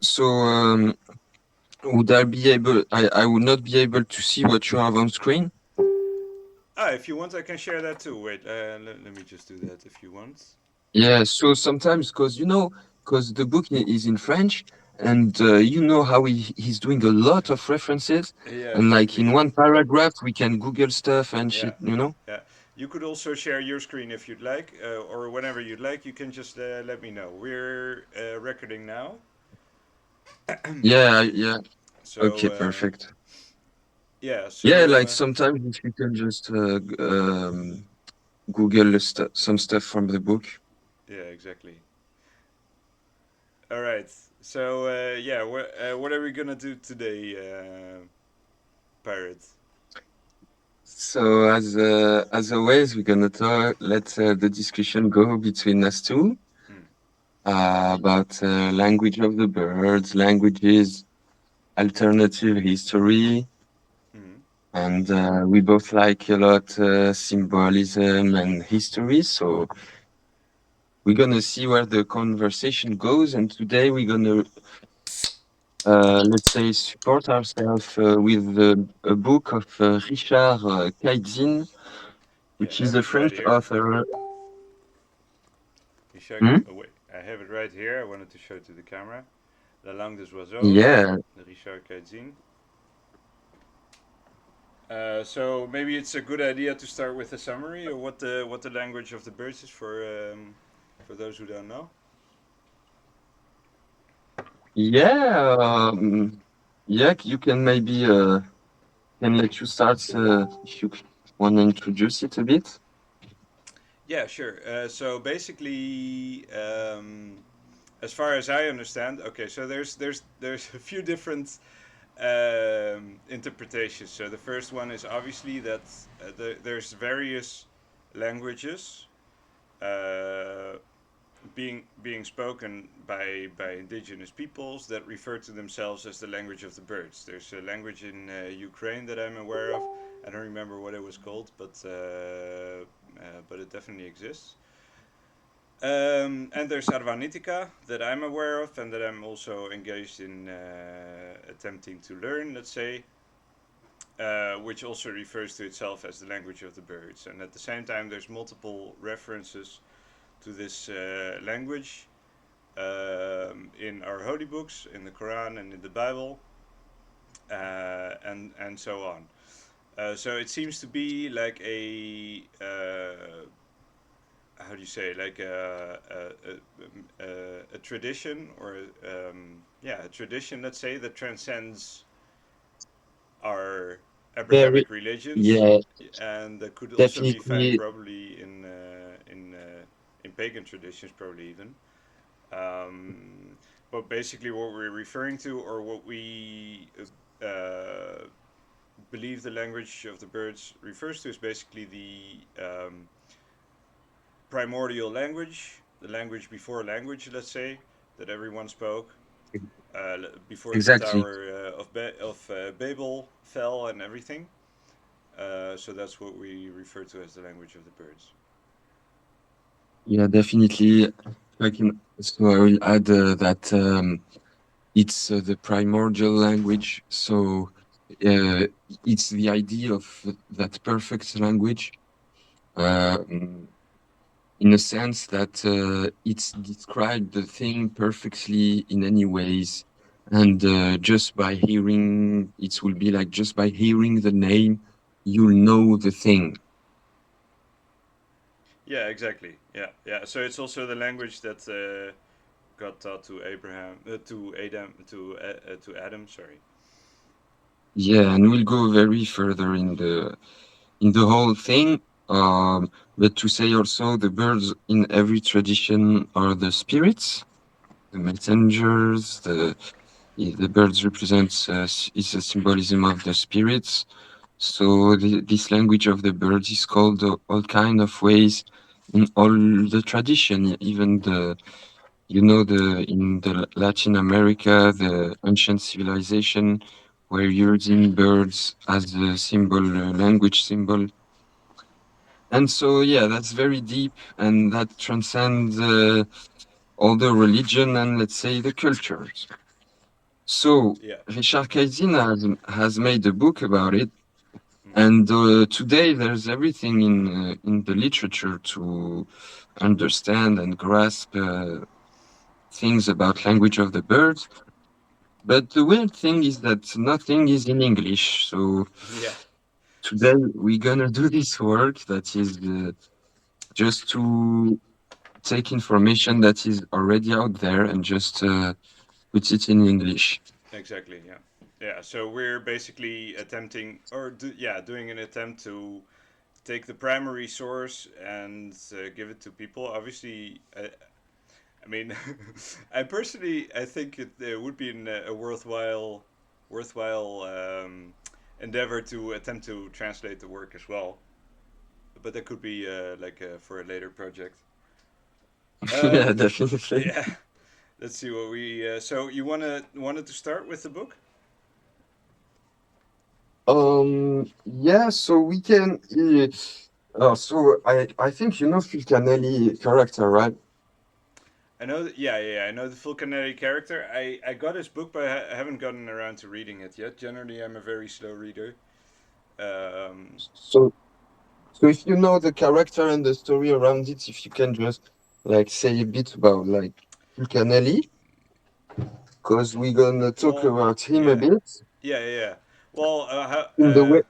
So, would I be able? I would not be able to see what you have on screen. If you want, I can share that too. Wait, let me just do that if you want. Yeah. So sometimes, because the book is in French, and how he's doing a lot of references, Yeah, and like exactly. in one paragraph we can Google stuff and Yeah, shit. You know. yeah. You could also share your screen if you'd like, or whenever you'd like. You can just let me know. We're recording now, Yeah. Yeah. so Okay. Perfect. yeah. Yeah. So Like sometimes if you can just Google some stuff from the book. yeah, exactly. All right. So yeah, what are we gonna do today, pirate? So as always, we're gonna talk. Let the discussion go between us two Hmm. about language of the birds, languages, alternative history, Hmm. and we both like a lot symbolism and history. So we're gonna see where the conversation goes. And today we're gonna let's say support ourselves with a book of Richard Kaitzin, Yeah, I which is have a it right French here. author. Ishak, Hmm? oh wait, I have it right here. I wanted to show it to the camera. La langue des oiseaux, Yeah, de Richard Kaitzin. So maybe it's a good idea to start with a summary of what the language of the birds is for those who don't know. yeah, yeah. You can maybe can let you start if you want to introduce it a bit. Yeah, sure. So basically, as far as I understand, okay, so there's a few different interpretations. So the first one is obviously that there's various languages uh, being spoken by indigenous peoples that refer to themselves as the language of the birds. There's a language in Ukraine that I'm aware of. I don't remember what it was called, but it definitely exists. And there's Arvanitika that I'm aware of and that I'm also engaged in attempting to learn, let's say, which also refers to itself as the language of the birds. And at the same time, there's multiple references to this language in our holy books, in the Quran and in the Bible, and so on. So it seems to be like a how do you say, like a tradition, or yeah, a tradition, let's say, that transcends our Very, Abrahamic religions, yeah, and that could also be found definitely. probably in pagan traditions, probably even. Um, but basically, what we're referring to, or what we believe the language of the birds refers to, is basically the primordial language, the language before language, let's say, that everyone spoke before the Exactly. Tower of Babel fell and everything. So that's what we refer to as the language of the birds. Yeah, definitely. So I will add that it's the primordial language. So uh, it's the idea of that perfect language. Um, in a sense that it's described the thing perfectly in any ways, and just by hearing it will be like just by hearing the name you'll know the thing. Yeah, exactly. Yeah, yeah. So it's also the language that God taught to Abraham, to Adam. Sorry. Yeah, and we'll go very further in the whole thing. But to say also the birds in every tradition are the spirits, the messengers, the birds represents is a symbolism of the spirits. So this language of the birds is called all kind of ways in all the tradition, even the in the Latin America, the ancient civilization were using birds as a symbol, language symbol. And so, yeah, that's very deep, and that transcends all the religion and let's say the cultures. So Yeah. Richard Kaisin has made a book about it, Mm-hmm. and today there's everything in the literature to understand and grasp things about language of the birds. But the weird thing is that nothing is in English. So Yeah. today we're gonna do this work that is just to take information that is already out there and just put it in English. Exactly. Yeah. Yeah. So we're basically attempting, yeah, doing an attempt to take the primary source and give it to people. Obviously, I mean, I think it would be a worthwhile endeavor to attempt to translate the work as well. But that could be for a later project. Yeah, Um, definitely. yeah. Let's see what we. So you wanted to start with the book? Yeah, so we can. I think you know Fulcanelli character, right? I know that. Yeah, yeah, yeah, I know the Fulcanelli character. I got his book, but I haven't gotten around to reading it yet. Generally, I'm a very slow reader. Um, So, so if you know the character and the story around it, if you can just like say a bit about like Fulcanelli, because we're gonna talk well, about him a yeah, bit yeah, yeah, yeah. Well, in the way.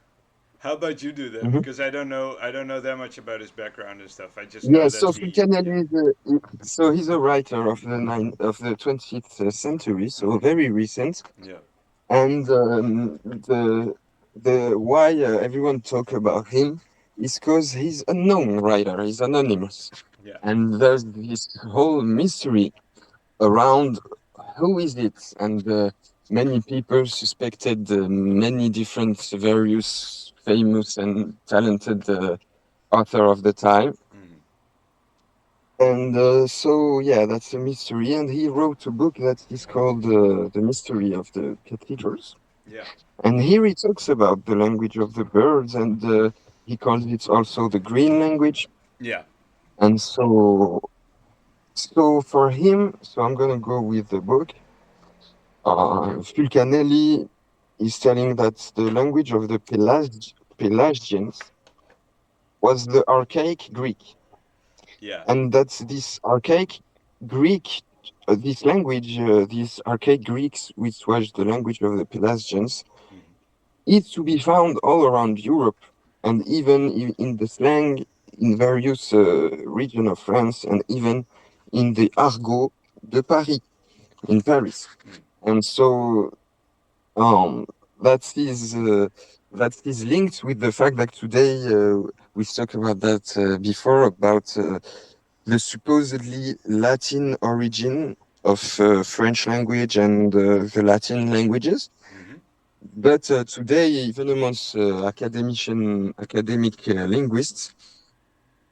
how about you do that? Mhm. Because I don't know that much about his background and stuff. I just know Yeah, that so he, yeah, Fulcanelli is so he's a writer of the 20th century, so mm-hmm. very recent. Yeah, And the why everyone talk about him is because he's a known writer. He's anonymous, yeah, and there's this whole mystery around who is it, and many people suspected many different various famous and talented author of the time. mm-hmm. And so, yeah, that's a mystery. And he wrote a book that is called The Mystery of the Cathedrals. Yeah, And here he talks about the language of the birds, and he calls it also the green language. yeah, And so for him, so I'm gonna go with the book. Fulcanelli is telling that the language of the Pelagians was the archaic Greek, yeah, and that this archaic Greek, this archaic Greeks, which was the language of the Pelagians, mm-hmm. is to be found all around Europe and even in the slang in various regions of France and even in the argot de Paris, in Paris. Mm. And so um, that is linked with the fact that today we've talked about that before about the supposedly Latin origin of French language and the Latin languages. Mm-hmm. But today, even amongst academic linguists,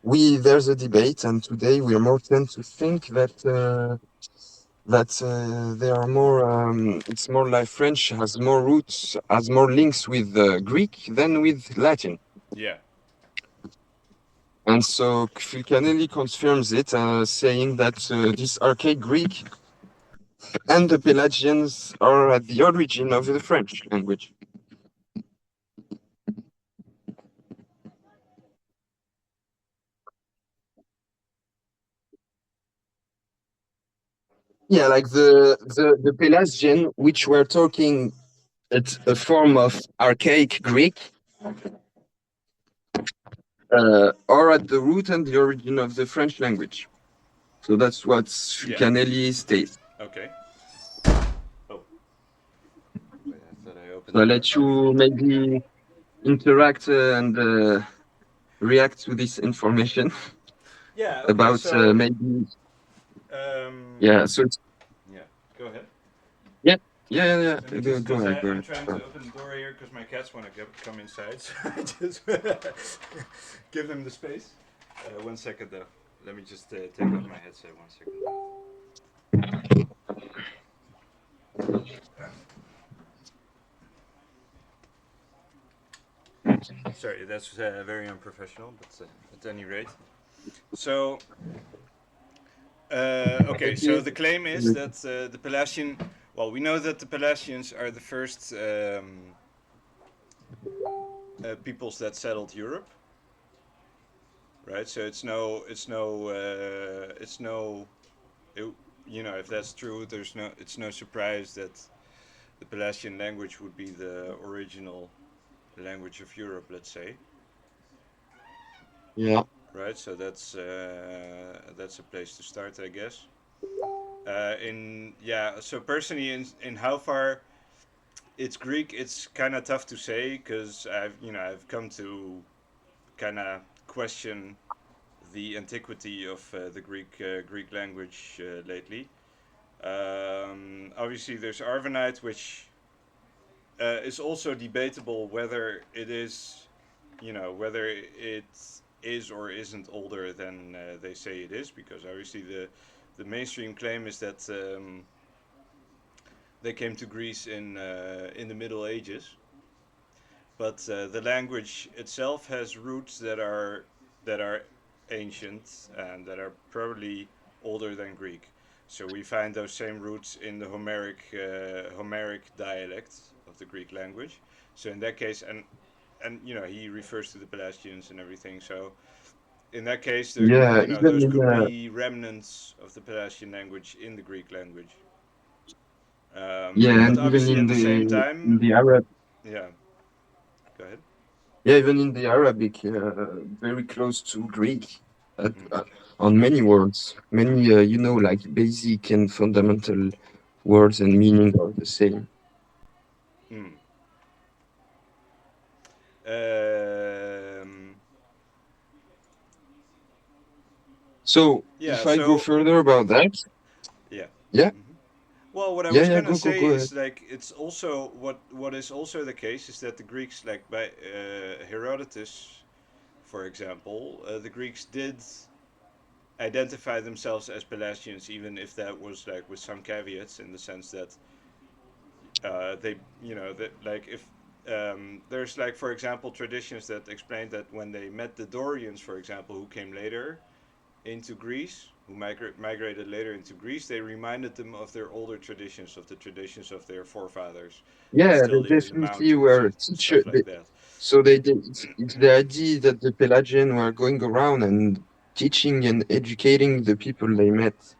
we there's a debate, and today we are more tend to think that they are more. It's more like French has more roots, has more links with Greek than with Latin. Yeah, And so Fulcanelli confirms it, saying that this archaic Greek and the Pelagians are at the origin of the French language. Yeah, like the Pelasgian, which we're talking, it's a form of archaic Greek, are at the root and the origin of the French language. So that's what yeah. Fulcanelli states. Okay. Oh, wait, I thought I opened So the I'll door. let you maybe interact and react to this information Yeah. Okay. about So, maybe, um, yeah. So it's, yeah. Go ahead. yeah, yeah. Let me Go, just, go because ahead, go I'm ahead. trying Go to ahead. open the door here because my cats want to come inside. So I just give them the space. 1 second though. Let me just take off my headset. 1 second. Sorry, that's very unprofessional, but at any rate. So, okay, so Okay. the claim is that the Pelasgian Well, we know that the Pelasgians are the first peoples that settled Europe, right? So it's no, it, you know, if that's true, it's no surprise that the Pelasgian language would be the original language of Europe, let's say, Yeah. right? So that's a place to start, I guess. In yeah, so personally, in how far it's Greek, it's kind of tough to say because I've come to kind of question the antiquity of the Greek language lately. Obviously, there's Arvanite, which is also debatable whether it is, whether it is or isn't older than they say it is, because obviously the mainstream claim is that they came to Greece in the Middle Ages, but the language itself has roots that are ancient and that are probably older than Greek. So we find those same roots in the Homeric dialect of the Greek language. So in that case, and he refers to the Pelasgians and everything. So in that case, Yeah, even those in could be remnants of the Pelasgian language in the Greek language. yeah, But and even obviously, at the same time, in the Arab, yeah. Go ahead. yeah, even in the Arabic, very close to Greek Mm. on many words. Many, like basic and fundamental words and meaning are the same. Mm. Um, So yeah. if I go So further about that, yeah. yeah, hmm Well, what I yeah, was yeah, gonna go, go, say go is ahead. like it's also what is also the case is that the Greeks, like by Herodotus, for example, the Greeks did identify themselves as Pelasgians, even if that was like with some caveats, in the sense that they, that like if there's like for example traditions that explain that when they met the Dorians, for example, who came later into Greece, who migrated later into Greece, they reminded them of their older traditions, of the traditions of their forefathers that Yeah, still they lived in the definitely mountains were and teacher. stuff like that. So it's the idea that the Pelagian were going around and teaching and educating the people they met,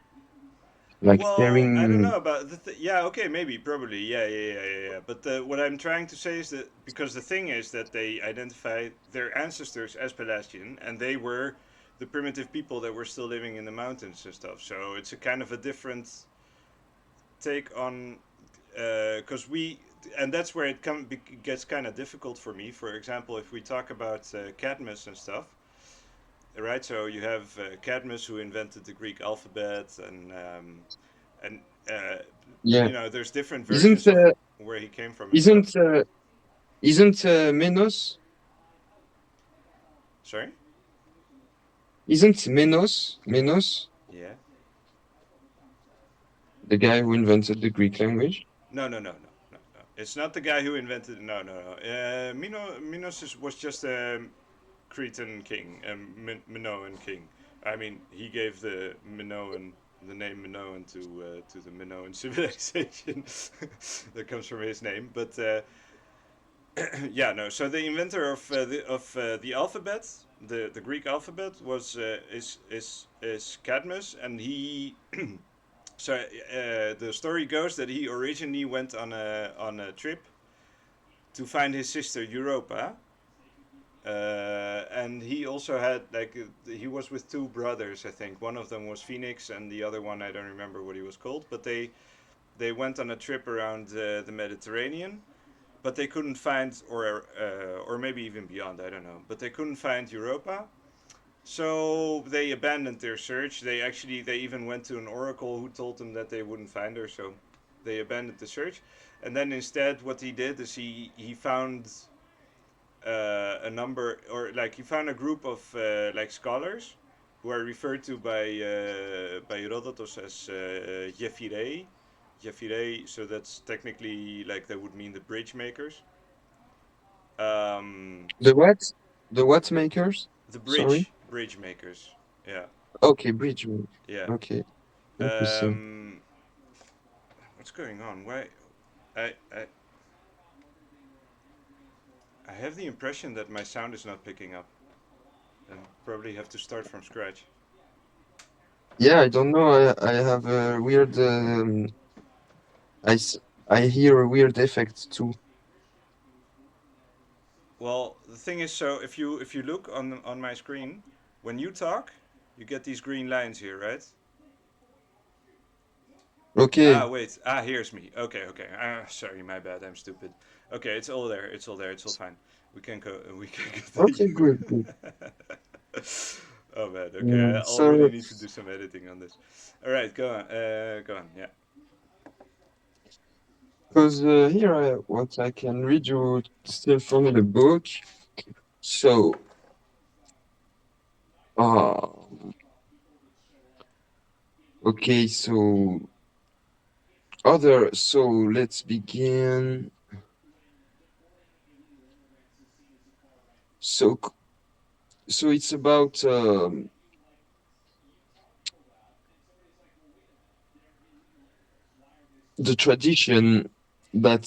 like Well, I don't sharing. know about yeah, okay, maybe, probably, yeah, yeah, yeah, yeah, yeah. But what I'm trying to say is that because the thing is that they identify their ancestors as Pelasgian, and they were the primitive people that were still living in the mountains and stuff. So it's a kind of a different take on because and that's where gets kind of difficult for me. For example, if we talk about Cadmus and stuff, right? So you have Cadmus, who invented the Greek alphabet, and Yeah, there's different isn't versions of where he came from and stuff. isn't isn't Sorry. Menos Yeah. the guy who invented the Greek language? No, no, no, no, no, no. It's not the guy who invented. No, no, no. Minos was just a Cretan king, a Minoan king. I mean, he gave the name Minoan to the Minoan civilization that comes from his name. But yeah, no. So the inventor of the alphabet, the Greek alphabet, was is Cadmus, and he. So the story goes that he originally went on a trip to find his sister Europa, and he also had he was with two brothers, I think. One of them was Phoenix, and the other one I don't remember what he was called. But they went on a trip around the Mediterranean, but they couldn't find, or maybe even beyond, I don't know. But they couldn't find Europa, so they abandoned their search. They even went to an oracle who told them that they wouldn't find her. So they abandoned the search, and then instead, what he did is he found a number, or like he found a group of like scholars who are referred to by Herodotus as Yephirei. Yephirei, so that's technically like that would mean the bridge makers. Um, The what? The what makers? the Sorry. bridge makers. Yeah, Okay, bridge. yeah. Okay, interesting. Um, what's going on? Why? I, I I have the impression that my sound is not picking up, and probably have to start from scratch. Yeah, I don't know. I have a weird. I s- I hear a weird effect too. Well, the thing is, so if you look on my screen, when you talk, you get these green lines here, right? Ah, Okay. wait. Ah, here's me. Okay, okay. Ah, sorry, my bad. I'm stupid. Okay, it's all there. It's all there. It's all fine. We can go. We can Okay. continue. Good. Good. Oh man. Okay, I'll really So, need to do some editing on this. All right, go on. Go on. Yeah. because here what I can read you still from the book. So, uh, okay. So other. So let's begin. So, so it's about the tradition that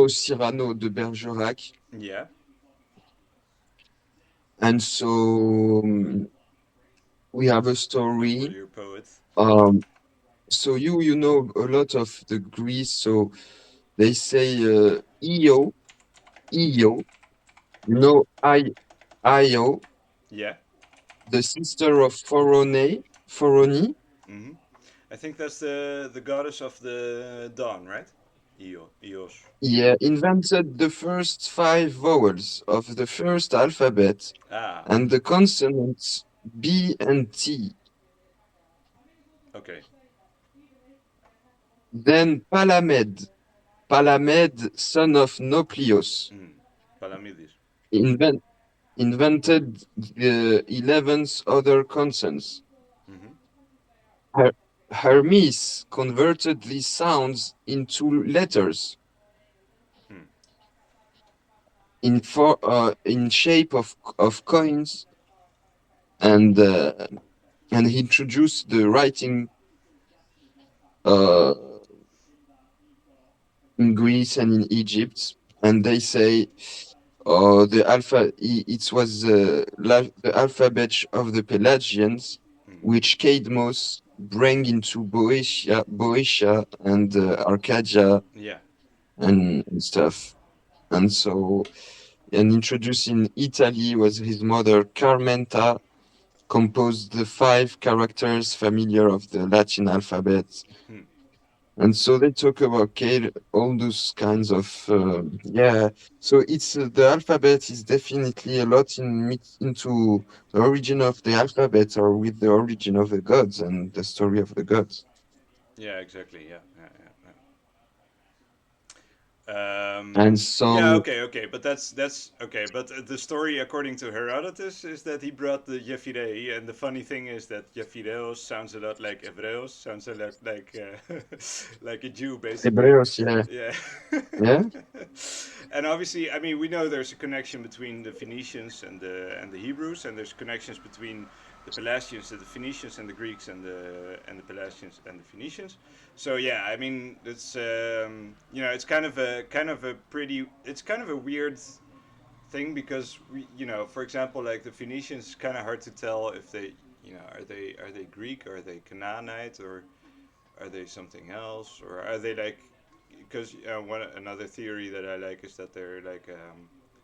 Cyrano de Bergerac, Yeah. and so we have a For story. your poet. Um, so you know a lot of the Greece, so they say Io, Io, Yeah. the sister of Phorone, Mm-hmm. I think that's the goddess of the dawn, right? Eos. yeah, invented the first five vowels of the first alphabet Ah. and the consonants B and T. Okay. Then Palamed, son of Nauplius, Mm. Palamidis. invent, invented the 11th other consonants. Mm-hmm. Her- Hermes converted these sounds into letters Hmm. in shape of coins, and uh, and he introduced the writing uh, in Greece and in Egypt. And they say it was the alphabet of the Pelagians, Hmm. which Cadmos bring into Boeotia and Arcadia Yeah. and stuff. And so, and introduced in Italy was his mother Carmenta, composed the five characters familiar of the Latin alphabet. Hmm. And so they talk about all those kinds of yeah. So it's the alphabet is definitely a lot into the origin of the alphabet or with the origin of the gods and the story of the gods. Yeah. Exactly. Yeah. Yeah. Yeah. And Yeah. so Okay. Okay. But that's okay. But the story, according to Herodotus, is that he brought the Yephirei, and the funny thing is that Yephireos sounds a lot like Hebreos, sounds a lot like like a Jew, basically. Hebrews, yeah, Yeah. yeah, And obviously, I mean, we know there's a connection between the Phoenicians and the Hebrews, and there's connections between the Pelasgians, the Phoenicians, and the Greeks, and the Pelasgians and the Phoenicians. So yeah, I mean, it's it's kind of a weird thing because for example, like the Phoenicians, kind of hard to tell if they, are they Greek, or are they Canaanite, or are they something else, or are they like, because one another theory that I like is that they're like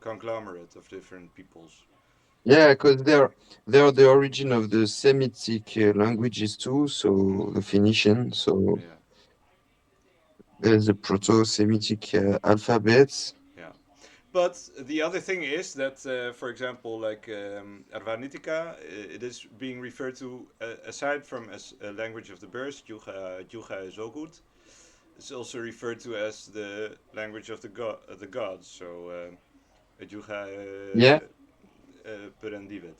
conglomerate of different peoples. yeah, because they're the origin of the Semitic languages too. So Mm-hmm. the Phoenician. So Yeah, there's a Proto-Semitic alphabet. yeah. But the other thing is that, for example, like Arvanitica, it is being referred to, aside from as a language of the birds, Yuga is all good. It's also referred to as the language of the gods. So, Yuga Yeah, Perendivet,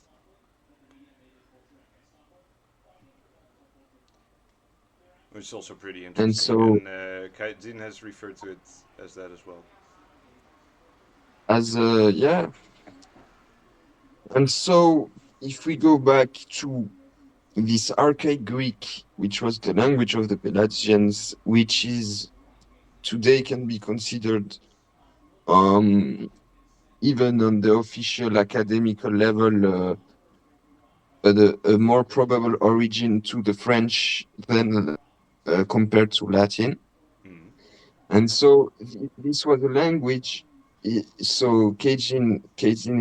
which is also pretty and interesting. so And Kaidin has referred to it as that as well. as yeah. And so, if we go back to this archaic Greek, which was the language of the Pelagians, which is today can be considered um, even on the official academical level, a more probable origin to the French than compared to Latin. Mm. And so this was a language. So Cajun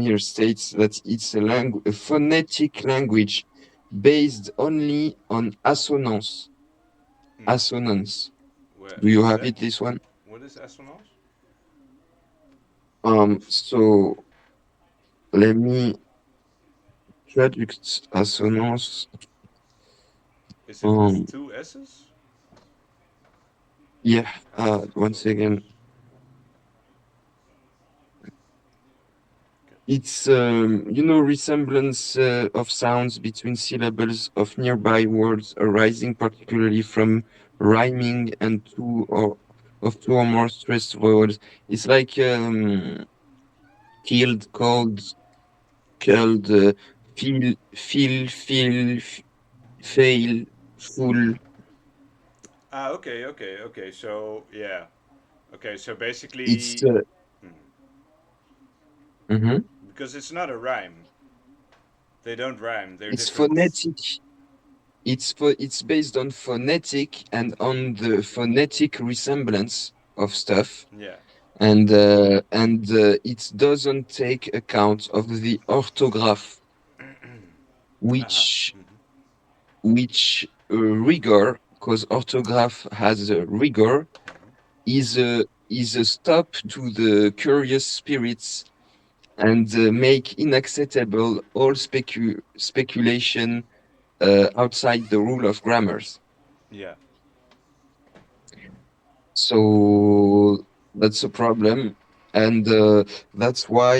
here states that it's a phonetic language based only on assonance. Mm. Assonance. Where, Do you what's have that? it, this one? What is assonance? So let me traduce assonance. Is it with Um, two S's? yeah, once Assonance. again, it's resemblance of sounds between syllables of nearby words arising particularly from rhyming and two or more stressed words. It's like killed, called, curled, fail, full. Okay, okay, okay. So yeah, okay. So It's basically, hmm, mhm. because it's not a rhyme. They don't rhyme. They're It's different. phonetic. It's based on phonetic and on the phonetic resemblance of stuff, Yeah. and it doesn't take account of the orthograph, Uh-huh. which Mm-hmm. rigor, because orthograph has a rigor, is a stop to the curious spirits and make inacceptable all speculation outside the rule of grammars. Yeah. So that's a problem, and that's why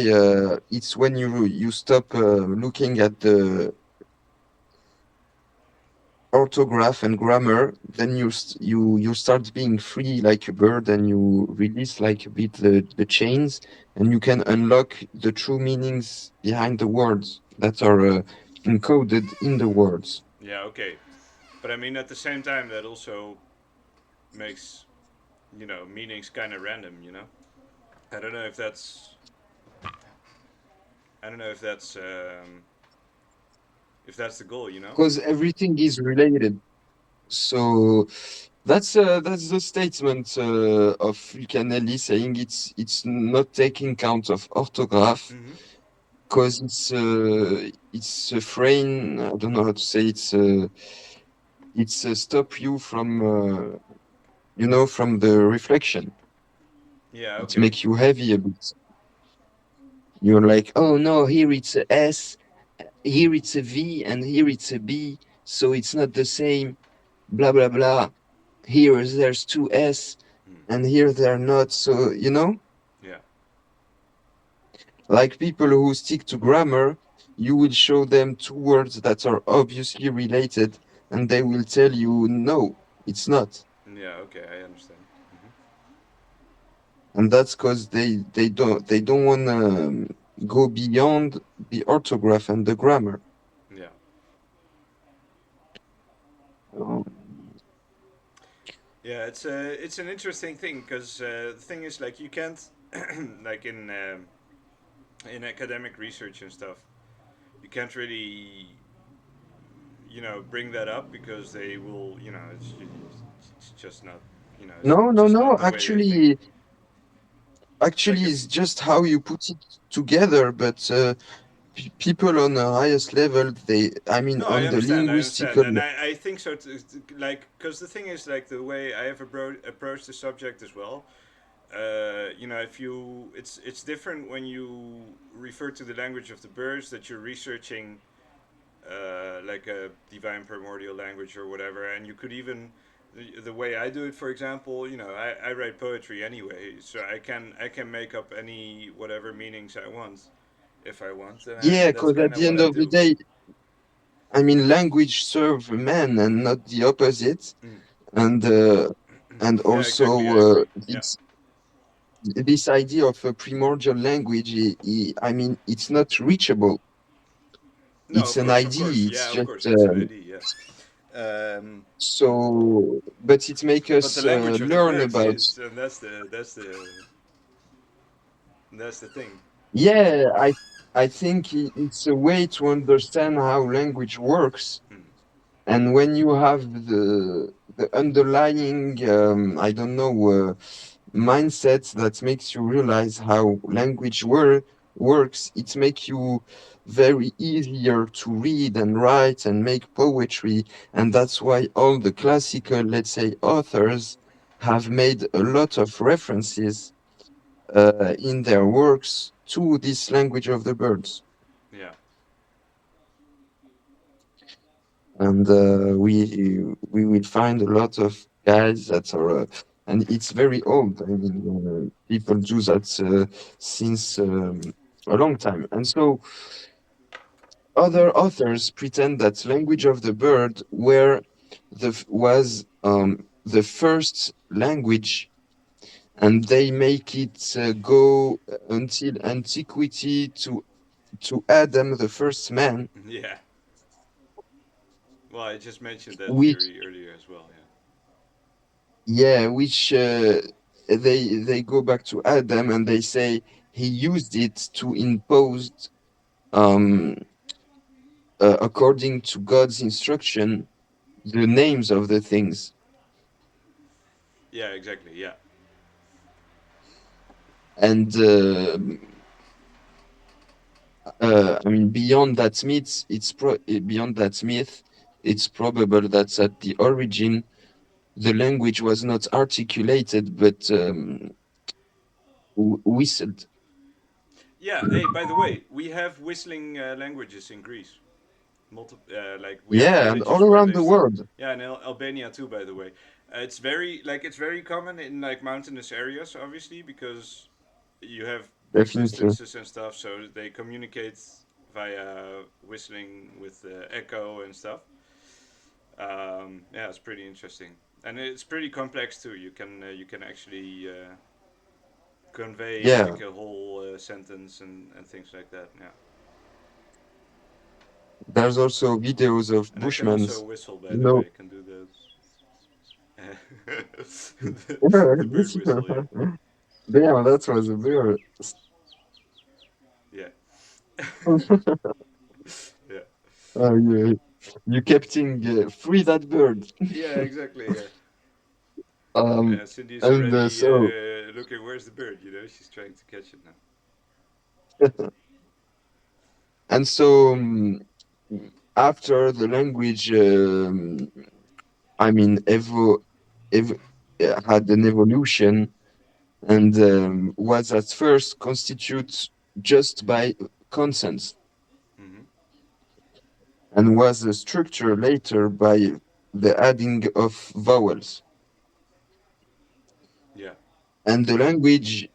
it's when you stop looking at the orthograph and grammar, then you start being free like a bird, and you release like a bit the chains, and you can unlock the true meanings behind the words that are encoded in the words. Yeah. Okay. But I mean, at the same time, that also makes meanings kind of random. I don't know if that's I don't know if that's the goal. Because everything is related. So that's the statement of Fulcanelli saying it's not taking count of orthograph Mm-hmm. because it's a frame. I don't know how to say it's stop you from from the reflection. Yeah. It Okay. make you heavy a bit. You're like, oh no, here it's a S, here it's a V, and here it's a B, so it's not the same. Blah blah blah. Here there's two S Mm. and here they're not. So, Yeah. like people who stick to grammar, you will show them two words that are obviously related and they will tell you, no, it's not. Yeah. Okay. I understand. Mm-hmm. And that's because they don't want to go beyond the orthograph and the grammar. Yeah. Um, Yeah. It's an interesting thing because the thing is like you can't like in academic research and stuff you can't really bring that up because they will it's just not it's no, no, just not no. the way they think. Actually, Like it's if just how you put it together. But people on the highest level, I mean, no, I on the understand, linguistical. and I think so. Like, because the thing is, like, the way I have approached the subject as well. If it's different when you refer to the language of the birds that you're researching like a divine primordial language or whatever. And you could even the way I do it, for example, I write poetry anyway, so I can make up any whatever meanings I want if I want, Yeah, and that's because at kind of the what end I of the do. day, I mean, language serve man and not the opposite. Mm. And Yeah, also exactly. I agree. Yeah. this idea of a primordial language, I mean, it's not reachable. No, it's of an course, of course. idea. Yeah, It's of just course, it's an idea. Yeah. so, but it makes But the us language of the learn birds about. is, and that's the thing. Yeah, I think it's a way to understand how language works. Hmm. And when you have the underlying, I don't know, mindset that makes you realize how language works, it makes you very easier to read and write and make poetry. And that's why all the classical, let's say, authors have made a lot of references in their works to this language of the birds. Yeah. And we will find a lot of guys that are and it's very old. I mean, people do that since a long time. And so other authors pretend that language of the bird was the first language, and they make it go until antiquity to Adam, the first man, Yeah. Well, I just mentioned that which theory earlier as well. Yeah. yeah, which they go back to Adam and they say he used it to impose, um, according to God's instruction, the names of the things. Yeah. Exactly. Yeah. And I mean, beyond that myth, it's probable that at the origin the language was not articulated but whistled. Yeah. Hey, by the way, we have whistling languages in Greece. Like we have Yeah, and all villages where around they. the world, Yeah, in Albania too, by the way. It's very common in like mountainous areas, obviously, because you have big definitely. distances and stuff, so they communicate via whistling with echo and stuff. Yeah, it's pretty interesting, and it's pretty complex too. You can actually convey Yeah, like a whole sentence and things like that. Yeah, there's also videos of and I can also Bushmans. whistle, by You the way. know, I can do the the bird this, whistle. Yeah, damn, that was a bear. yeah, yeah, You kept free that bird. yeah. Exactly. Yeah. Um, Yeah, Cindy is and already so looking. Where's the bird? She's trying to catch it now. and so after the language, I mean, ev had an evolution and was at first constituted just by consonants Hmm. and was structured later by the adding of vowels. Yeah. And the language,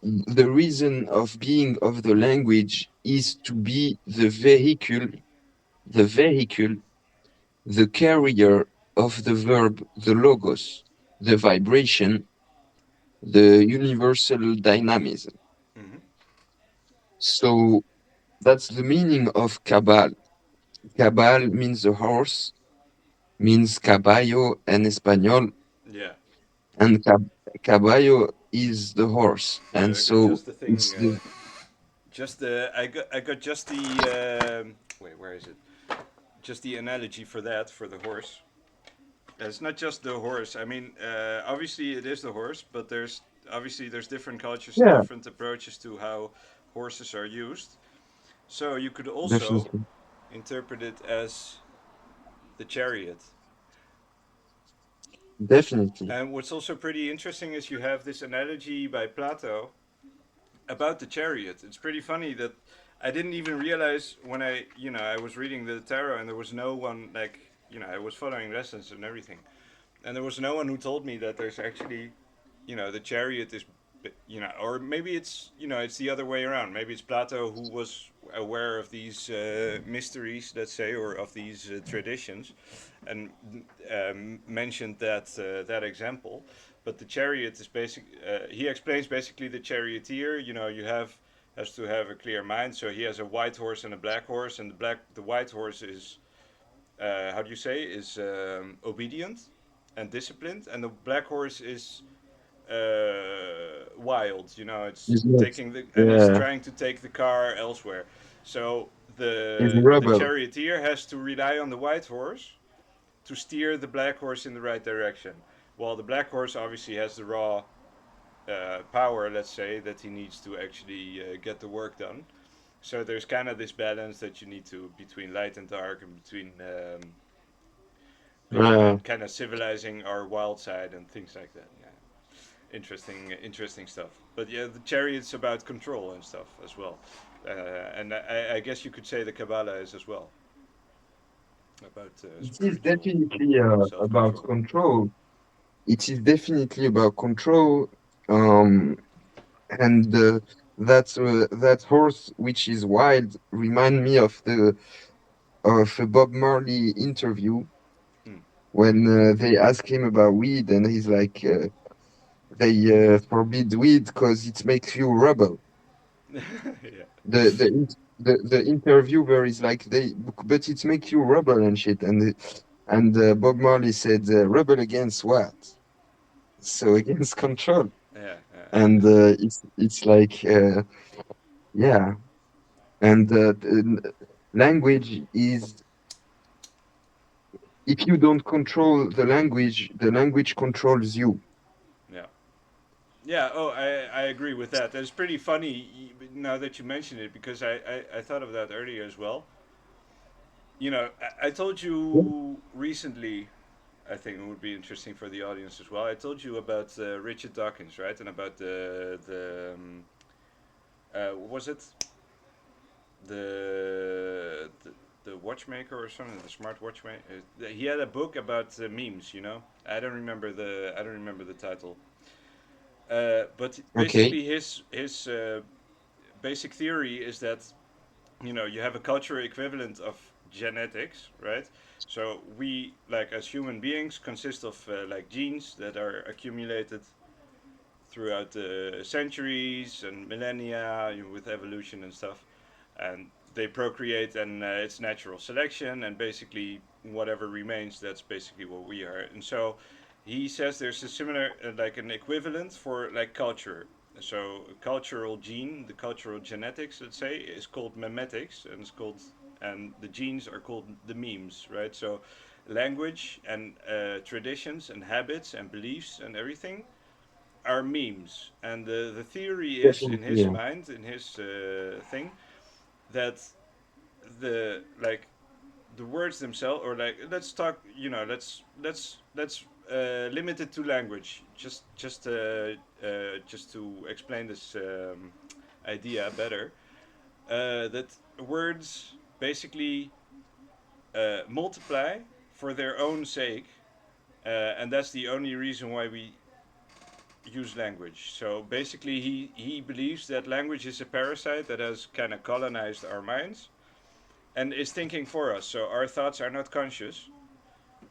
the reason of being of the language is to be the vehicle, the carrier of the verb, the logos, the vibration, the universal dynamism. Hmm. So that's the meaning of cabal. Cabal means a horse, means caballo in Espanol, Yeah. and caballo is the horse. Yeah. And I got so just the thing. it's the, Just I got just the wait. Where is it? Just the analogy for that for the horse. It's not just the horse. I mean, obviously it is the horse, but there's different cultures and yeah, different approaches to how horses are used. So you could also definitely, interpret it as the chariot. definitely. And what's also pretty interesting is you have this analogy by Plato about the chariot. It's pretty funny that I didn't even realize when I was reading the tarot and there was no one I was following lessons and everything, and there was no one who told me that there's actually, the chariot is, or maybe it's the other way around. Maybe it's Plato who was aware of these mysteries, let's say, or of these traditions, and mentioned that example. But the chariot is basic. He explains basically the charioteer. You have has to have a clear mind. So he has a white horse and a black horse, and the white horse is how do you say is obedient and disciplined, and the black horse is wild. You know, it's It's not. taking the and it's Yeah, trying to take the car elsewhere. So it's the rebel. charioteer has to rely on the white horse to steer the black horse in the right direction, while the black horse obviously has the raw power, let's say, that he needs to actually get the work done. So there's kind of this balance that you need to between light and dark, and between Yeah, kind of civilizing our wild side and things like that. Yeah, interesting stuff. But yeah, the chariot's about control and stuff as well. And I guess you could say the Kabbalah is as well about it is spiritual definitely about self-control. control. It is definitely about control. And that horse, which is wild, remind me of a Bob Marley interview Hmm. when they ask him about weed, and he's like, they forbid weed because it makes you rebel. Yeah, The interviewer is like, but it makes you rebel and shit, and Bob Marley said, rebel against what? So against control. yeah, And exactly. it's like, yeah, and language is, if you don't control the language controls you. Yeah. Yeah, oh, I agree with that. It's pretty funny now that you mention it because I thought of that earlier as well. You know, I told you recently, I think it would be interesting for the audience as well. I told you about Richard Dawkins, right? And about what was it? The the watchmaker or something, the smart watchmaker. He had a book about memes, you know? I don't remember the title. But Okay. basically his basic theory is that you know you have a cultural equivalent of genetics, right? So we, like as human beings, consist of like genes that are accumulated throughout the centuries and millennia, you know, with evolution and stuff, and they procreate, and it's natural selection, and basically whatever remains, that's basically what we are. And so he says there's a similar like an equivalent for like culture. So a cultural gene, the cultural genetics, let's say, is called memetics, and it's called, and the genes are called the memes, right? So language and traditions and habits and beliefs and everything are memes. And the theory is in Definitely, his yeah. mind, in his thing, that the like the words themselves, or like let's talk, you know, let's limit it to language, just to explain this idea better. That words basically multiply for their own sake, and that's the only reason why we use language. So basically, he believes that language is a parasite that has kind of colonized our minds and is thinking for us. So our thoughts are not conscious.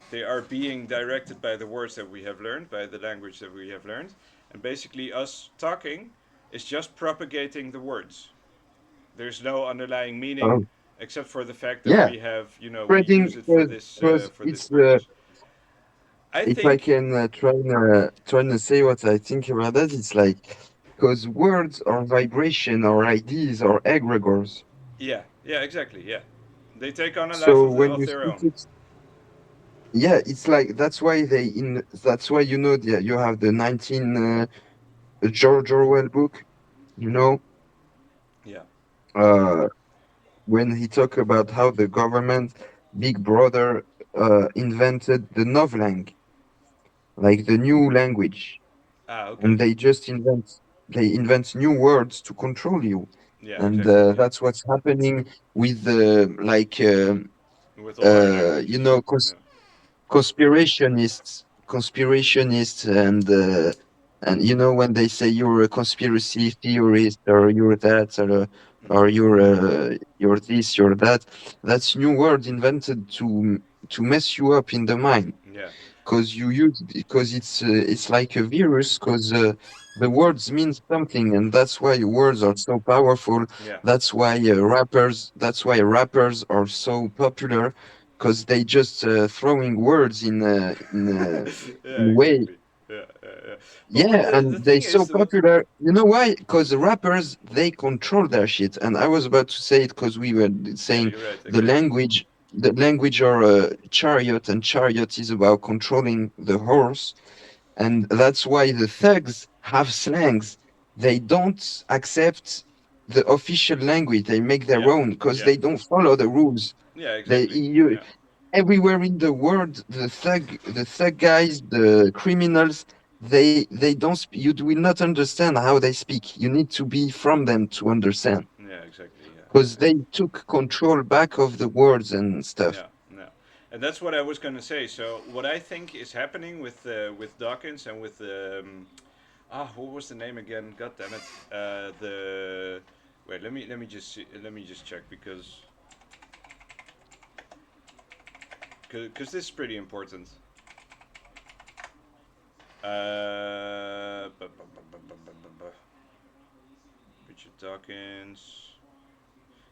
They are being directed by the words that we have learned, by the language that we have learned. And basically, us talking is just propagating the words. There's no underlying meaning Um, except for the fact that yeah, we have, you know, we use spreading, it because for this it's purpose. I if I think, can try to say what I think about that, it's like, because words or vibration or ideas or egregores. yeah, yeah, exactly, yeah. They take on a life So when of you their speak own. it, yeah, it's like that's why you have the 19 George Orwell book, you know, Yeah. uh, when he talk about how the government, Big Brother, invented the novlang, like the new language, Ah, and okay. they invent new words to control you, Yeah, and exactly, yeah. that's what's happening with the like With all our languages. Yeah. conspirationists, and when they say you're a conspiracy theorist, or you're that, or Mm-hmm. you're this, you're that. That's new word invented to mess you up in the mind. Yeah. because you use because it's like a virus because the words mean something, and that's why words are so powerful. Yeah. That's why rappers are so popular because they just throwing words Yeah, in way. exactly. Yeah, yeah, yeah. But what Yeah, the and they thing so is, what? popular. You know why? Because the rappers, they control their shit. And I was about to say it because we were Yeah, saying you're right. the Exactly. language, the language or chariot, and chariot is about controlling the horse. And that's why the thugs have slangs. They don't accept the official language. They make their Yeah, own because yeah, they don't follow the rules. yeah, They exactly. you Yeah, everywhere in the world, the thug guys, the criminals, they don't you will not understand how they speak. You need to be from them to understand yeah, exactly. Yeah, because yeah, they took control back of the words and yeah, stuff. yeah. And that's what I was gonna say. So what I think is happening with Dawkins and with what was the name again? God damn it. The wait. Let me just check because this is pretty important. Richard Dawkins.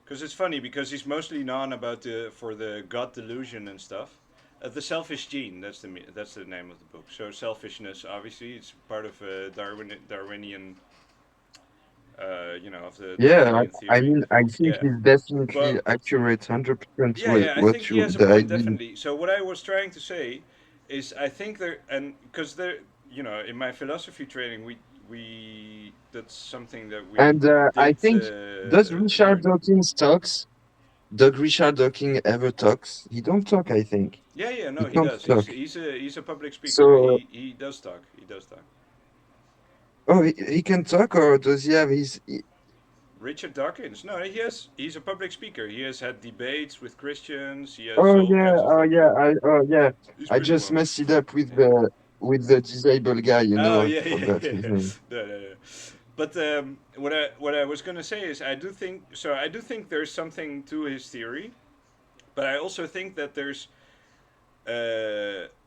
Because it's funny because he's mostly known about the for the God delusion and stuff. The selfish gene. That's the name of the book. So selfishness, obviously, it's part of Darwinian, of the Yeah, Darwinian I theory. mean, I think Yeah, it's definitely but accurate, 100% yeah, yeah, I think what he you has a the point idea. definitely. So what I was trying to say is, I think there and because there, in my philosophy training, we that's something that we And I did think does Richard learn. Dawkins talks? Does Richard Dawkins ever talks? He don't talk, I think. Yeah, yeah, He no, he can't does. talk. He's a public speaker. So, He does talk. He does talk. oh, he can talk, or does he have his? Richard Dawkins. No, he's a public speaker. He has had debates with Christians. He has Oh all yeah, kinds of oh stuff. yeah, Yeah, he's I pretty just well known. messed it up with Yeah. the disabled guy. Oh I yeah, yeah, forgot yeah. his name. No, no, no. But what I was gonna say is I do think so. I do think there's something to his theory, but I also think that there's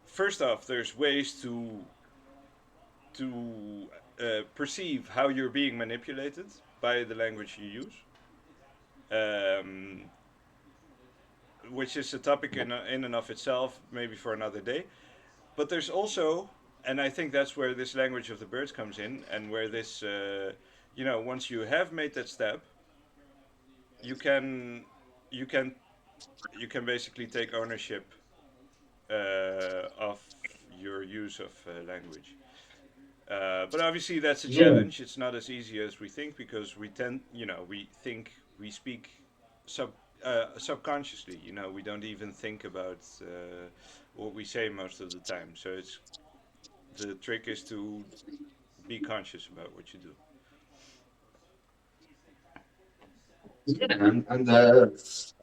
first off there's ways to perceive how you're being manipulated by the language you use, um, which is a topic in and of itself, maybe for another day. But there's also, and I think that's where this language of the birds comes in, and where this, once you have made that step, you can, you can, you can basically take ownership of your use of language. But obviously, that's a Yeah. challenge. It's not as easy as we think because we think we speak sub subconsciously. We don't even think about what we say most of the time. So the trick is to be conscious about what you do. Yeah, and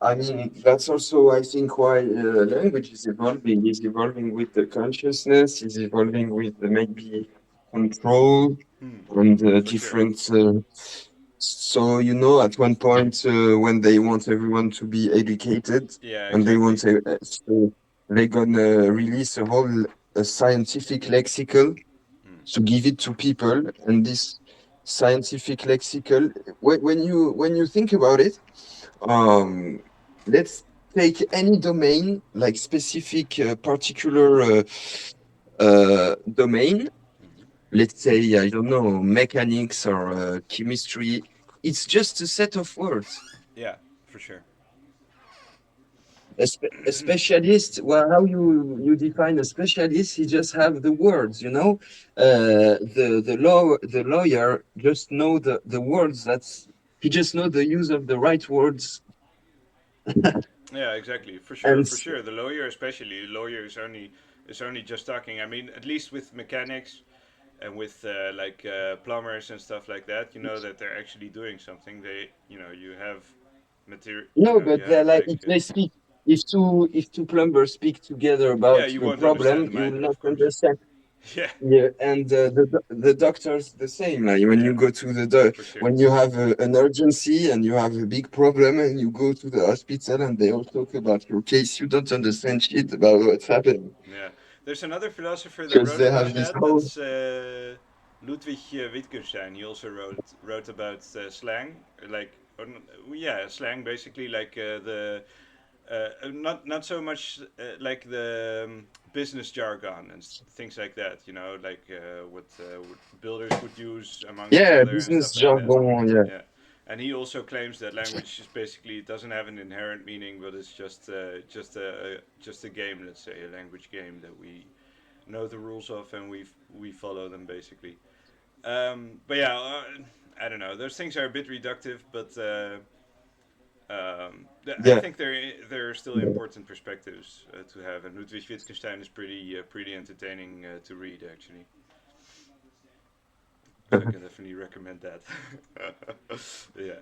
I mean that's also I think why language is evolving. Is evolving with the consciousness. Is evolving with the maybe control and For sure. different. So at one point when they want everyone to be educated, Yeah, and they exactly. want so they're gonna release a scientific lexical to give it to people, and this scientific lexical, when you think about it, um, let's take any domain, like specific particular domain. Let's say I don't know mechanics or chemistry. It's just a set of words. Yeah, for sure. A specialist, well, how you define a specialist? He just have the words, the lawyer just know the words. He just know the use of the right words. Yeah, exactly. And For sure. The lawyer, especially, the lawyer is only just talking. I mean, at least with mechanics and with plumbers and stuff like that, you know that they're actually doing something. You have material. no, You but they're have like if they speak, if two plumbers speak together yeah, about you a won't problem, understand you will neither, not of course. understand. Yeah, Yeah, and the doctors the same. Like when you yeah, go to for sure. when you have an urgency and you have a big problem and you go to the hospital and they all talk about your case, you don't understand shit about what's happening. Yeah. There's another philosopher that because wrote they about have this that. whole. That's Ludwig Wittgenstein. He also wrote about slang, like yeah, slang basically, like the not so much like the business jargon and things like that. You know, like what builders would use among each Yeah, other and business stuff like that. jargon. Yeah, Yeah, and he also claims that language is basically doesn't have an inherent meaning, but it's just a game. Let's say a language game that we know the rules of and we follow them basically. But yeah, I don't know. Those things are a bit reductive, but I yeah, think they're still important perspectives to have. And Ludwig Wittgenstein is pretty entertaining to read actually. So I can definitely recommend that. Yeah.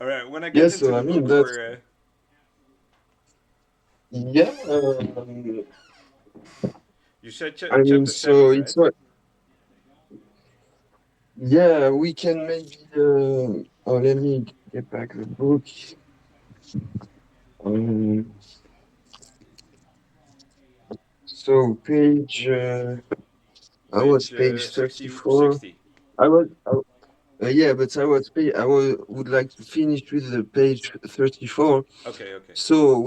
All right. When I yeah. get into So the I mean book that's for yeah. you said I mean, chapter so seven, it's right? what. Yeah, we can maybe. Oh, let me get back the book. Um, so page. I was Page page 60, 34. 60. I was. Yeah, but I would like to finish with the page 34. Okay, okay. So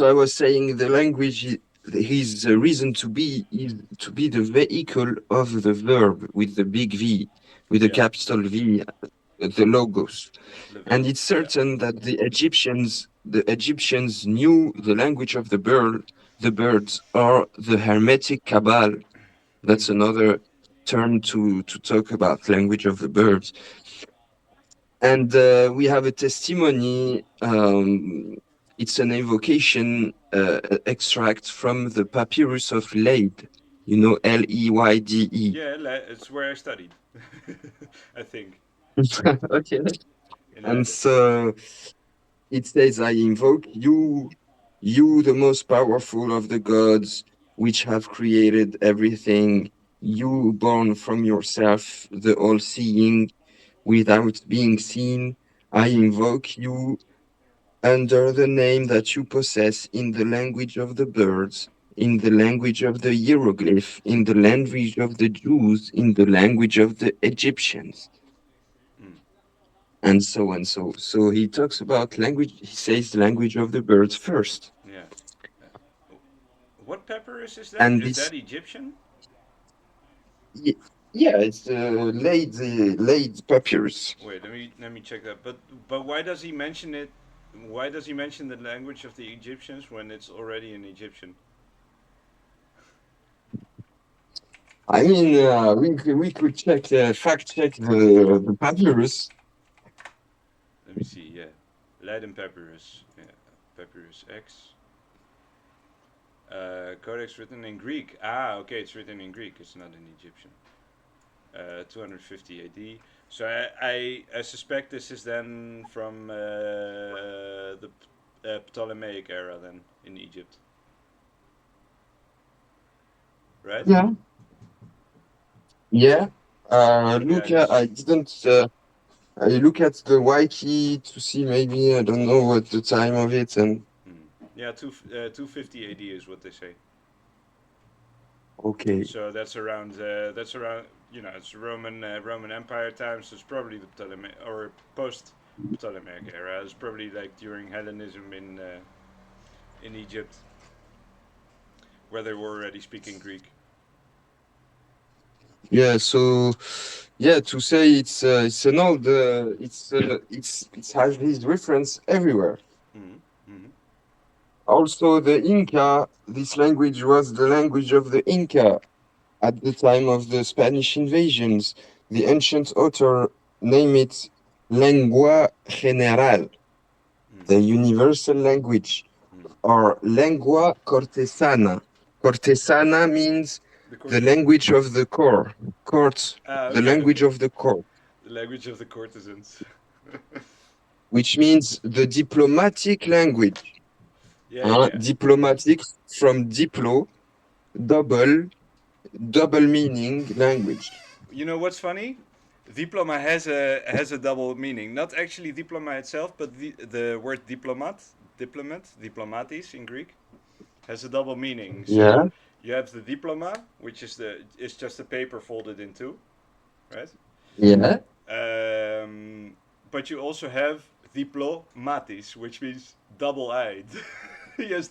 I was saying the language, his reason to be is to be the vehicle of the verb with the big V, with the Yeah. capital V, the logos. Le And verbe. it's Yeah. certain that the Egyptians knew the language of the birds, or the Hermetic Cabal. That's Mm-hmm. another term to talk about language of the birds. And we have a testimony. It's an evocation extract from the papyrus of Leyde. Leyde. Yeah, it's where I studied. I think Okay. in And Leiden. so it says, I invoke you, you the most powerful of the gods, which have created everything, you born from yourself, the all seeing, without being seen. I invoke you under the name that you possess in the language of the birds, in the language of the hieroglyph, in the language of the Jews, in the language of the Egyptians, Mm. and so and so. So he talks about language, he says the language of the birds first. Yeah. Uh, what papyrus is that? And Is this, that Egyptian? y- yeah, it's laid papyrus. Wait, let me check that. But why does he mention it? Why does he mention the language of the Egyptians when it's already in Egyptian? I mean, we could fact check the papyrus. Let me see. Yeah, Leiden papyrus. Yeah, papyrus X. Codex written in Greek. Ah, okay, it's written in Greek. It's not in Egyptian. 250 AD. So I suspect this is then from the Ptolemaic era, then in Egypt, right? Yeah. Yeah. Yeah, Look, he's I didn't. I look at the wiki to see maybe I don't know what the time of it and yeah 250 AD is what they say. okay. So that's around it's Roman Empire times. So it's probably the Ptolemaic or post Ptolemaic era. It's probably like during Hellenism in Egypt where they were already speaking Greek. Yeah, so yeah, to say it's an old it has this reference everywhere. Mm-hmm. Mm-hmm. Also, the Inca, this language was the language of the Inca at the time of the Spanish invasions. The ancient author name it lengua general, the universal language, Mm-hmm. or lengua cortesana. Cortesana means The the courtesan. language of the court, Ah, the okay, language okay. of the court, The language of the courtesans. which means the diplomatic language. Yeah, yeah, yeah. Diplomatic from diplo, double, double meaning language. You know what's funny? Diploma has a double meaning. Not actually diploma itself, but the word diplomat, diplomatis in Greek. has a double meaning. Yeah, So you have the diploma, which is just a paper folded in two, right? yeah, But you also have diplomatis, which means double-eyed. He has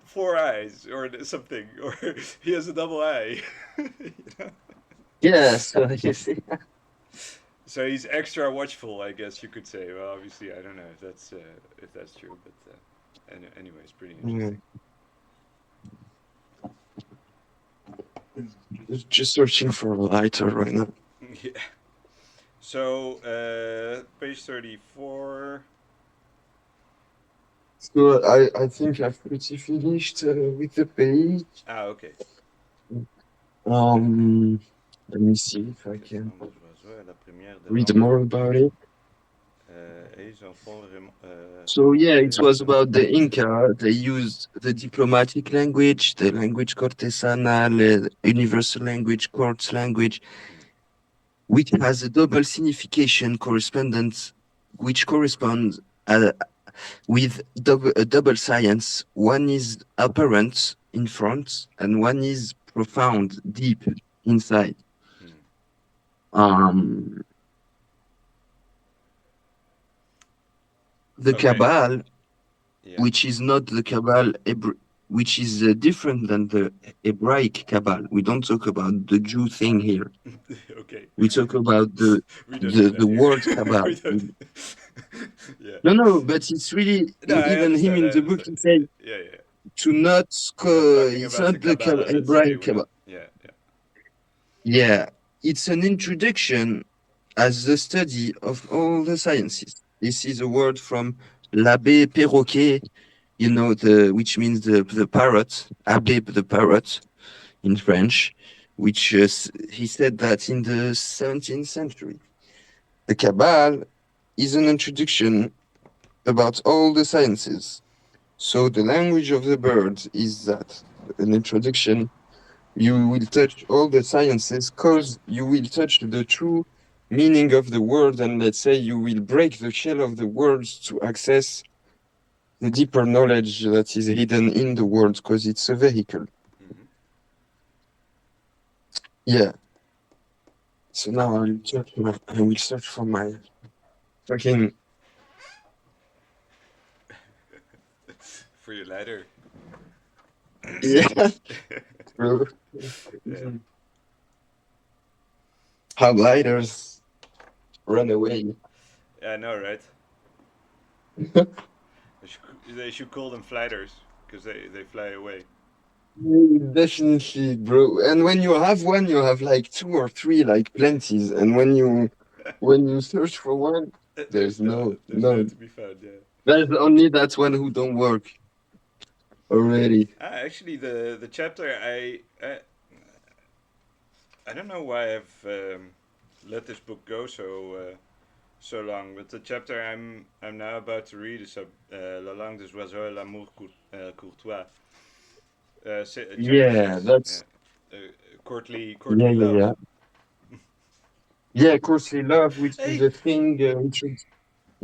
four eyes or something, or he has a double eye. You know? yeah. So you see, So he's extra watchful, I guess you could say. Well, obviously, I don't know if that's true, but anyway, it's pretty interesting. mm, just searching for a lighter right now. Yeah. So page 34. So I think I've pretty finished with the page. Ah, okay. Um, Let me see if I La can langue des oiseaux est la première des read langues. more about it. Et ils en font So yeah, it remonter was la about the langue. Inca. They used the diplomatic language, the language cortesanal, universal language, courts language, Hmm. which has a double signification correspondence, which corresponds with a double science. One is apparent in front, and one is profound, deep inside. Hmm. Um, the Okay. Cabal, Yeah. which is not the Cabal, which is different than the Hebraic Cabal. We don't talk about the Jew thing here. Okay. We talk about We don't do the that here. word Cabal. We don't. Yeah. No, no, but it's really No, I even him understand. in I the book. understand. He said Yeah, yeah. to not. We're not talking It's about the not the Kabbalah. Let's say Hebraic we're not. Cabal. Yeah, yeah. Yeah, it's an introduction as the study of all the sciences. This is a word from l'Abbé Perroquet, you know, which means the parrot, Abbé the parrot in French, which he said that in the 17th century. The Kabbal is an introduction about all the sciences. So the language of the birds is that an introduction. You will touch all the sciences because you will touch the true meaning of the word, and let's say you will break the shell of the words to access the deeper knowledge that is hidden in the words because it's a vehicle. Hmm. Yeah. So now I will search for my fucking For your letter. yeah. Bro. Yeah. How gliders run away. Yeah, I know, right? They should call them flighters because they fly away. Definitely, bro. And when you have one, you have like two or three, like plenties. And when you search for one, there's There's no none. to be found. Yeah. There's only that one who don't work already. Actually, the chapter I don't know why I've let this book go so long, but the chapter I'm now about to read is La langue des oiseaux et l'amour courtois. Chapter Yeah, 6. Yeah. that's Uh, yeah, courtly yeah, love. yeah. Yeah, Courtly Love, which is Hey, a thing bro! I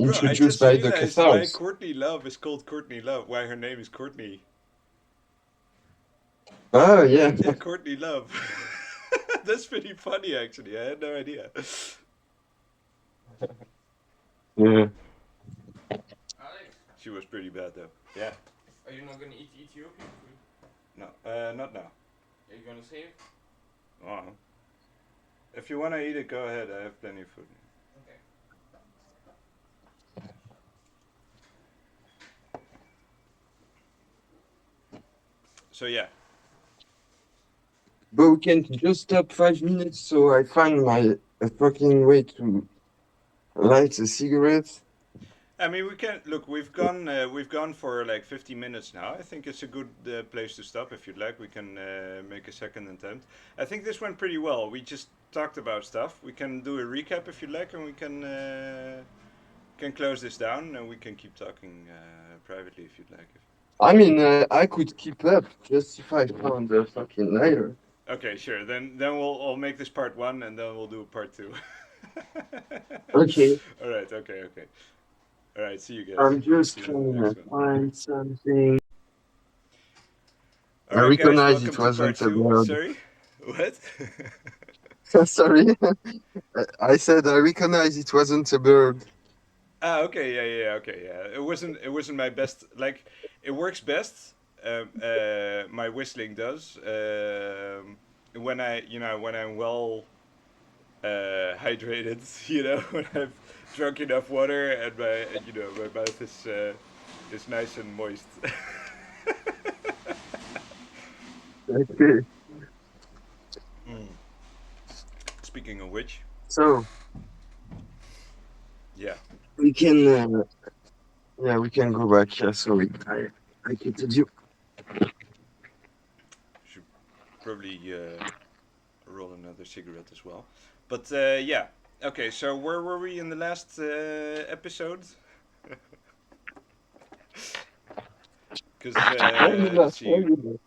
introduced just by the realized why Cathars. Courtney Love is called Courtney Love. Why her name is Courtney. Oh, yeah. Yeah, Courtney Love. That's pretty funny, actually. I had no idea. Yeah. Alex, She was pretty bad, though. Yeah. are you not gonna eat Ethiopian food? No, not now. Are you gonna save? Oh. If you want to eat it, go ahead. I have plenty of food. Okay. So yeah. But we can just stop 5 minutes so I find my a fucking way to light a cigarette. I mean, we can look. We've gone for like 50 minutes now. I think it's a good place to stop. If you'd like, we can make a second attempt. I think this went pretty well. We just talked about stuff. We can do a recap if you'd like, and we can close this down, and we can keep talking privately if you'd like. I mean, I could keep up just if I found a fucking lighter. Okay, sure. Then we'll make this part one, and then we'll do part two. Okay, All right. Okay. Okay. All right. See you guys. I'm just See you in the trying next to one. find something. All I right, guys, recognize welcome it to part wasn't a two. bird. Sorry, what? Sorry. I said I recognize it wasn't a bird. Okay, yeah, okay, yeah. It wasn't my best. Like, it works best. My whistling does. When when I'm well hydrated, when I've drunk enough water and my mouth is nice and moist. Okay. Mm. Speaking of which, So yeah, we can, yeah, we can go back. Yeah, sorry, I quitted you. should probably roll another cigarette as well. But yeah, okay. So where were we in the last episode? Because Why you let's laugh? Why see. you laugh?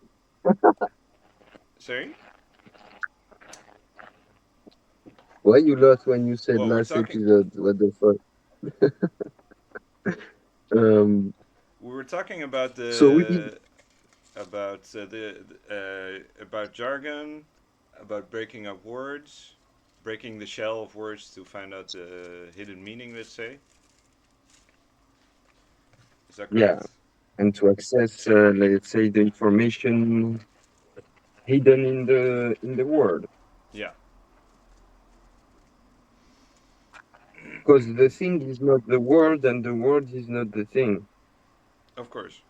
Sorry. Why you laugh when you said Well, we're last talking. episode? What the fuck? Um. We were talking about So we did. about jargon, about breaking up words, breaking the shell of words to find out the hidden meaning. Let's say. Is that Yeah, correct? and to access, let's say, the information hidden in the word, Yeah, because the thing is not the word, and the word is not the thing. of course.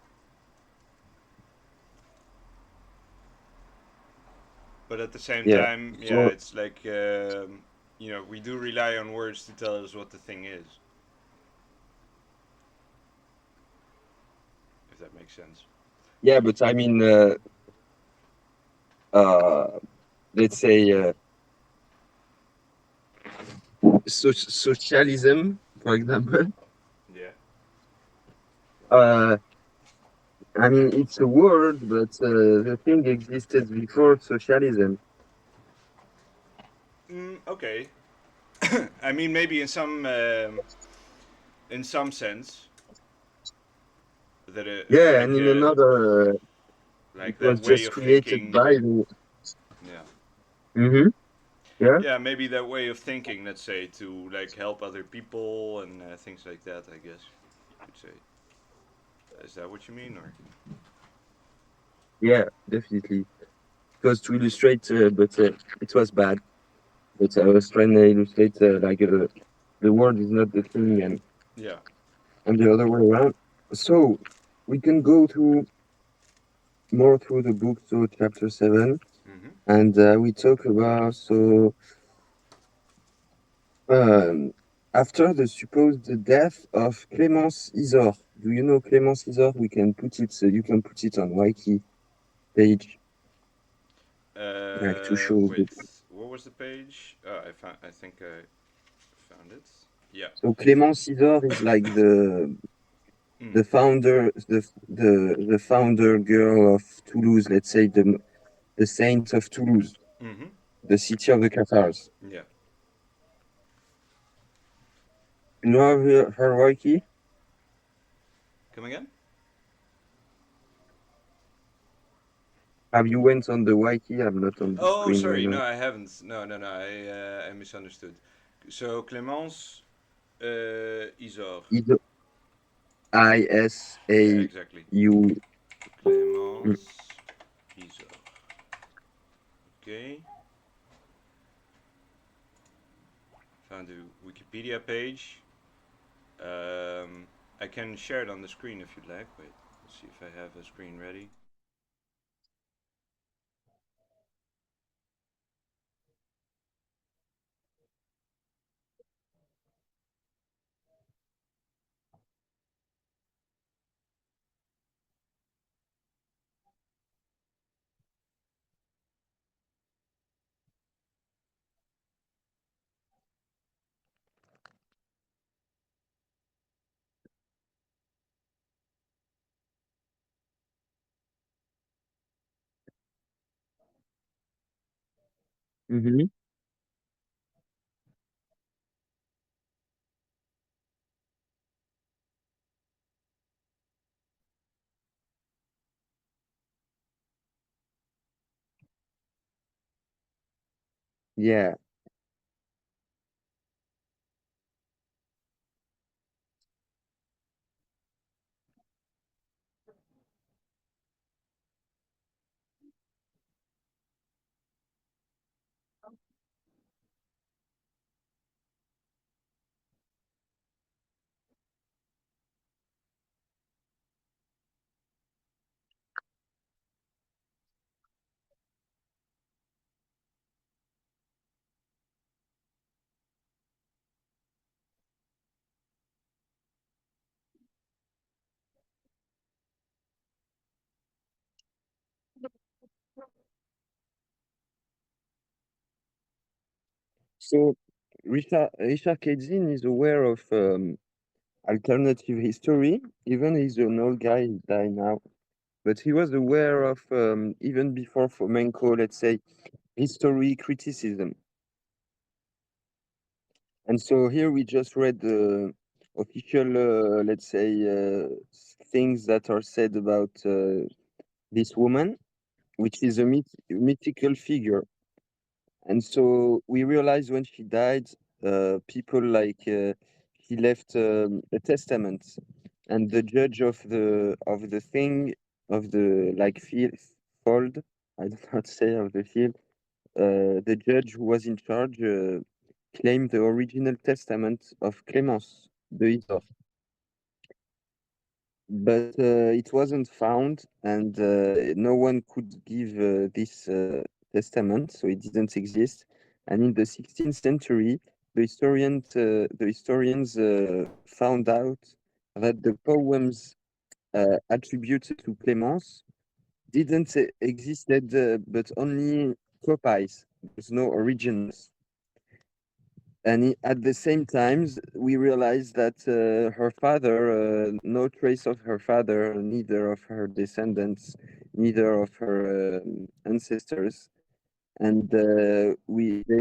But at the same Yeah. time, yeah, So it's like we do rely on words to tell us what the thing is, if that makes sense. yeah, but I mean, uh, let's say, socialism, for example. Yeah. Uh, I mean, it's a word, but the thing existed before socialism. Okay. I mean, maybe in some sense that Yeah, and in another, it like that was way just of created thinking. by the. Yeah. Mm-hmm. Yeah. Yeah, maybe that way of thinking. Let's say to like help other people and things like that. I guess you could say. Is that what you mean, or? Yeah, definitely. It was to illustrate, but it was bad. But I was trying to illustrate like the word is not the thing, Yeah. and the other way around. So we can go to more through the book, so chapter 7, Mm-hmm. and we talk about um, after the supposed death of Clémence Isor. Do you know Clémence Isor? We can put it. You can put it on Wiki page, like to show. Wait. What was the page? Oh, I found. I think I found it. Yeah. So Clémence Isor is like Mm. the founder, the founder girl of Toulouse. Let's say the saint of Toulouse, Mm-hmm. the city of the Cathars. Yeah. You know her Wiki? Come again? Have you went on the Wiki? I'm not on the Oh, screen right sorry. No, now. I haven't. No, no, no. I misunderstood. So Clémence Isor. Isor, Yeah, ISAU. exactly. Mm, Clémence Isor. Okay. Found the Wikipedia page. I can share it on the screen if you'd like. Wait, let's see if I have a screen ready. mm-hmm. Yeah. So Richard Kadzin is aware of alternative history. Even he's an old guy, he died now. But he was aware of, even before Fomenko, let's say, history criticism. And so here we just read the official, let's say, things that are said about this woman, which is a mythical figure. And so we realized when she died, people like he left a testament, and the judge of the thing of the like field fold, I don't know how to say of the field, the judge who was in charge claimed the original testament of Clémence de Isor, but it wasn't found, and no one could give this testament, so it didn't exist. And in the 16th century, the historians found out that the poems attributed to Clémence didn't existed, but only copies. There's no originals. And at the same times, we realized that her father, no trace of her father, neither of her descendants, neither of her ancestors. And they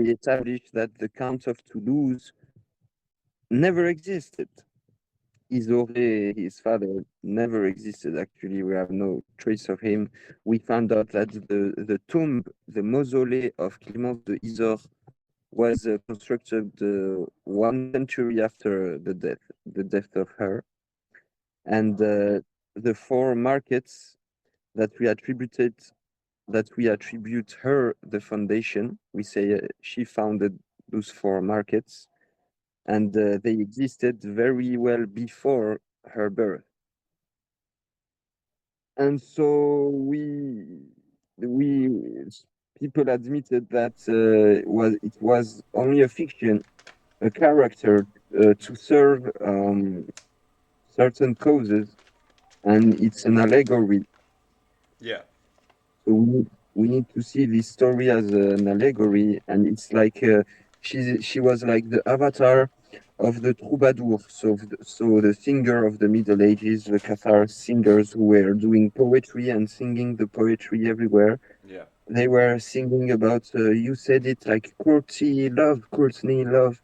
established that the Count of Toulouse never existed. Isoré, his father, never existed. Actually, we have no trace of him. We found out that the tomb, the mausolée of Clémence de Isor was constructed 1 century after the death of her, and the four markets that we attributed that we attribute her the foundation. We say she founded those four markets, and they existed very well before her birth. And so we people admitted that it was only a fiction, a character to serve certain causes, and it's an allegory. Yeah. So we need to see this story as an allegory, and it's like she was like the avatar of the troubadour, so the singer of the Middle Ages, the Cathar singers who were doing poetry and singing the poetry everywhere. Yeah. They were singing about you said it like Courtney love, Courtney Love.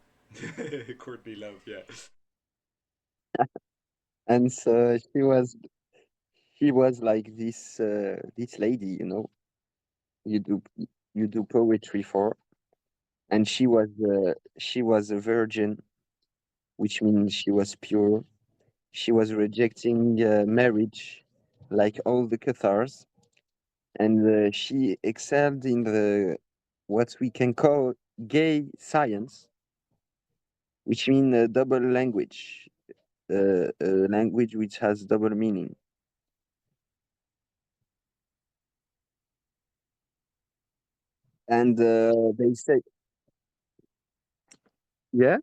Yeah. and so she was like this lady, you do you do poetry for, and she was a virgin, which means she was pure. She was rejecting marriage, like all the Cathars, and she excelled in the what we can call gay science, which means a double language, a language which has double meaning. And they say, yeah,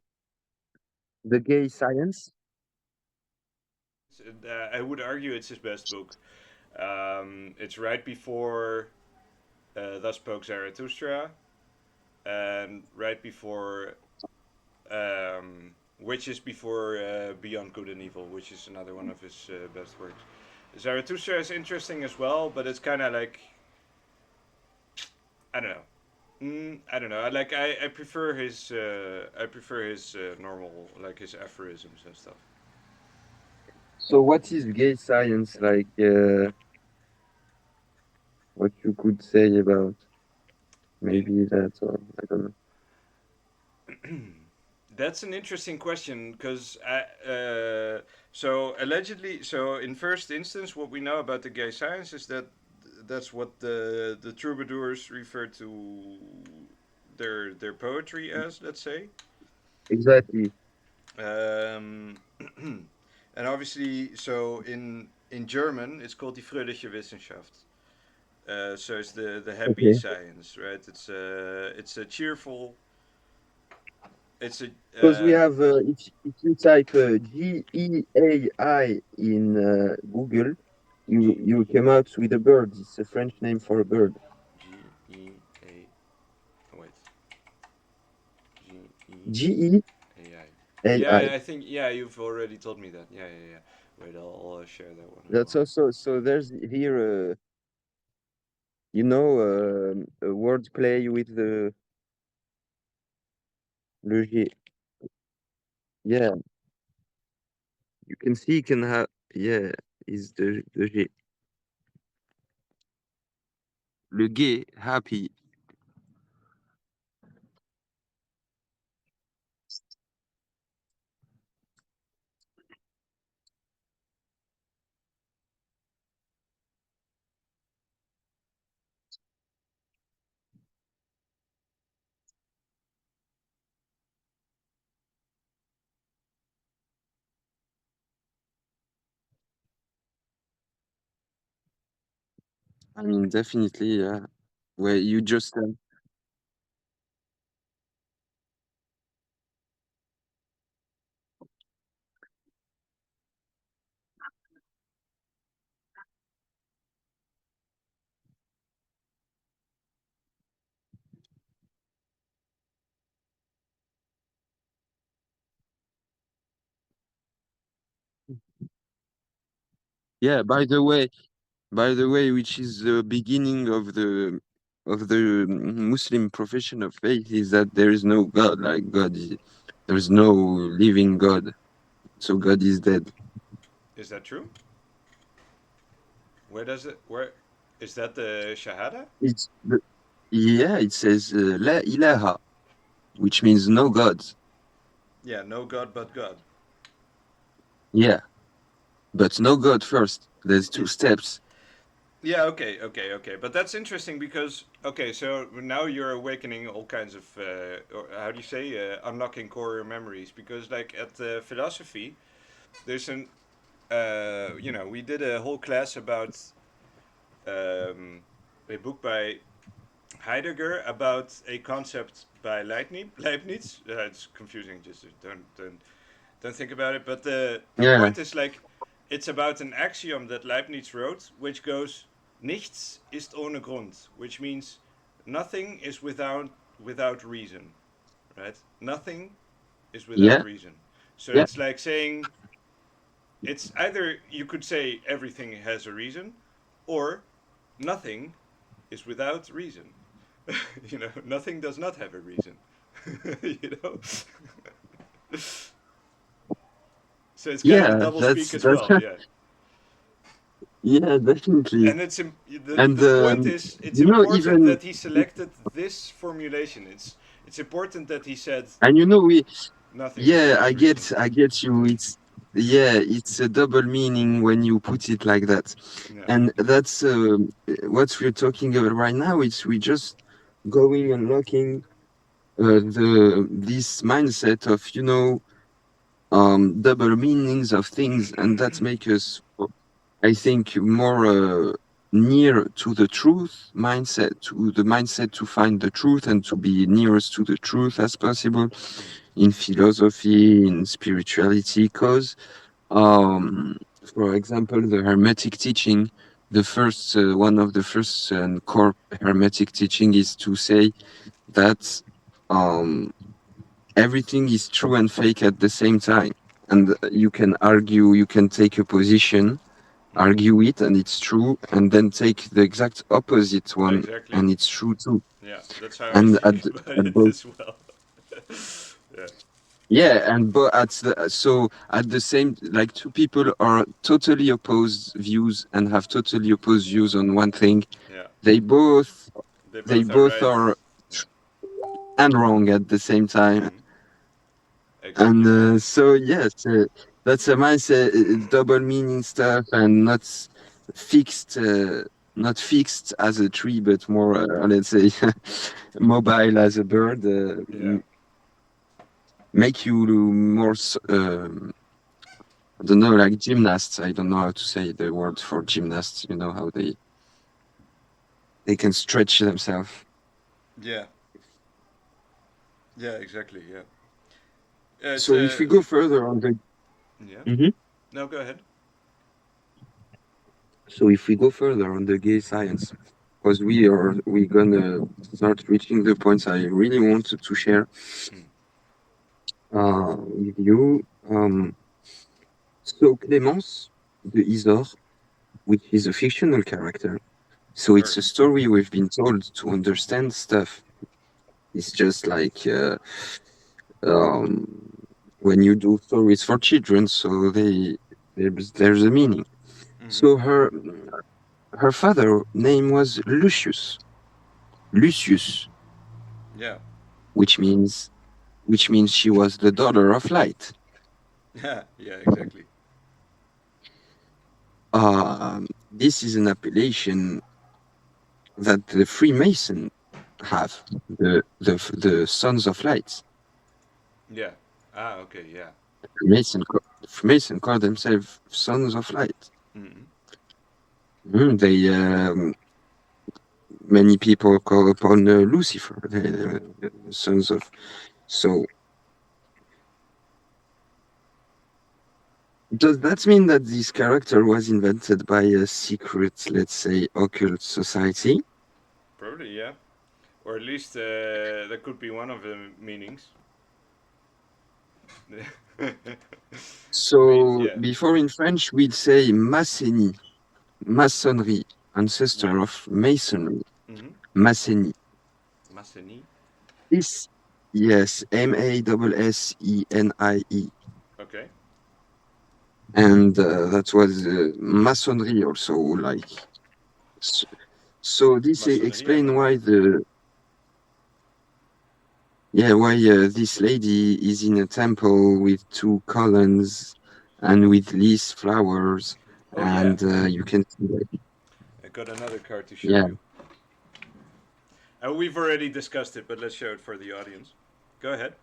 the gay science. I would argue it's his best book. It's right before Thus Spoke Zarathustra, and right before which is before Beyond Good and Evil, which is another one of his best works. Zarathustra is interesting as well, but it's kind of like I don't know. I don't know. I prefer his normal like his aphorisms and stuff. So, what is gay science like? What you could say about Gay, maybe that, or I don't know. That's an interesting question because so allegedly, so in first instance, what we know about the gay science is that that's what the troubadours refer to their poetry as, let's say. Exactly. Um, and obviously, so in German, it's called die fröhliche Wissenschaft. So it's the happy Okay. science, right? It's a cheerful. It's a Because we have, if you type GEAI in Google, G you E came out with a bird. It's a French name for a bird. G E A. Oh wait, G E A I. GEAI. Yeah, I think yeah you've already told me that. Yeah, yeah, yeah. Wait, I'll share that one as That's well. also, so there's here, a word play with le G. Yeah, you can see, you can have, yeah, is the G. Le gay, happy. I mean, definitely, yeah. Where you just, yeah, by the way, which is the beginning of the Muslim profession of faith, is that there is no God. Like there is no living God. So God is dead. Is that true? Where does it? Where is that the Shahada? It's yeah, it says La ilaha, which means no gods. Yeah, no God but God. Yeah, but no God first. There's Yeah, two steps. yeah, okay, okay, okay. But that's interesting because okay, so now you're awakening all kinds of or how do you say unlocking core memories because like at philosophy, there's an we did a whole class about um, a book by Heidegger about a concept by Leibniz. It's confusing. Just don't think about it. But the Yeah, point is like it's about an axiom that Leibniz wrote, which goes nichts ist ohne Grund, which means nothing is without reason, right? Nothing is without yeah, reason. So yeah, it's like saying it's either you could say everything has a reason, or nothing is without reason. Nothing does not have a reason. you know, so it's kind of a yeah. double That's speak as that's well. Yeah, yeah, definitely. and And the point is it's important even that he selected this formulation. It's important that he said and we nothing is yeah, I without reason. get I get you. It's a double meaning when you put it like that. Yeah. And that's what we're talking about right now. It's we just going and looking the this mindset of double meanings of things, and that make us, I think, more near to the truth mindset, to the mindset to find the truth and to be nearest to the truth as possible Mm. in philosophy, in spirituality, because um, for example, the Hermetic teaching, the first one of the first core Hermetic teaching is to say that um, everything is true and fake at the same time, and you can argue, you can take a position, Mm. argue it, and it's true, and then take the exact opposite one, Exactly. and it's true too. Yeah, that's how I And think about at it both, as well. yeah. yeah, and but at the same, like, two people are totally opposed views and have totally opposed views on one thing. Yeah. They both They they both are both right. are Yeah. and wrong at the same time. Mm. And exactly. Yeah. so yes, that's a nice double meaning stuff, and fixed, not fixed as a tree, but more let's say mobile as a bird. Yeah. Make you more. I don't know, like gymnasts. I don't know how to say the word for gymnasts. You know how they can stretch themselves. Yeah. Yeah. Exactly. Yeah. It's So if we go further on the yeah. Mhm. No, go ahead. So if we go further on the gay science, because we gonna start reaching the points I really wanted to share Hmm. with you. So Clémence de Isor, which is a fictional character. So it's Sure. a story we've been told to understand stuff. It's just like um, when you do stories for children, so there's a meaning. Mm-hmm. So her father name was Lucius. Lucius, Yeah. which means she was the daughter of light. Yeah. Yeah. Exactly. This is an appellation that the Freemason have, the Sons of Light. Yeah. Ah. Okay. Yeah. Freemason call themselves Sons of Light. Mm-hmm. They many people call upon Lucifer, the sons of. So does that mean that this character was invented by a secret, let's say, occult society? Probably. Yeah. Or at least that could be one of the meanings. So Yeah. before in French we'd say Massénie, masonry, Yeah. ancestor of masonry, Mm-hmm. Massénie. Maseni. This, yes, Massenie, Okay. and that was masonry also. Like, so, so this Maçonnerie, I explain know. why why this lady is in a temple with two columns and with these flowers, Oh yeah. and you can see that, I got another card to show yeah, you. We've already discussed it, but let's show it for the audience. Go ahead.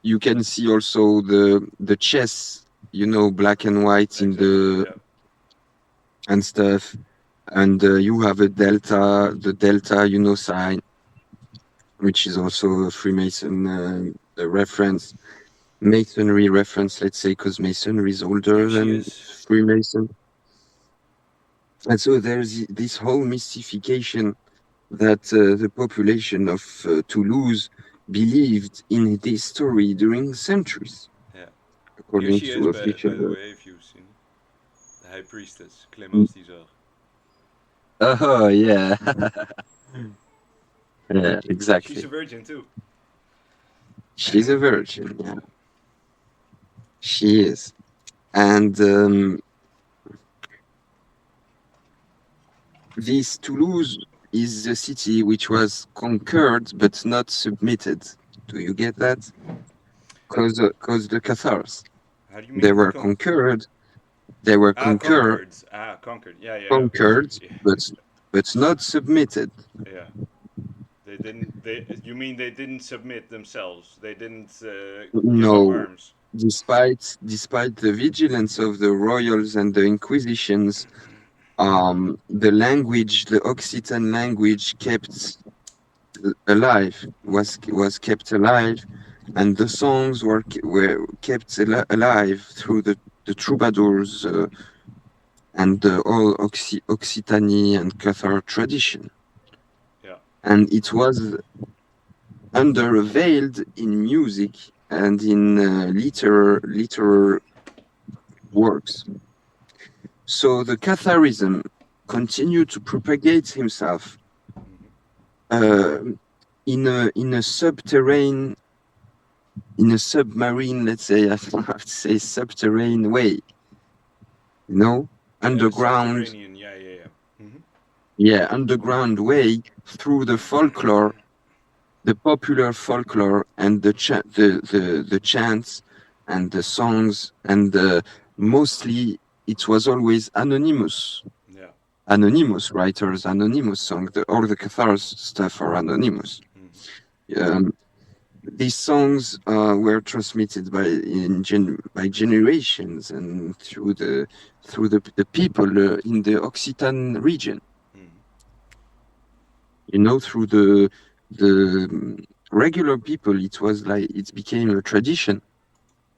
you can see also the chess, black and white in Exactly. the Yeah. and stuff. And you have the delta, sign, which is also a Freemason reference, Masonry reference, let's say, because Masonry is Here older she than is. Freemason. And so there's this whole mystification that the population of Toulouse believed in this story during centuries, Yeah. Here according she is. to By official. the way, if you've seen the High Priestess Clémence d'Isor. Oh, yeah. Yeah, She's a exactly. virgin too. She's a virgin. Yeah, she is. And this Toulouse is the city which was conquered but not submitted. Do you get that? Because the Cathars, How do you they mean? were conquered, they were conquer, Conquered. Conquered. Yeah, yeah. Okay. conquered, but not submitted. Yeah. They didn't. They. You mean they didn't submit themselves? They didn't give up No, arms. despite the vigilance of the royals and the inquisitions, the language, the Occitan language, kept alive, was kept alive, and the songs were kept alive through the troubadours and the all Occitanie and Cathar tradition. Yeah. And it was underveiled in music and in literary works. So the Catharism continued to propagate himself Hmm. uh, in a submarine, let's say, I don't know how to say subterranean way, underground, Subterranean. Yeah, yeah, yeah. Hmm. yeah, underground way through the folklore the popular folklore and the chants and the songs and mostly it was always anonymous. Yeah. Anonymous writers, anonymous songs. All the Cathars stuff are anonymous. Mm-hmm. Um, these songs were transmitted by generations and through the people in the Occitan region. Mm-hmm. Through the regular people, it was like it became a tradition.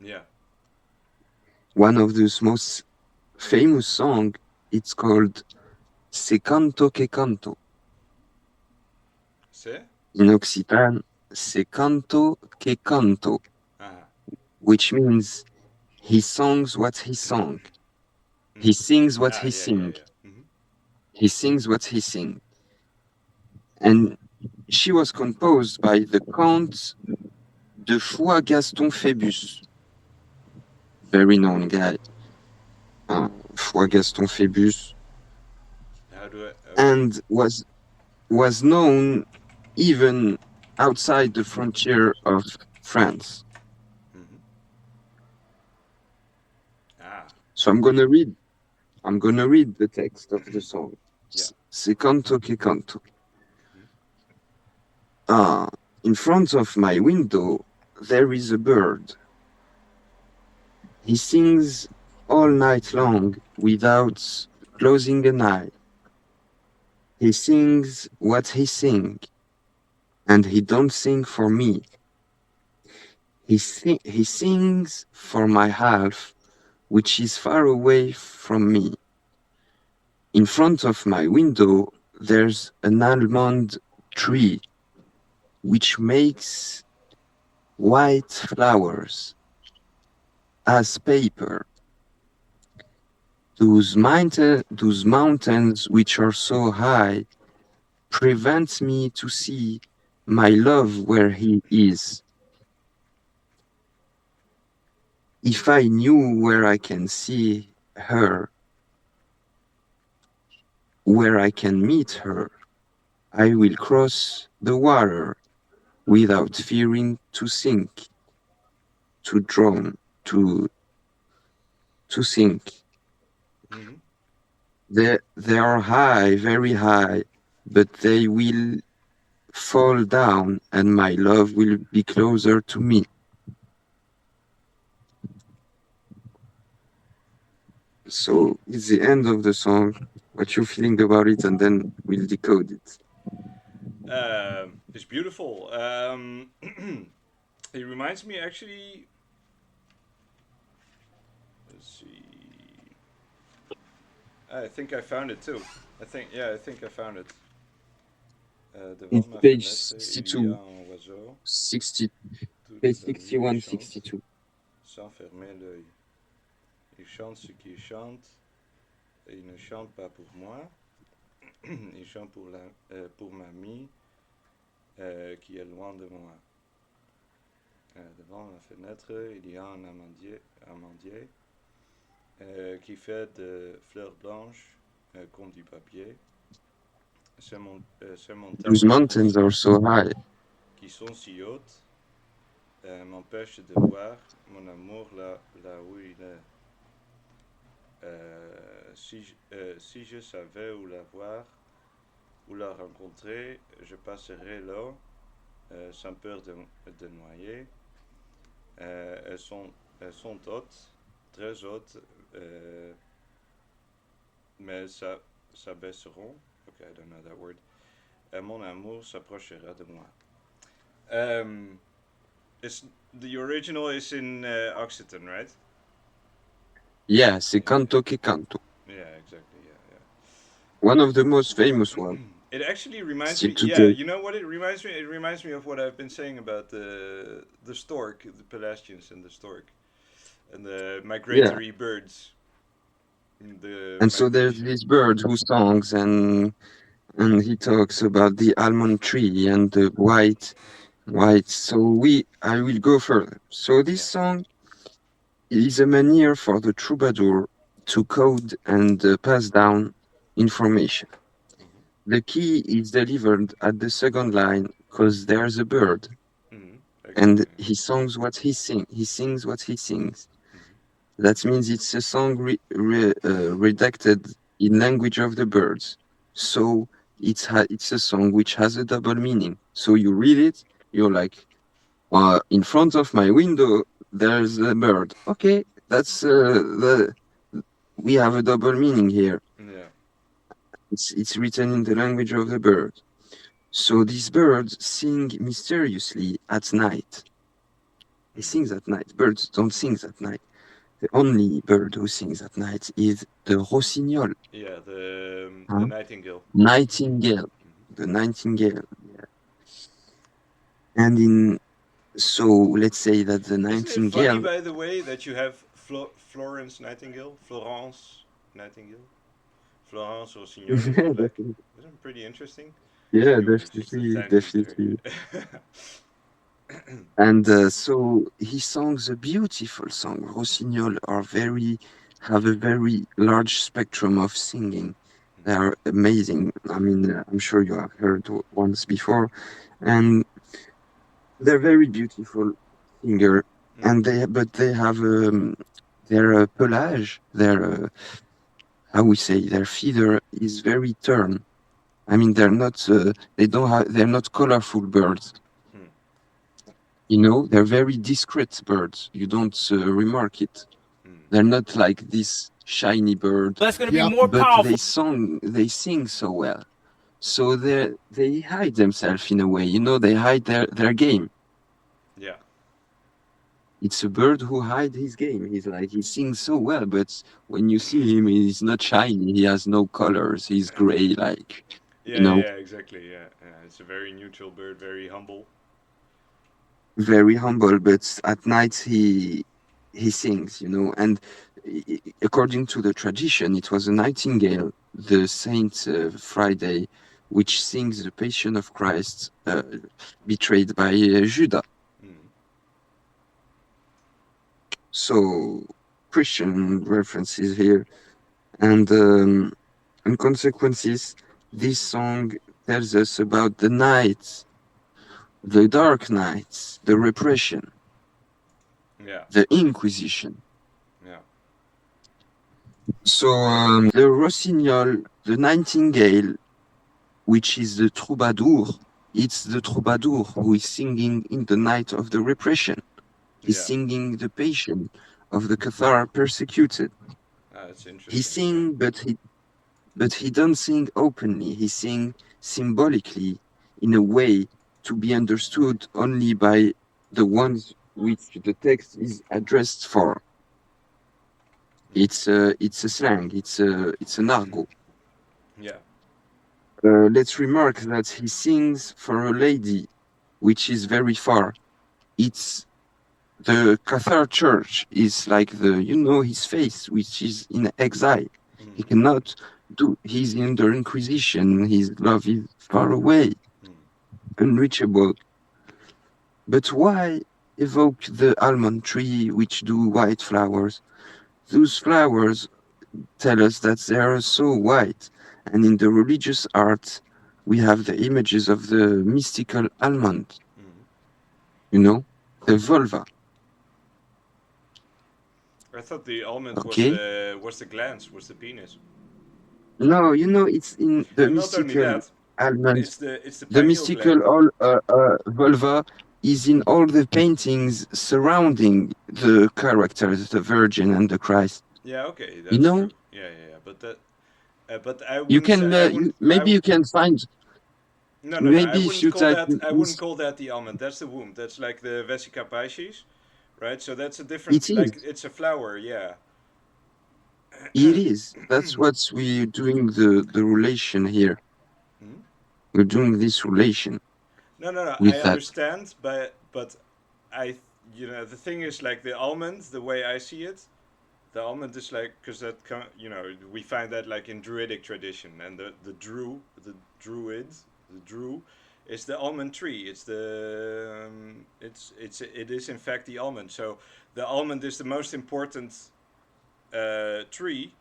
Yeah. One of those most famous song, it's called Se canto que canto. C'est? In Occitan, Se canto que canto, Uh-huh. which means he songs what he song. He Mm-hmm. sings what Ah, he yeah, yeah, sing. yeah. Mm-hmm. He sings what he sing. And she was composed by the Count de Foix Gaston Phébus, very known guy. Foix Gaston Phébus, How do I? Okay. and was known even outside the frontier of France. Mm-hmm. Ah. So I'm gonna read the text of the song. Yeah. Se canto che canto. Mm-hmm. Ah, in front of my window there is a bird. He sings all night long without closing an eye. He sings what he sing, and he don't sing for me. He sings for my half, which is far away from me. In front of my window there's an almond tree, which makes white flowers as paper. Those mountains which are so high prevent me to see my love where he is. If I knew where I can see her, where I can meet her, I will cross the water without fearing to sink, to drown, to sink. Mm-hmm. They are high, very high, but they will fall down and my love will be closer to me. So it's the end of the song. What you feeling about it, and then we'll decode it. It's beautiful. It reminds me actually. Let's see. I think I found it too. I think I found it. Devant It's ma page fenêtre, il y a 62, un oiseau. 60, Toute page la nuit, il 61, chante 62. sans fermer l'œil. Il chante ce qu'il chante et il ne chante pas pour moi. Il chante pour mamie qui est loin de moi. Devant la fenêtre, il y a un amandier qui fait de fleurs blanches comme du papier. Ces Those montagnes mountains are so high. qui sont si hautes m'empêchent de voir mon amour là où il est. Si je savais où la voir, où la rencontrer, je passerais là sans peur de noyer. Elles, sont hautes, très hautes, euh, mais s'abaisseront. Okay, I don't know that word. Mon amour s'approchera de moi. Um, it's, the original is in Occitan, right? Yeah, c'est canto che canto. Yeah, exactly. Yeah, One of the most famous yeah. ones It actually reminds still me. Yeah, today. you know what it reminds me? It reminds me of what I've been saying about the stork, the Pelasgians, and the stork, and the Yeah. migratory birds. The And so there's migration. this bird who songs and he talks about the almond tree and the white. So I will go further. So this Yeah. song is a manner for the troubadour to code and pass down information. Mm-hmm. The key is delivered at the second line because there's a bird, Mm-hmm. and Exactly. he songs what he sing. He sings what he sings. Mm-hmm. That means it's a song redacted in language of the birds. So it's a song which has a double meaning. So you read it, you're like, in front of my window, there's a bird. Okay, that's the we have a double meaning here. Yeah. It's written in the language of the bird. So these birds sing mysteriously at night. They Mm-hmm. sing at night. Birds don't sing at night. The only bird who sings at night is the rossignol, Yeah. The huh? nightingale. Nightingale. Mm-hmm. The nightingale. Yeah. And in so let's say that the Isn't it funny, nightingale. by the way, that you have Florence Nightingale, Florence Nightingale, Florence or Signori? Yeah, Like, definitely. isn't pretty interesting? Yeah, Anyways, just a definitely, tangent there. definitely. And so he songs a beautiful song. Rossignol are very have a very large spectrum of singing. They are amazing. I mean, I'm sure you have heard once before, and they're very beautiful singer. Mm-hmm. And they have their pelage, their how we say their feather is very tern. I mean, they're not colorful birds. Mm-hmm. They're very discreet birds. You don't remark it. They're not like this shiny bird, That's gonna be Yep. more but powerful. they sing so well. So they hide themselves in a way. They hide their game. Yeah. It's a bird who hide his game. He sings so well, but when you see him, he's not shiny. He has no colors. He's gray, you Yeah, know, yeah, exactly. Yeah, yeah. It's a very neutral bird, very humble. very humble. But at night he sings. And according to the tradition, it was a nightingale, the Saint Friday, which sings the Passion of Christ, betrayed by Judas. Mm. So Christian references here, and consequences. This song tells us about the nights, the dark nights, the repression, Yeah, the Inquisition. yeah, So the rossignol, the nightingale, which is the troubadour, it's the troubadour who is singing in the night of the repression. He's yeah. singing the passion of the Cathar persecuted. It's He interesting. Yeah. sing, but he don't sing openly. He sing symbolically in a way to be understood only by the ones which the text is addressed for. It's a slang. It's an argot. Yeah. Let's remark that he sings for a lady, which is very far. It's the Cathar Church is like his face, which is in exile. He Mm-hmm. cannot he's under Inquisition. His love is far away, Mm. unreachable. But why evoke the almond tree which do white flowers? Those flowers tell us that they are so white, and in the religious art, we have the images of the mystical almond, Mm. you know, the vulva. I thought the almond Okay? was the glans, was the penis. No, it's in the And not only mystical that, almond. it's the The pineal mystical gland. vulva is in all the paintings surrounding the characters, the Virgin and the Christ. Yeah, okay, You that's know, true. Yeah, yeah, yeah. But I you wouldn't say can I wouldn't maybe you can find no, no, no. I maybe if wouldn't you call type that. I wouldn't this, call that the almond. That's the womb. That's like the vesica piscis, right? So that's a it different. Like is. it's a flower. Yeah. It is. That's what we're doing the relation here. Hmm? We're doing this relation No, no, no. I with that. understand, but I, the thing is like the almond. The way I see it, the almond is like because we find that like in Druidic tradition and the druid, the Drew, is the almond tree. It's it is in fact the almond. So the almond is the most important tree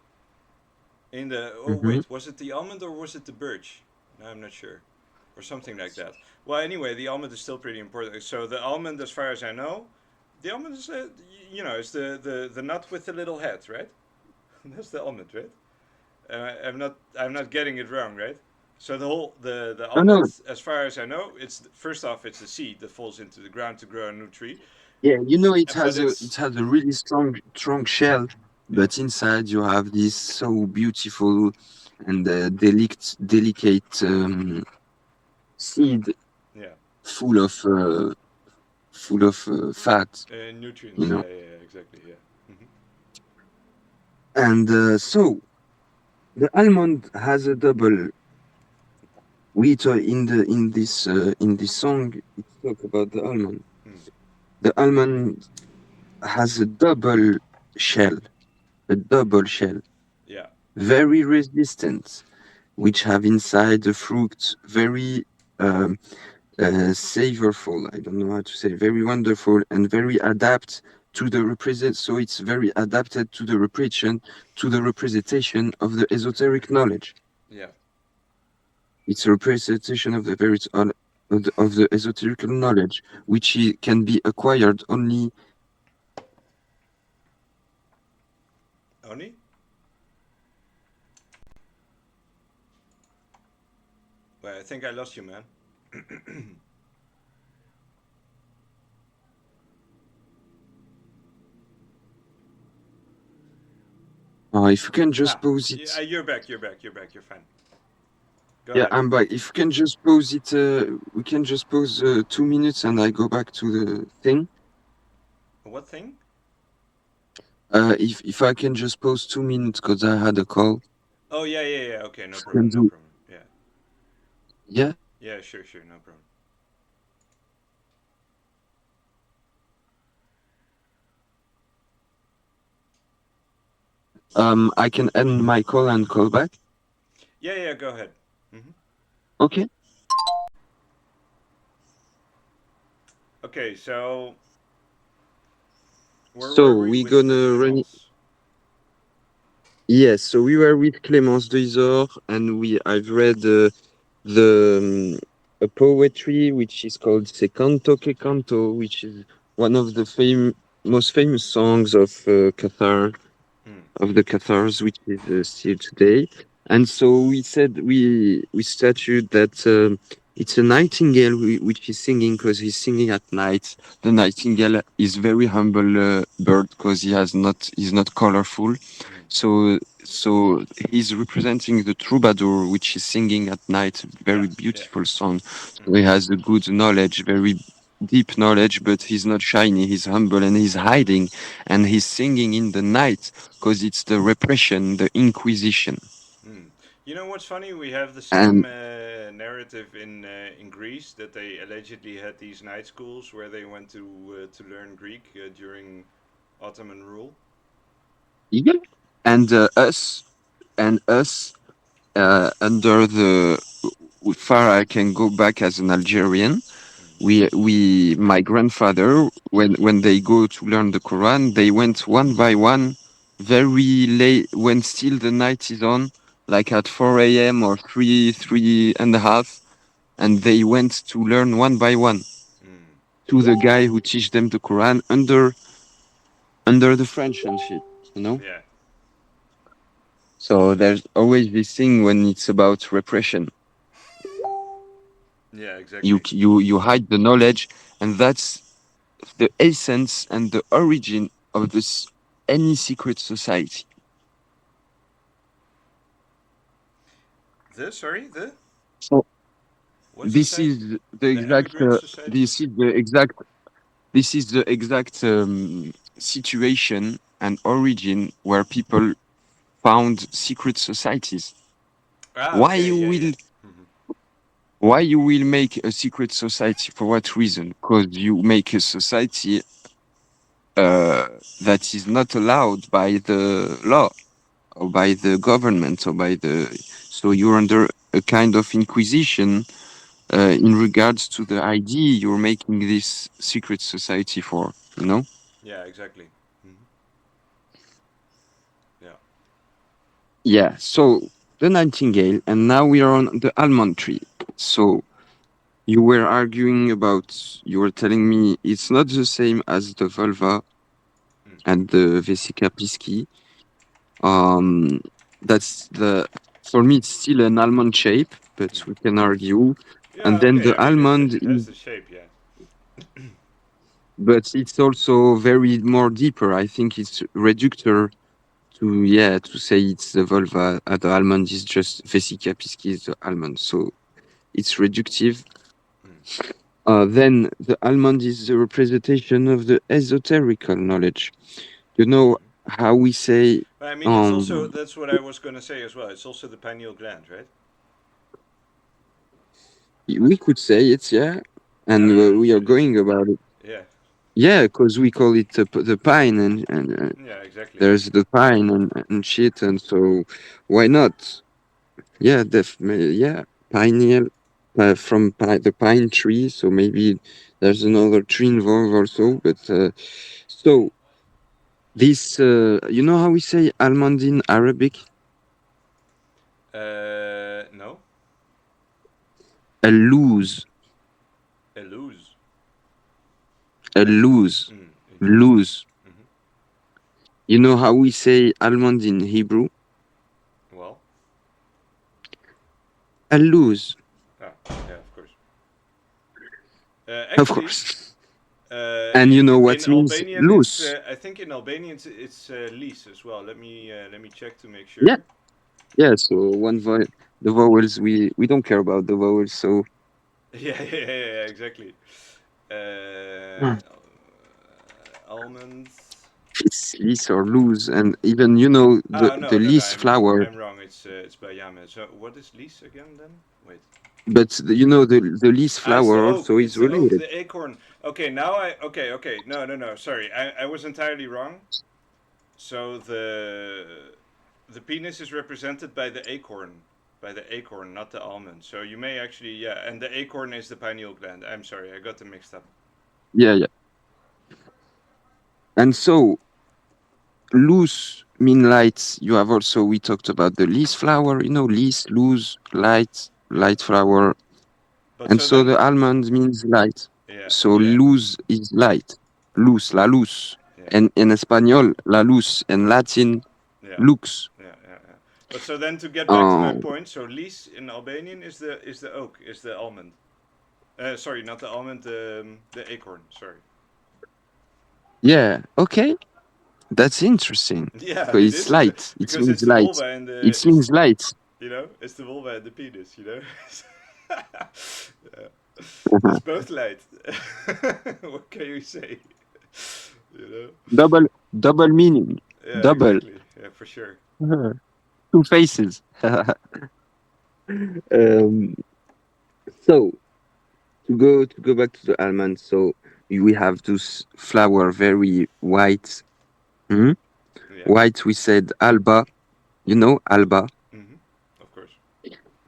in the. Oh Hmm. wait, was it the almond or was it the birch? No, I'm not sure, or something like that. Well, anyway, the almond is still pretty important. So the almond, as far as I know, the almond is, it's the nut with the little head, right? That's the almond, right? I'm not getting it wrong, right? So the No, no. almond, as far as I know, it's first off it's a seed that falls into the ground to grow a new tree, Yeah, you know but it it's has a really strong shell, yeah, but inside you have this so beautiful and delicate seed yeah, full of fat, you nutrients. know. Yeah, exactly. Yeah. Hmm. And so the almond has a double. We talk in this song. It talk about the almond. Hmm. The almond has shell, a double shell, Yeah, very resistant, which have inside the fruit very um, savorful. I don't know how to say. Very wonderful and very adapt to the represent. So it's very adapted to the representation of the esoteric knowledge. yeah. It's a representation of the of the esoteric knowledge, which can be acquired only. Oni, well, I think I lost you, man. If you can just Ah, pause yeah, it. you're back. You're back. You're back. You're fine. Go Yeah, ahead. I'm back. If you can just pause it, we can just pause 2 minutes and I go back to the thing. What thing? If I can just pause 2 minutes because I had a call. Oh yeah. Okay, no If you can problem. No do, problem. Yeah. yeah. Yeah, sure. No problem. I can end my call and call back. Yeah. Go ahead. Hmm. Okay. Okay, so where So were we we with gonna run. Clemence? Yes. So we were with Clémence Deisor, and I've read a poetry which is called Se Canto che Canto, which is one of the most famous songs of Qatar, Hmm. of the Cathars, which is still today. And so we statued that it's a nightingale which is singing because he's singing at night. The nightingale is very humble bird because he's not colorful. Hmm. So he's representing the troubadour which is singing at night. Yeah, Very yeah. beautiful song. So Hmm. he has a good knowledge, very deep knowledge, but he's not shiny. He's humble and he's hiding, and he's singing in the night because it's the repression, the Inquisition. Hmm. You know what's funny? We have the same And narrative in Greece that they allegedly had these night schools where they went to learn Greek during Ottoman rule. yeah, and us under the far I can go back as an Algerian. Hmm. My grandfather, when they go to learn the Quran, they went one by one, very late when still the night is on, like at 4 a.m. or three and a half, and they went to learn one by one Hmm. to the guy who teach them the Quran under the French and shit, you know? Yeah. So there's always this thing when it's about repression. Yeah, exactly. You hide the knowledge, and that's the essence and the origin of this any secret society. The So what this society? is the The exact Emigrant Society? this is the exact situation and origin where people found secret societies. Ah, Why okay, you yeah. will Hmm. why you will make a secret society? For what reason? Because you make a society that is not allowed by the law or by the government or by the. So you're under a kind of inquisition in regards to the idea you're making this secret society for. You know? Yeah, exactly. Hmm. Yeah. Yeah. So the nightingale, and now we are on the almond tree. So you were arguing about, you were telling me it's not the same as the vulva Mm. and the vesica piscis. Um, that's the, for me, it's still an almond shape, but Mm. we can argue. And Yeah, then okay. the I mean, almond it has is, the shape, yeah. but it's also very more deeper. I think it's reductor to, yeah, to say it's the vulva. The almond is just vesica piscis is the almond. So it's reductive. Mm. Then the almond is the representation of the esoterical knowledge. You know Mm. how we say, But I mean, it's also, um, that's what I was going to say as well. It's also the pineal gland, right? we could say it, yeah, I and don't know. we are It's going about it, yeah, yeah, because we call it the pine, and yeah, exactly. there's the pine and shit, and so why not? Yeah, yeah, pineal, from the pine tree. So maybe there's another tree involved also, but so this, you know how we say almond in Arabic? No, A lose, a lose. a Like, lose, interesting. lose. Hmm. You know how we say almond in Hebrew? Well, A lose, ah, yeah, of course. of Actually, course. And you know in what means Albanian, it's loose? I think in Albanian it's lease as well. Let me check to make Yeah, sure. yeah. So the vowels, we don't care about the vowels. So Yeah, exactly. mm, Almonds. it's lease or lose, and even Oh the no, no, no. lease flower, I'm wrong. It's bayame. So what is lease again then? Wait. but the lease Ah, it's the flower oak. also It's is the oak. related. The acorn. Okay, now I. Okay, okay. No, no, no. Sorry, I was entirely wrong. So the penis is represented by the acorn, not the almond. So you may actually, yeah, and the acorn is the pineal gland. I'm sorry, I got them mixed up. Yeah, yeah. And so loose mean light. You have also, we talked about the lease flower. Lease, loose, light flower. But And so so then, the almond means light. yeah, So yeah, luz is light. Luz, la luz. yeah, And in Espanol, la luz. In Latin, yeah, lux. yeah. But so then to get back to my Um, point, so lis in Albanian is the oak, is the almond. Sorry, not the almond, the acorn. Sorry. yeah, okay. That's interesting. Yeah, Because it it's is light. It because means it's the light. vulva and the It it's means light. it's the vulva and the penis. Yeah. It's both light. What can you say? You know? Double meaning. Yeah, Double. exactly. Yeah, for sure. Two faces. um, so to go back to the almond, so we have this flower very white. Hmm? Yeah. White, we said alba, alba, Mm-hmm. Of course.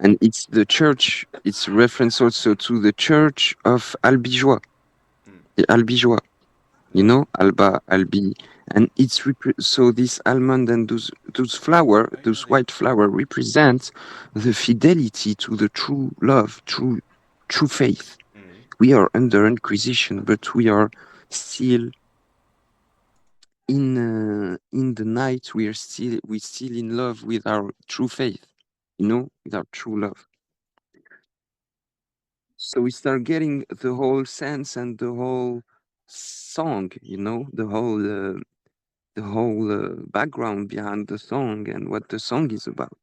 and it's the church. It's reference also to the church of Albigeois, Mm. the Albigeois. Yeah. Alba, Albi, and so this almond and those white flower represent the fidelity to the true love, true faith. Mm-hmm. We are under Inquisition, but we are still in the night. We still in love with our true faith, with our true love. So we start getting the whole sense and the whole song, the whole background behind the song and what the song is about.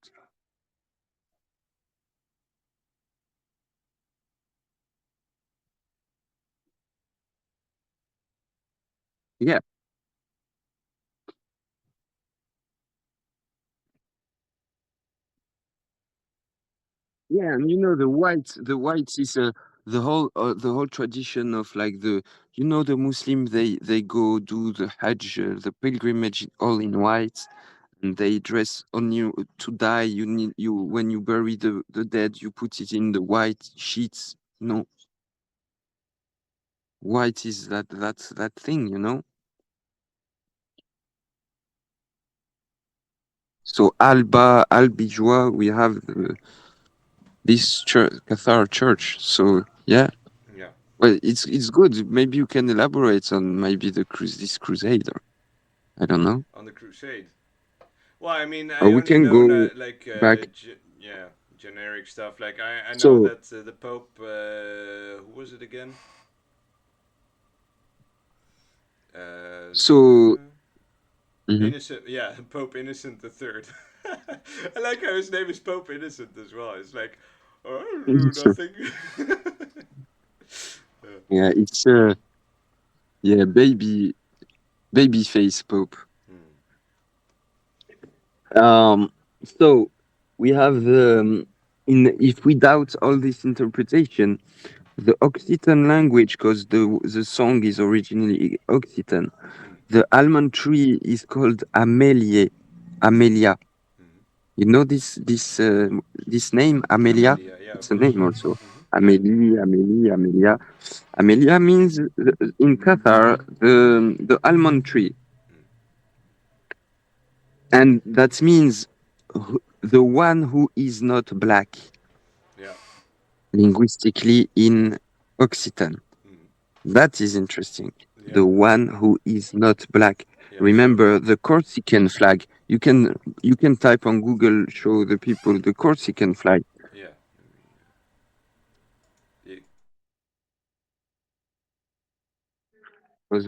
Yeah, yeah, and the white is the whole tradition of like the Muslim, they go do the Hajj, the pilgrimage all in white, and they dress on you to die. When you bury the dead, you put it in the white sheets. White is that thing. So Albigeois, we have this church, Cathar Church. So Yeah. Yeah, Well, it's good. Maybe you can elaborate on maybe this Crusader. I don't know. on the Crusade. Well, I mean, Or I we only can know go back. yeah, generic stuff. Like I know So that the Pope, who was it again? so. Mhm. Innocent, yeah, Pope Innocent the Third. I like how his name is Pope Innocent as well. It's like, oh, I don't do nothing. Yeah. Yeah, it's yeah, baby face Pope. Hmm. Um, so we have in if we doubt all this interpretation, the Occitan language, because the song is originally Occitan. Hmm. The almond tree is called Amelia. Hmm. You know this name Amelia? Amelia, yeah, of It's a course. name also. Hmm. Yeah. Amelia. Amelia means in Qatar the almond tree, Hmm. and that means the one who is not black Yeah. linguistically in Occitan. Hmm. That is interesting. Yeah. The one who is not black. Yeah. So Remember the Corsican flag. You can type on Google, show the people the Corsican flag. yeah. Yeah. Was-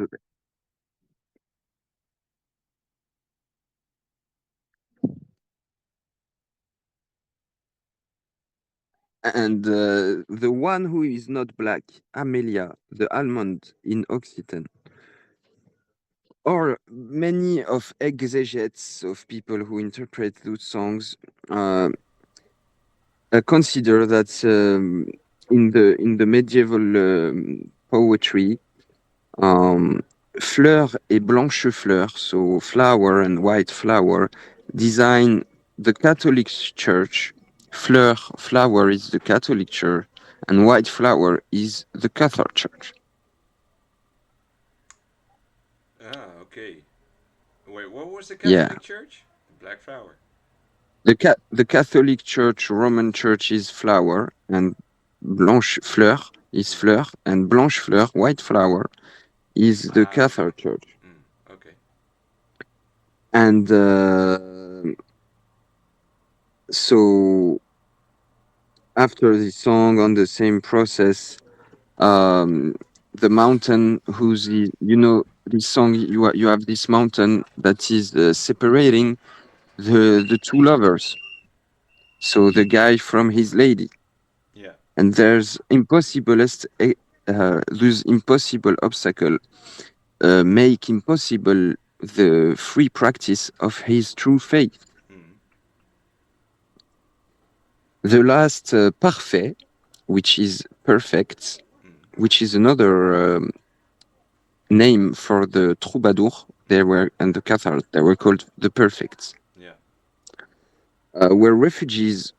And the one who is not black, Amelia, the almond in Occitan, or many of exegetes of people who interpret those songs uh, consider that in the medieval poetry, um, fleur et blanche fleur, so flower and white flower, design the Catholic Church. Fleur, flower is the Catholic Church, and white flower is the Catholic Church. Ah, okay. Wait, what was the Yeah, Catholic Church? The Black Flower. the Catholic Church, Roman Church is flower, and blanche fleur is Hmm. fleur, and blanche fleur, white flower, is the Ah, okay. Catholic Church. Hmm. Okay. And so after the song on the same process, um, the mountain who's you know this song you have this mountain that is separating the two lovers, so the guy from his lady, Yeah. and there's those impossible obstacle make impossible the free practice of his true faith. Hmm. The last parfait, which is perfect, Hmm. which is another name for the troubadour. They were and the Cathars. They were called the perfects. Yeah. Were refugees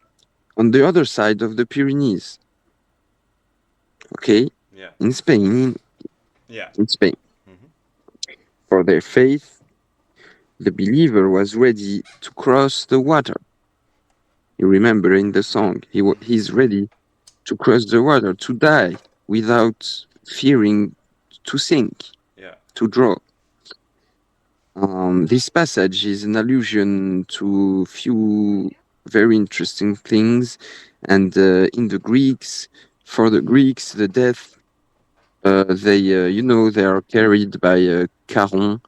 on the other side of the Pyrenees. Okay, Yeah. in Spain, Yeah. in Spain, Hmm. for their faith, the believer was ready to cross the water. You remember in the song, Hmm. he's ready to cross the water, to die without fearing to sink, Yeah. to draw. This passage is an allusion to few very interesting things, and in the Greeks, for the Greeks, the death they they are carried by Charon,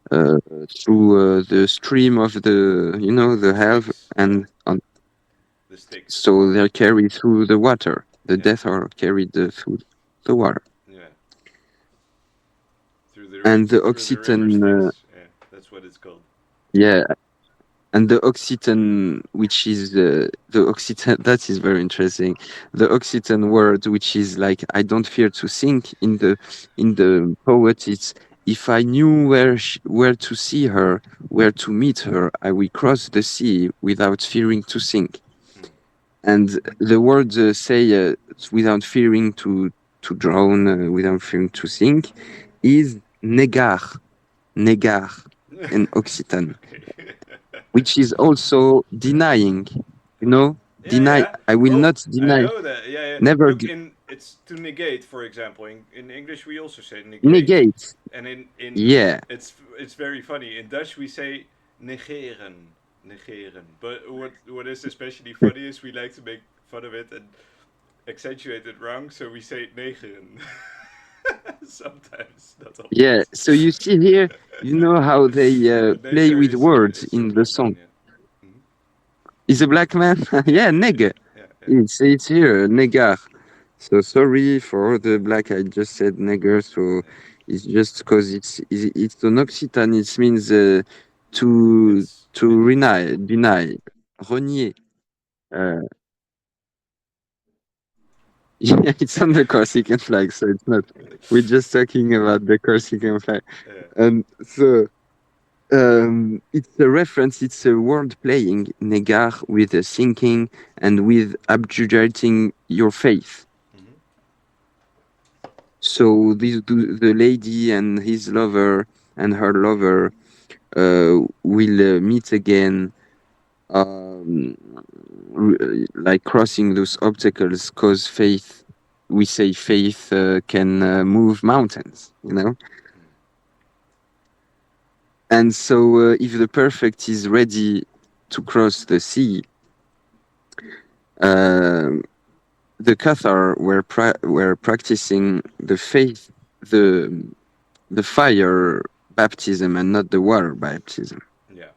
Hmm. uh, through the stream of the The the Helve, Styx. Yeah. and on, The Styx. so they're carried through the water. The Yeah. death are carried through the water, Yeah. and the Through the river Occitan, Styx. Yeah. That's what it's called. yeah, and the Occitan, which is the Occitan, that is very interesting. The Occitan word, which is like I don't fear to sink in the poet, it's if I knew where to see her, where to meet her, I will cross the sea without fearing to sink. Hmm. And the words say without fearing to drown, without fearing to sink, is negar in Occitan, Okay. which is also denying, you know? Yeah, deny. yeah. I will Well, not I deny. know that. Yeah, yeah. Never Look, in it's to negate, for example. In English, we also say negate, negate. and in Yeah, it's very funny. In Dutch, we say negeren, negeren. But what is especially funny is we like to make fun of it and accentuate it wrong, so we say negeren. Sometimes, not yeah. always. So you see here, you know how they But play neger with words is a in the black man. song. Yeah. Mhm. Is a black man? Yeah, Yeah, neg. yeah, yeah, It's here, negar. So sorry for the black. I just said nigger. So yeah. it's just because it's an Occitan. It means It's to beneath. deny, renier. Uh, yeah, it's on the Corsican flag, so it's not. We're just talking about the Corsican flag, Yeah, and so it's a reference. It's a word playing negar with a sinking and with abjugating your faith. hmm, So the lady and his lover and her lover will meet again, um, like crossing those obstacles, because faith, we say faith can move mountains, you know? And so if the perfect is ready to cross the sea, um the Cathar were practicing the faith, the the fire baptism and not the water baptism. yeah.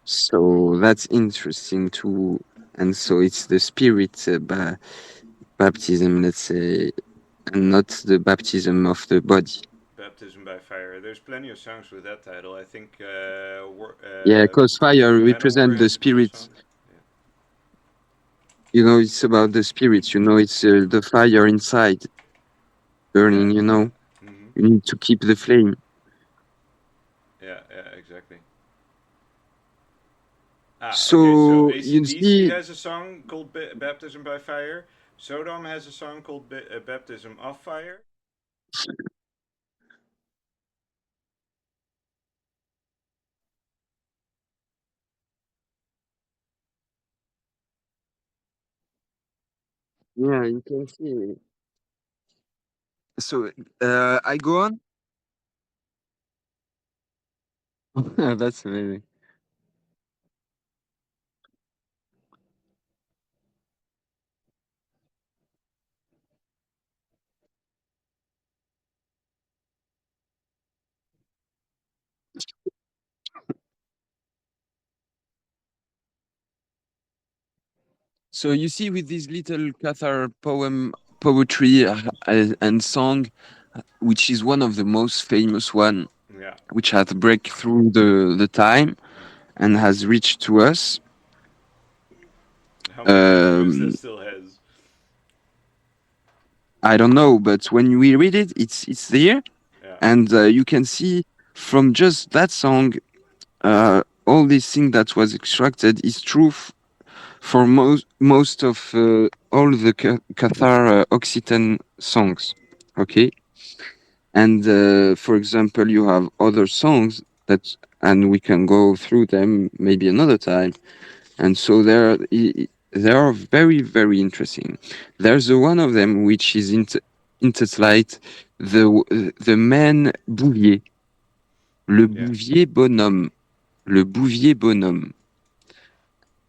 So that's interesting too. And so it's the spirit baptism, let's say, and not the baptism of the body. Baptism by Fire. There's plenty of songs with that title. I think Yeah, because fire Manowar represents the has a cool spirit. song. Yeah. You know, it's about the spirit. You know, it's the fire inside Yeah, burning. You yeah. know, Hmm. you need to keep the flame. Yeah, yeah, exactly. Ah, okay. So So you ACDC see, has a song called Baptism by Fire. Sodom has a song called Baptism of Fire. yeah, you can see. So I go on. That's amazing. So you see, with this little Cathar poetry and song, which is one of the most famous one, Yeah. which has break through the time Mm. and has reached to us. How much influence that Um, still has. I don't know, but when we read it, it's there, Yeah. and you can see from just that song, all this thing that was extracted is true for most of all the Cathar Occitan songs. Okay, and for example, you have other songs that, and we can go through them maybe another time. And so they are very very interesting. There's a one of them which is intituled the man Bouvier, le Yeah. Bouvier bonhomme, le Bouvier bonhomme,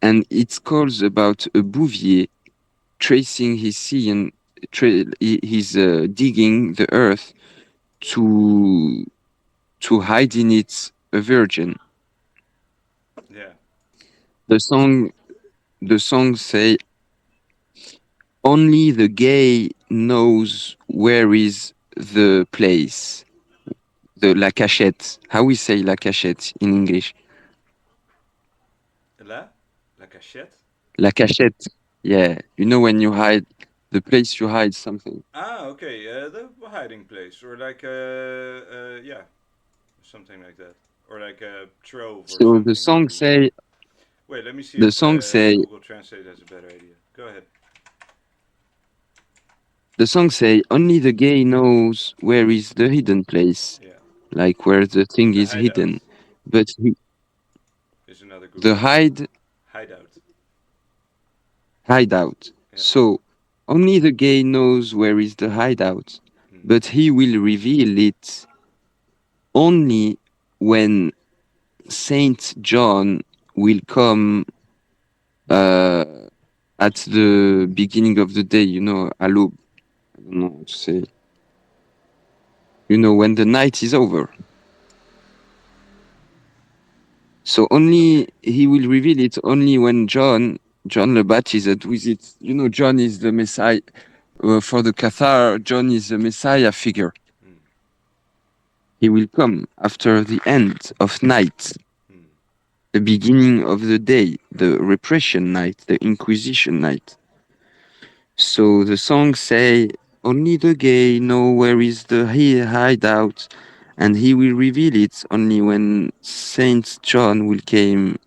and it calls about a Bouvier tracing his sea and he's digging the earth to hide in it a virgin. Yeah. The song the song say only the gay knows where is the place, the la cachette. How we say la cachette in English? La cachette. La cachette. Yeah, you know when you hide the place you hide something. Ah, okay. The hiding place, or like yeah, something like that, or like a trove or So something maybe. Wait, let me see the if song say Google Translate has a better idea. Go ahead. the song say only the gay knows where is the hidden place, Yeah, like where the thing the is hideout hidden. But is another the Google word. hide Hideout. hideout. Yeah. So only the gay knows where is the hideout, Mm. but he will reveal it only when Saint John will come uh, at the beginning of the day, à l'aube. I don't know how to say. When the night is over. So only he will reveal it only when John the Baptist visit. John is the Messiah. For the Cathar, John is the Messiah figure. Mm. He will come after the end of night, Mm. the beginning of the day, the repression night, the Inquisition night. So the songs say, only the gay know where is the hideout, and he will reveal it only when Saint John will came,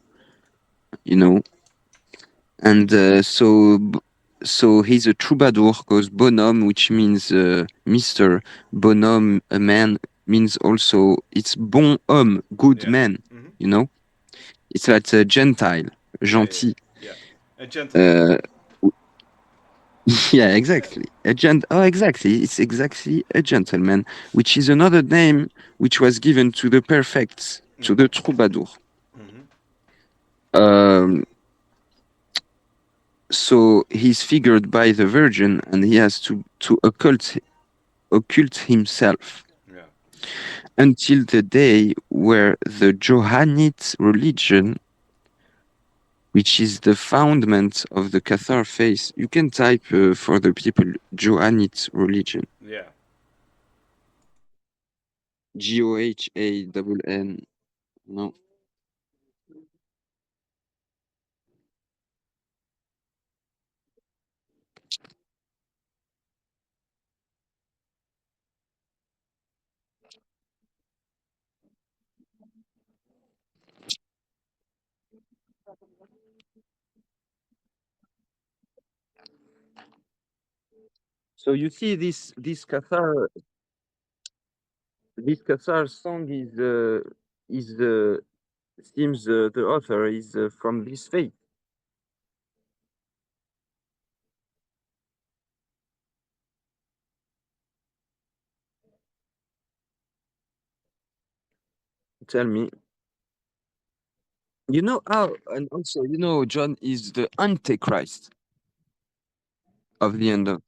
you know. And so he's a troubadour because bonhomme, which means Mr. Bonhomme, a man, means also it's bon homme, good Yeah. man, Hmm. you know. It's like a Gentile, Yeah, yeah, gentil. yeah. A gentleman. Uh, yeah, Yeah. exactly. Oh, exactly. It's exactly a gentleman, which is another name which was given to the perfects, to Mm. the troubadour. Hmm. Um, so he's figured by the Virgin, and he has to occult himself Yeah. until the day where the Johannite religion, which is the foundment of the Cathar faith, you can type for the people Johannite religion. Yeah. Gohann. No. So you see, this Cathar song is seems the author is from this faith. Tell me, how, and also John is the Antichrist of the end of.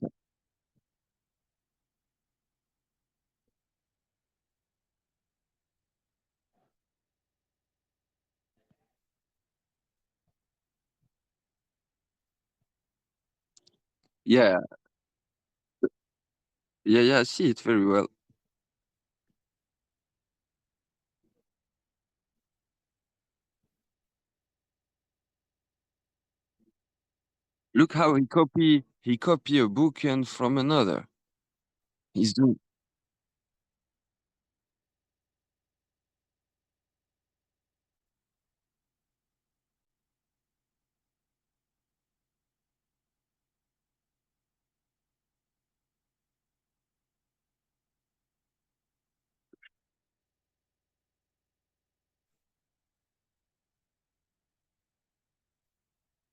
Yeah, yeah, yeah. I see it very well. Look how he copy a book and from another. He's doing.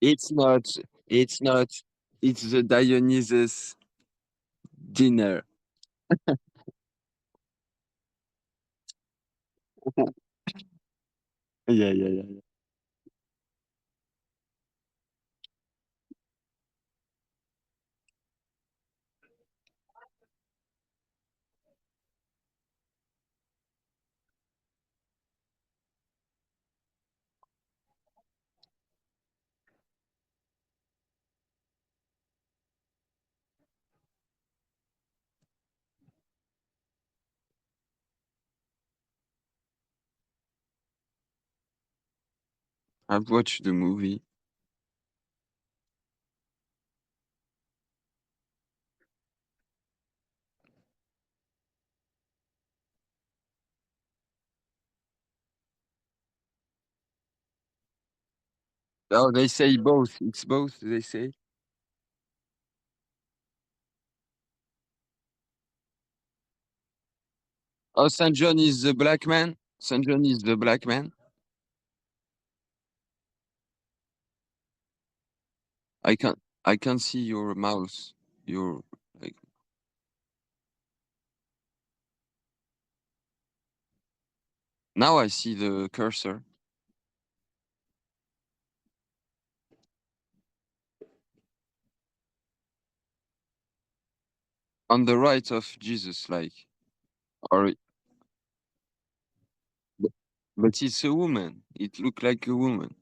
It's not. It's not. It's the Dionysus dinner. Yeah, yeah, yeah, yeah. I've watched the movie. Oh, they say both. It's both. They say. Oh, Saint John is the black man. Saint John is the black man. I can't. I can see your mouse. Your like now I see the cursor on the right of Jesus, like or but but it's a woman. It look like a woman.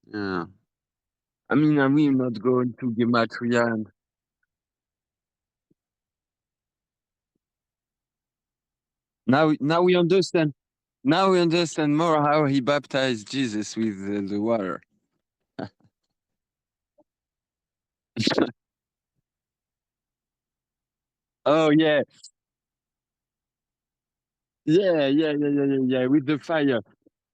Yeah. I mean, I will not go into gematria. And now we understand. Now we understand more how he baptized Jesus with the water. Oh yeah, yeah. With the fire,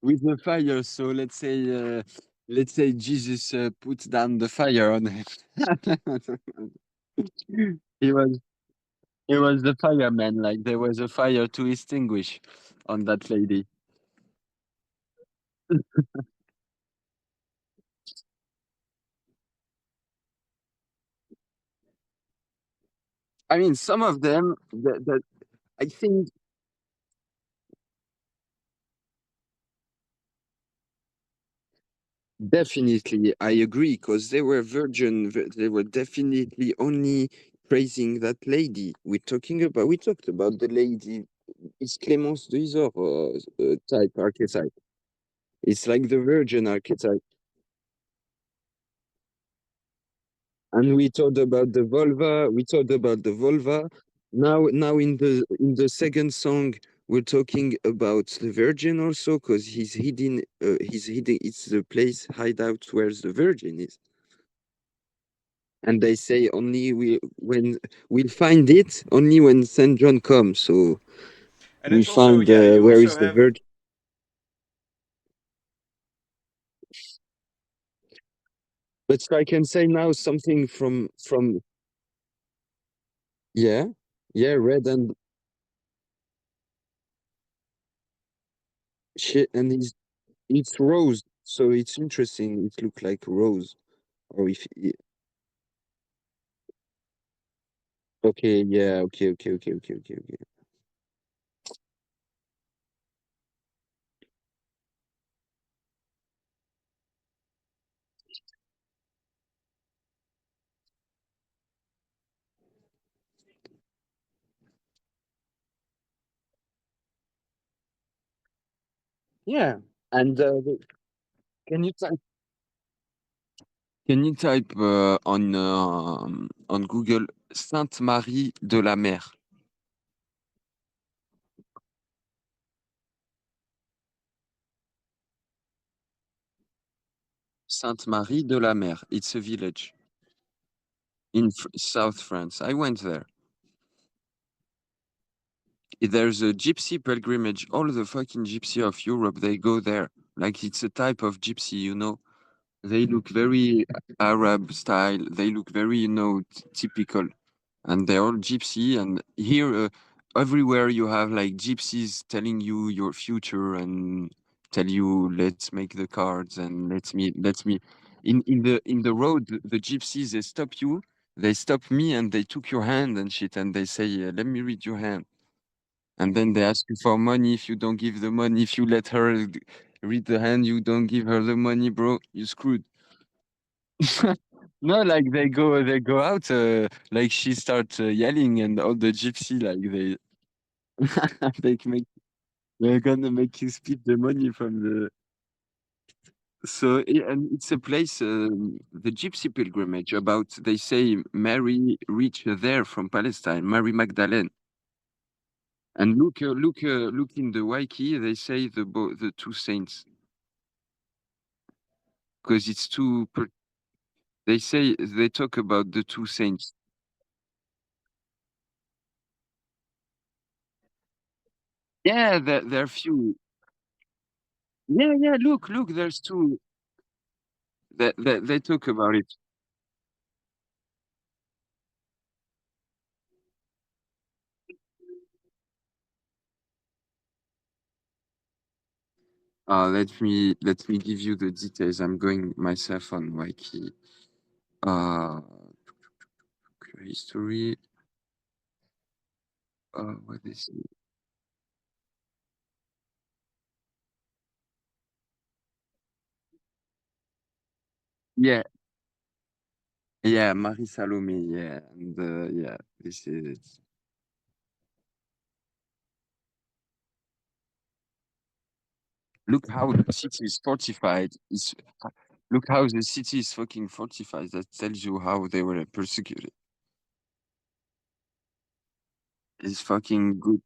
with the fire. So let's say Jesus puts down the fire on him. he was he was the fireman. Like there was a fire to extinguish on that lady. I mean, some of them that I think definitely, I agree, because they were virgin. They were definitely only praising that lady. We talked about the lady. It's Clémence d'Isor type archetype. It's like the virgin archetype. And we talked about the vulva. We talked about the vulva. Now in the second song, we're talking about the virgin also, because he's hidden. He's hidden. It's the place hideout where the virgin is. And they say only we when we'll find it only when Saint John comes. So And we it's also, find yeah, you where also is the have, virgin. But I can say now something from yeah, yeah, red and shit, and it's rose. So it's interesting. It look like rose, or if okay, yeah, okay. Yeah, and can you type on Google Sainte Marie de la Mer? Sainte Marie de la Mer. It's a village in South France. I went there. There's a gypsy pilgrimage. All the fucking gypsy of Europe, they go there. Like it's a type of gypsy, you know. They look very Arab style. They look very, typical. And they're all gypsy. And here, everywhere you have like gypsies telling you your future and tell you, let's make the cards and let's me. In the road, the gypsies they stop you. They stop me and they took your hand and shit. And they say, let me read your hand. And then they ask you for money. If you don't give the money, if you let her read the hand, you don't give her the money, bro. You screwed. No, like they go out, like she starts yelling, and all the gypsy like they they make they're gonna make you split the money from the. So and it's a place, the gypsy pilgrimage. About they say Mary reached there from Palestine, Mary Magdalene. And look in the Wiki. They say the two saints because it's two. They say they talk about the two saints. Yeah, there are few. Yeah. Look. There's two. They talk about it. let me give you the details. I'm going myself on Wiki. Uh, history. What is it? Yeah, yeah, Marie Salome. Yeah, and yeah, this is it. Look how the city is fortified. Look how the city is fucking fortified. That tells you how they were persecuted. It's fucking good.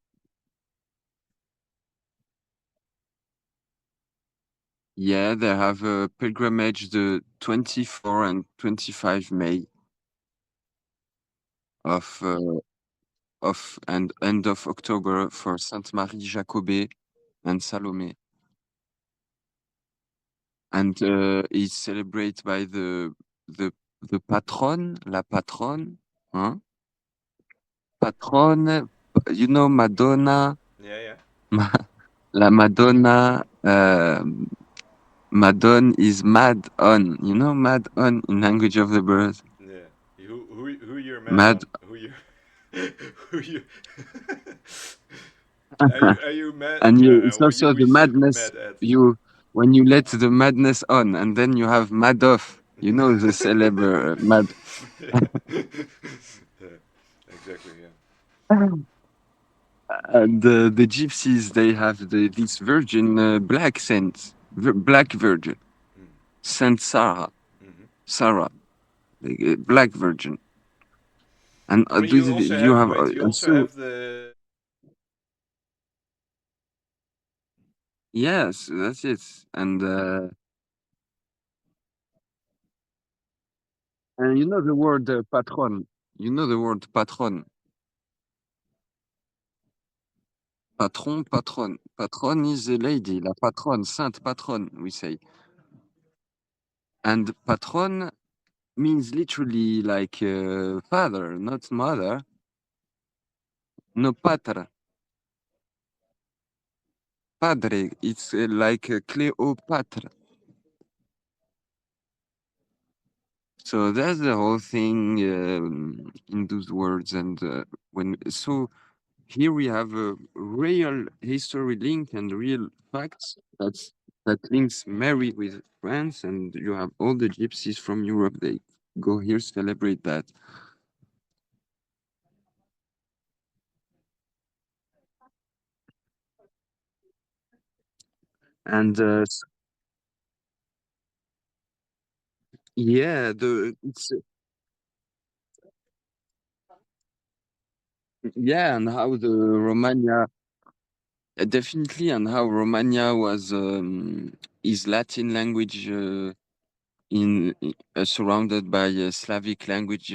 Yeah, they have a pilgrimage the 24 and 25 May of and end of October for Sainte Marie Jacobée and Salome, and is celebrated by the patronne, la patronne, huh? Patronne, Madonna, Yeah, yeah, Ma- la Madonna. Madon is mad on. You know mad on in language of the bird. yeah. Who you're mad Mad. on? Who you who you are you mad? And it's also Who the is you madness. mad at? You when you let the madness on, and then you have mad off. You know the celeb mad. Yeah. Yeah, exactly. Yeah. And the gypsies they have this virgin black saint, black virgin Mm. Saint Sarah, Hmm. Sarah, the black virgin. And I mean, you also you have have wait. You also also have the yes, that's it. And you know the word patron. You know the word patron. Patron, patron. Patron is a lady, la patronne, sainte patronne, we say. And patron means literally like father, not mother. No patra, padre. It's like Cleopatra. So that's the whole thing in those words. And when so here we have a real history link and real facts that links Mary with France, and you have all the gypsies from Europe. They go here celebrate that, and yeah, the it's yeah, and how the Romagna definitely, and how Romagna was is Latin language surrounded by Slavic language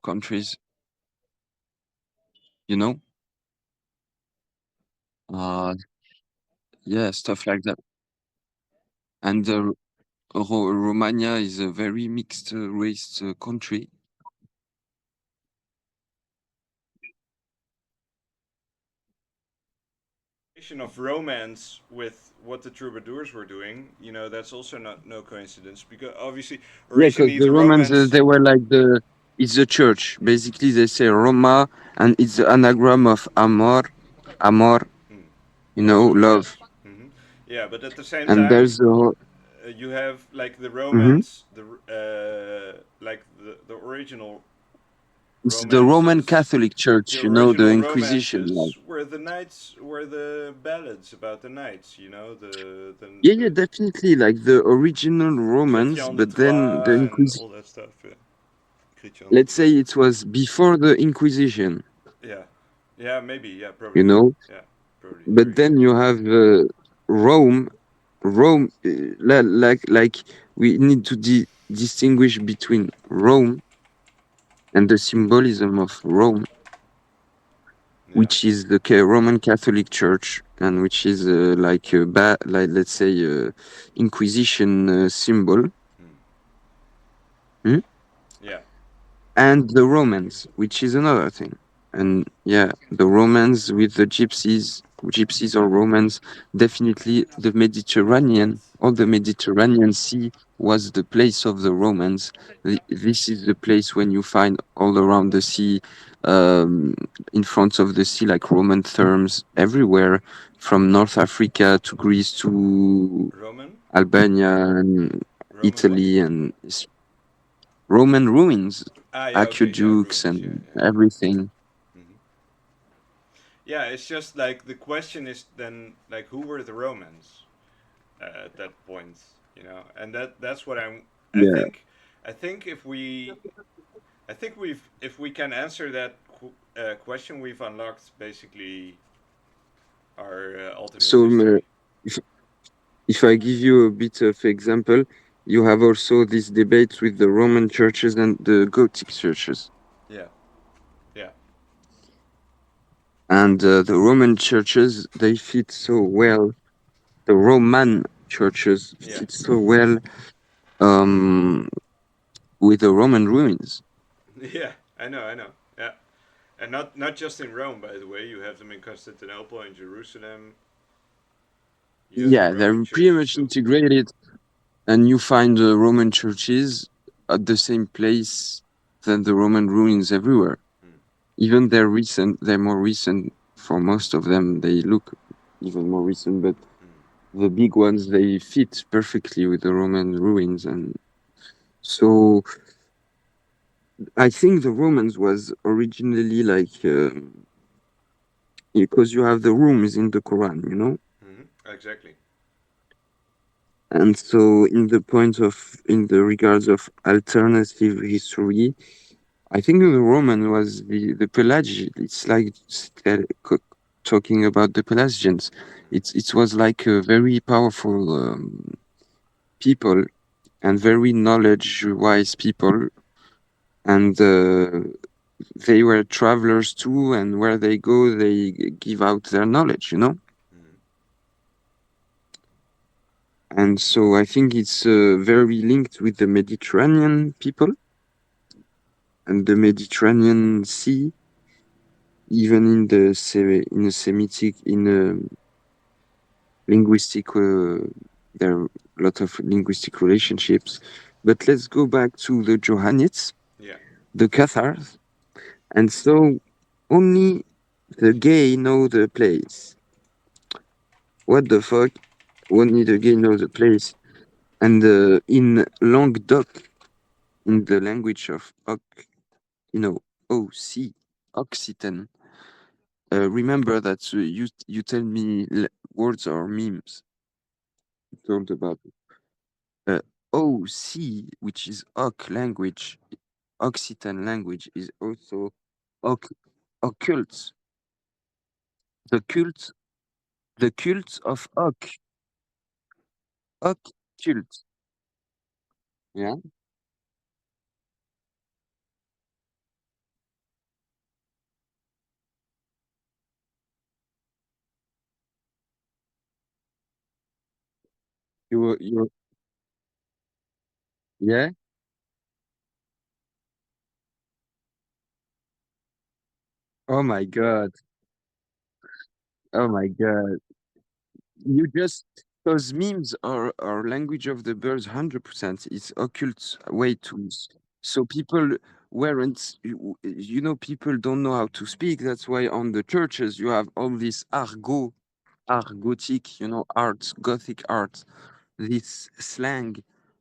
countries, you know, uh, yeah, stuff like that, and Romania is a very mixed race country. of romance with what the troubadours were doing. You know, that's also not no coincidence because obviously Yeah, because originally the the Romans romance. they were like it's the church. Basically, they say Roma, and it's the anagram of amor, Hmm, also yeah. love. Hmm. Yeah, but at the same And time, there's the you have like the mhm. romance, like the original It's the Roman romances. Catholic The Church, the original Inquisition. Like, romances were the knights, were the ballads about the knights. You know, yeah, yeah, the definitely, like the original Romans, Chrétien de but then the Troyes and Inquisition. all that stuff. Yeah. Chrétien de Let's Troyes. say it was before the Inquisition, Yeah, yeah, maybe. Yeah, you probably. know. Yeah, probably. But Very good then you point. have Rome, like we need to distinguish between Rome and the symbolism of Rome, Yeah. which is the Roman Catholic Church, and which is like like let's say Inquisition symbol, Hmm. hmm? Yeah. And the Romans, which is another thing. And yeah, the Romans with the gypsies or Romans, definitely the Mediterranean, all the Mediterranean Sea was the place of the Romans. This is the place when you find all around the sea, um, in front of the sea, like Roman therms everywhere, from North Africa to Greece to Roman? Albania and Roman what? Italy and Roman ruins, Ah, yeah, okay, yeah, aqueducts ruins, yeah, and yeah. everything. Hmm. Yeah, it's just like the question is then like who were the Romans at that point, you know? And that's what I Yeah. think I think if we can answer that question, we've unlocked basically our alternate So, history. if if I give you a bit of example, you have also this debate with the Roman churches and the Gothic churches. Yeah, yeah, And the Roman churches, they fit so well. The Roman churches yeah, fit so well, um, with the Roman ruins. yeah. I know. Yeah, and not just in Rome, by the way. You have them in Constantinople and Jerusalem. You have the Yeah, Roman they're pretty churches much too. integrated, and you find the Roman churches at the same place than the Roman ruins everywhere. Mm, Even they're more recent for most of them. They look even more recent, but mm, the big ones they fit perfectly with the Roman ruins. And so I think the Romans was originally like, because you have the rooms in the Quran, exactly. and so in the regards of alternative history, I think the Roman was the Pelagian. It's like talking about the Pelagians. It was like a very powerful, people, and very knowledge-wise people, and they were travelers too. And where they go, they give out their knowledge. Mm, And so I think it's very linked with the Mediterranean people and the Mediterranean Sea, even in a Semitic, in a linguistic, there are a lot of linguistic relationships. But let's go back to the Johannites, yeah. the Cathars. And so only the gay know the place. What the fuck? Only the gay know the place. And in Languedoc, in the language of you know, OC, Occitan, remember that you tell me words or memes you told about uh, OC, which is Oc language, Occitan language is also oc occult. The cult, the cult of occult. Yeah, you yeah. Oh my god. Oh my god. You just Those memes are language of the birds 100%. It's occult way to so people weren't people don't know how to speak. That's why on the churches you have all this gothic, art, gothic art, this slang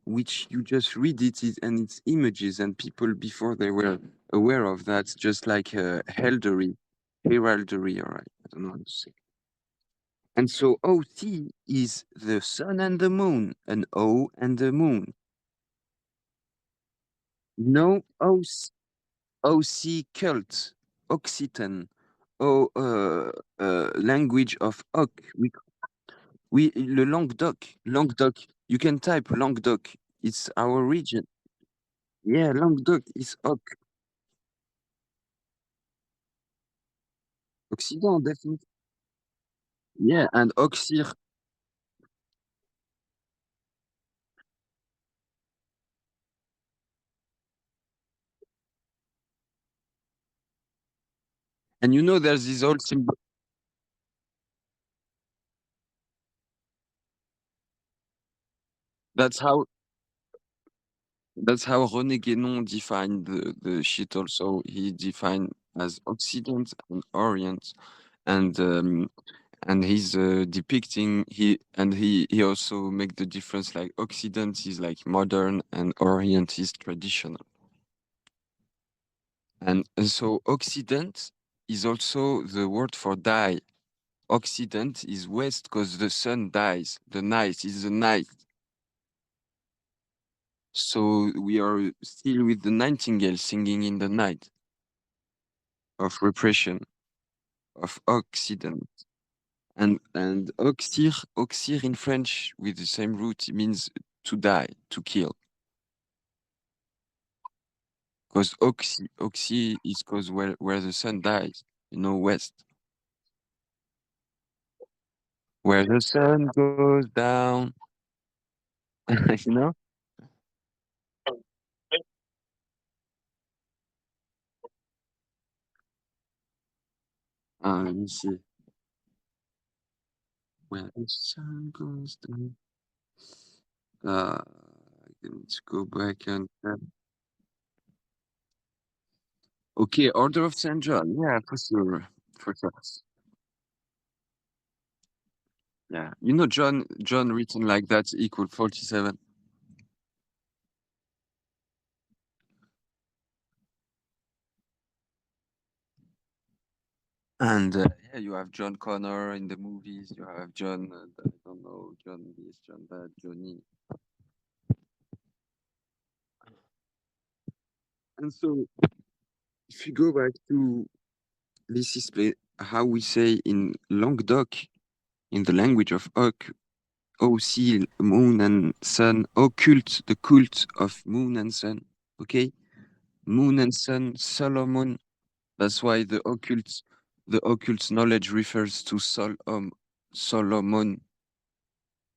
which you just read and it's images, and people before they were aware of that, just like heraldry, all right. I don't know how to say. And so OT is the sun and the moon, an O and the moon. No OC cult, Occitan, language of Oc. Le Languedoc. You can type Languedoc. It's our region. Yeah, Languedoc is Oc. Occident, definitely. Yeah, and Oxir. And you know, there's this old symbol. That's how that's how René Guénon defined the shit. Also, he defined as Occident and Orient, and he's depicting he also make the difference like Occident is like modern and Orient is traditional. And so Occident is also the word for die. Occident is west because the sun dies. The night is the night. So we are still with the nightingale singing in the night of repression, of Occident. And oxyr in French with the same root, it means to die, to kill. Because oxy is because where the sun dies, west. Where the sun goes down, you know? Let me see. Where the sun goes down. I need to go back and okay, Order of Saint John. Yeah, for sure. For sure. Yeah. John written like that equal 47. And yeah, you have John Connor in the movies. You have John, I don't know, John this, John that, Johnny. And so if you go back to this is how we say in Languedoc, in the language of Oc, O-C, moon and sun, occult, the cult of moon and sun. Okay? Moon and sun, Solomon. That's why the occult knowledge refers to Solomon,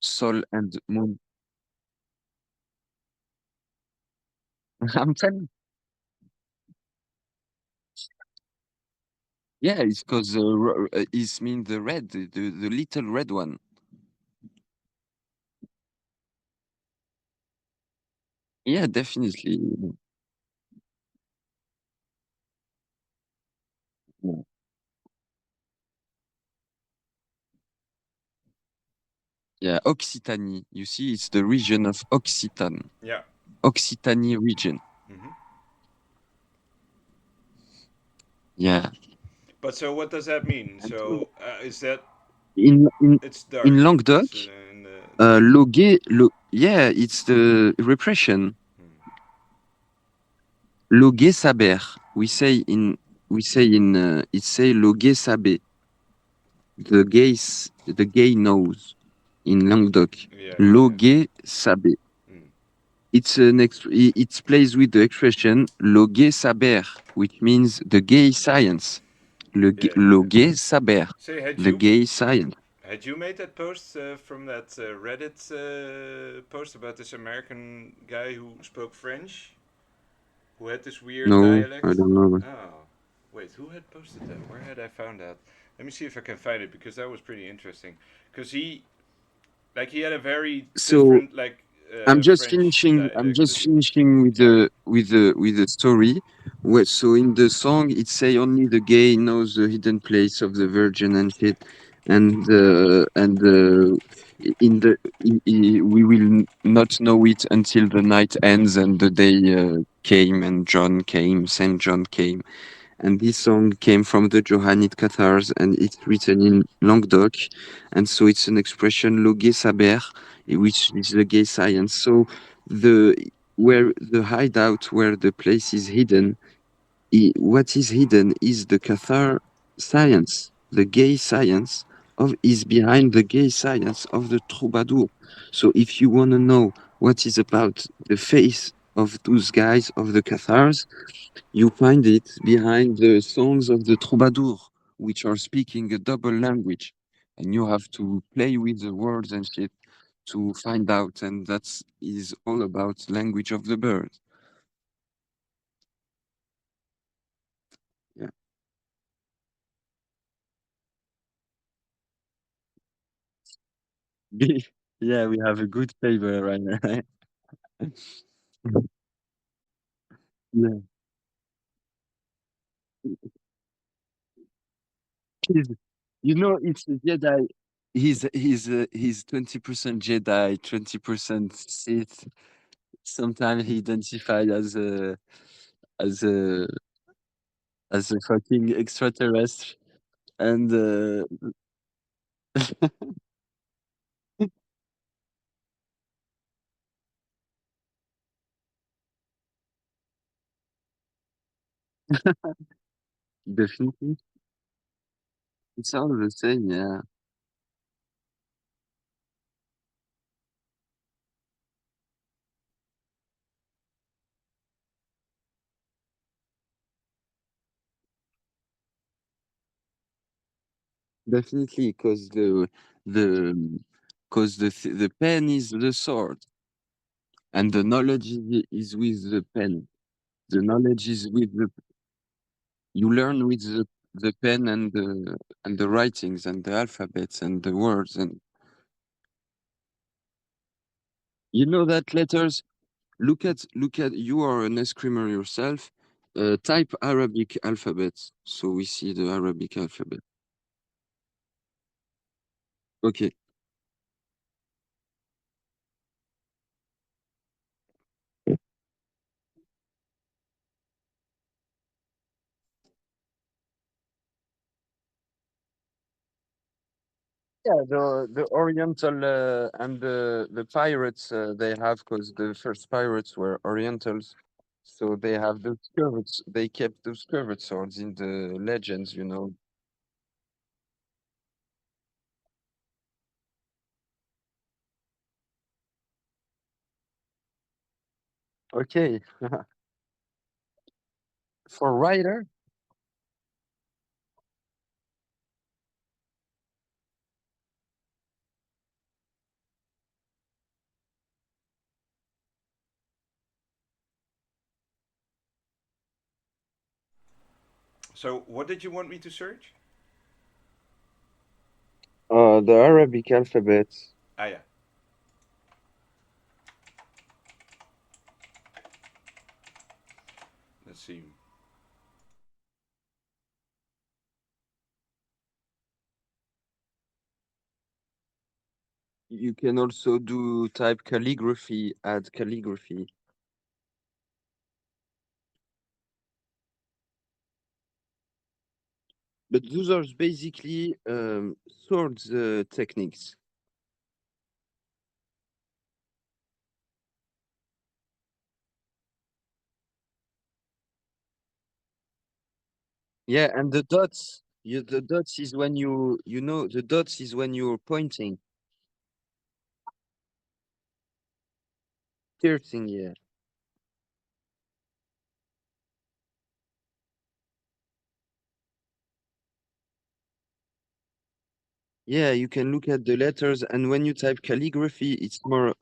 Sol and moon. I'm telling. Yeah, it's because it's mean the red, the little red one. Yeah, definitely. Yeah, yeah, Occitanie. You see, it's the region of Occitan, Yeah. Occitanie region. Hmm. Yeah. But so what does that mean? And so So is that in in it's in dark? Languedoc, It's in the night. yeah, it's the repression. Hmm. Loguet saber. We say in it say Loguet saber. The gay knows in Languedoc. Yeah, yeah, yeah. Loguet saber. Mm. It plays with the expression le gai saber, which means the gay science. Yeah, yeah, Le yeah. gay saber, Say, had the you gay science. made that post from that Reddit post about this American guy who spoke French, who had this weird No, I dialect? don't know. Oh, wait, who had posted that? Where had I found that? Let me see if I can find it because that was pretty interesting. Because he had a very So different like I'm just French finishing. I'm dialect. just finishing with Yeah, the story. So in the song, it say only the gay knows the hidden place of the virgin and shit, and in the we will not know it until the night ends and the day came and John came, Saint John came. And this song came from the Johannite Cathars and it's written in Languedoc. And so it's an expression, le gay saber, which is the gay science. So the where the hideout, where the place is hidden, what is hidden is the Cathar science, the gay science of is behind the gay science of the troubadour. So if you want to know what is about the face of those guys of the Cathars, you find it behind the songs of the troubadour, which are speaking a double language, and you have to play with the words and shit to find out, and that's is all about language of the bird. Yeah. Yeah, we have a good favor right now. Right? Yeah. He's, you know, it's a Jedi. He's 20% Jedi, 20% Sith. Sometimes he identified as a as a fucking extraterrestrial, and definitely it sounds the same. Yeah, definitely, because the the pen is the sword, and the knowledge is with the pen. The knowledge is with the you learn with the pen and the writings and the alphabets and the words, and you know that letters. Look at you are an escrimer yourself. Type Arabic alphabet, so we see the Arabic alphabet. Okay. Yeah, the Oriental and the pirates they have, because the first pirates were Orientals, so they have those curved. They kept those curved swords in the legends, you know. Okay, for Ryder. So, what did you want me to search? The Arabic alphabet. Ah, yeah. Let's see. You can also do type calligraphy, add calligraphy. But those are basically swords techniques. Yeah, and the dots, the dots is when you know the dots is when you're pointing, piercing. Yeah, yeah. You can look at the letters, and when you type calligraphy, it's more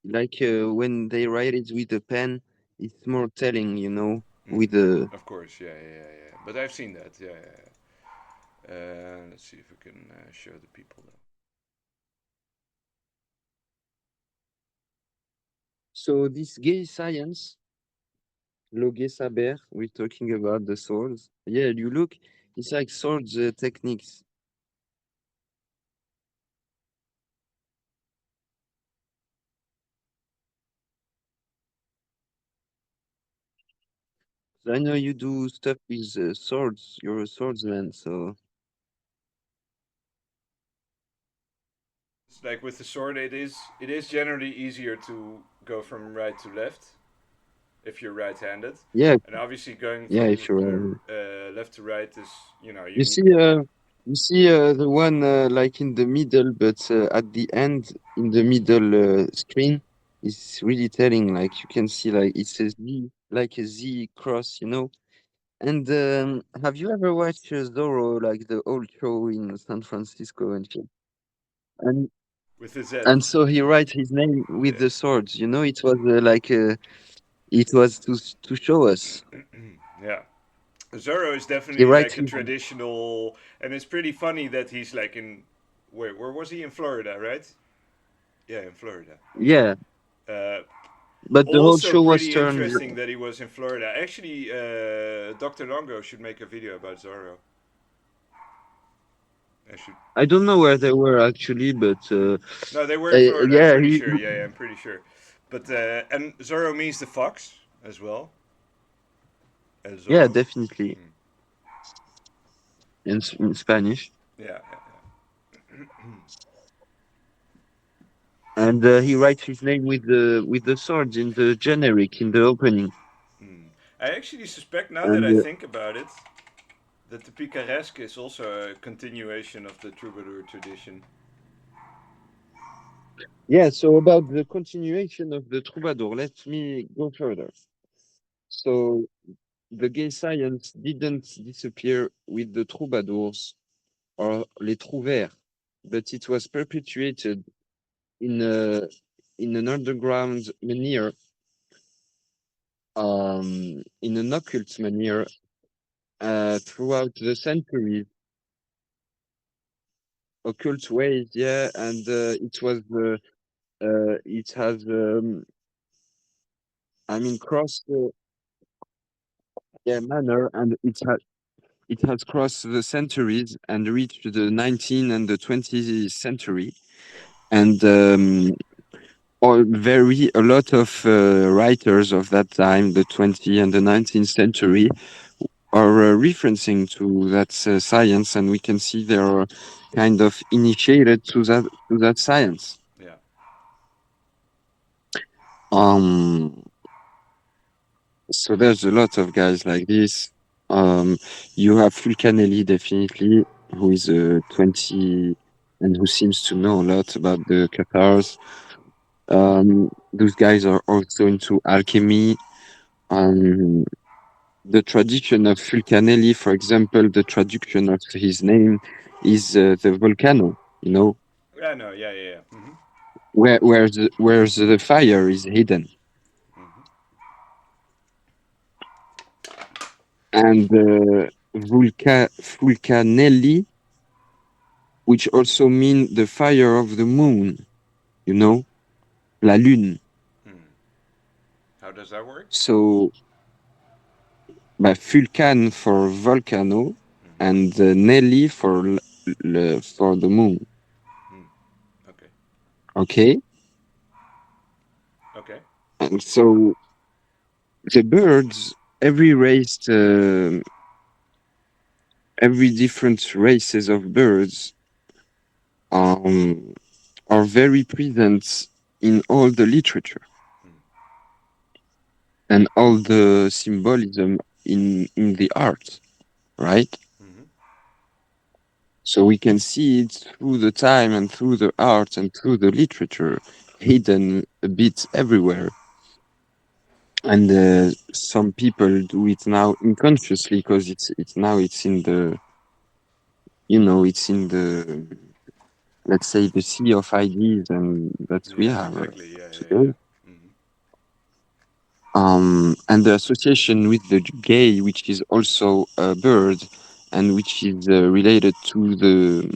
like when they write it with a pen, it's more telling, you know, with the. Of course, yeah, yeah, yeah, yeah. But I've seen that. Yeah, yeah, yeah. Let's see if we can show the people though. So this gay science, lo gay saber, we're talking about the swords. Yeah, you look, it's like swords techniques. So I know you do stuff with swords. You're a swordsman, so It's like with the sword, it is generally easier to go from right to left if you're right-handed, yeah, and obviously going yeah. from If you're, left to right is you you need. see, the one like in the middle, but at the end, in the middle screen, is really telling. Like you can see, like it's a Z, like a Z cross, you know. And have you ever watched Zorro, like the old show in San Francisco and shit? And With the Z. and so he writes his name with Yeah. the swords. You know, it was it was to show us. Yeah. Zorro is He definitely writes like a his traditional, and it's pretty funny that he's like in. Wait, where was he? In Florida, right? Yeah, in Florida. Yeah, Uh, but the whole Also, show was pretty turned. interesting that he was in Florida. Actually, Dr. Longo should make a video about Zorro. I should. I don't know where they were actually, but No, they were in Florida. I'm yeah, pretty sure. Yeah, yeah, I'm pretty sure. But and Zorro means the fox as well. El yeah, Zorro. definitely Mm. in Spanish. Yeah, And he writes his name with the swords in the generic in the opening. yeah. Mm. I actually suspect now that I And think about it that the picaresque is also a continuation of the troubadour tradition. yeah, so about the continuation of the troubadour, let me go further. So the gay science didn't disappear with the troubadours or les trouvères, but it was perpetuated in a in an underground manner, in an occult manner, throughout the centuries, occult ways, yeah, and it has, I mean, crossed the yeah, manner, and it has crossed the centuries and reached the 19th and the 20th century, and a lot of writers of that time, the 20th and the 19th century, are referencing to that science, and we can see they are kind of initiated to that science. Yeah. Um, so there's a lot of guys like this. Um, you have Fulcanelli definitely, who is 20 and who seems to know a lot about the Cathars. Those guys are also into alchemy. Um, the tradition of Fulcanelli, for example, the traduction of his name is the volcano, you know, Yeah, no, yeah, yeah, yeah. where the fire is hidden. Hmm. And Fulcanelli, which also mean the fire of the moon, you know, la lune. Hmm. How does that work? So, bah, Vulcan for volcano Hmm. and Nelly for for the moon. Hmm. Okay. Okay, Okay. and so the birds, every race, every different races of birds, um, are very present in all the literature Hmm. and all the symbolism in the art, right? Hmm. So we can see it through the time and through the art and through the literature, hidden a bit everywhere. And some people do it now unconsciously because it's now it's in the it's in the, let's say, the sea of ideas and that we Yeah, have exactly. Yeah, yeah, today. yeah. Hmm. And the association with the gay, which is also a bird, and which is related to the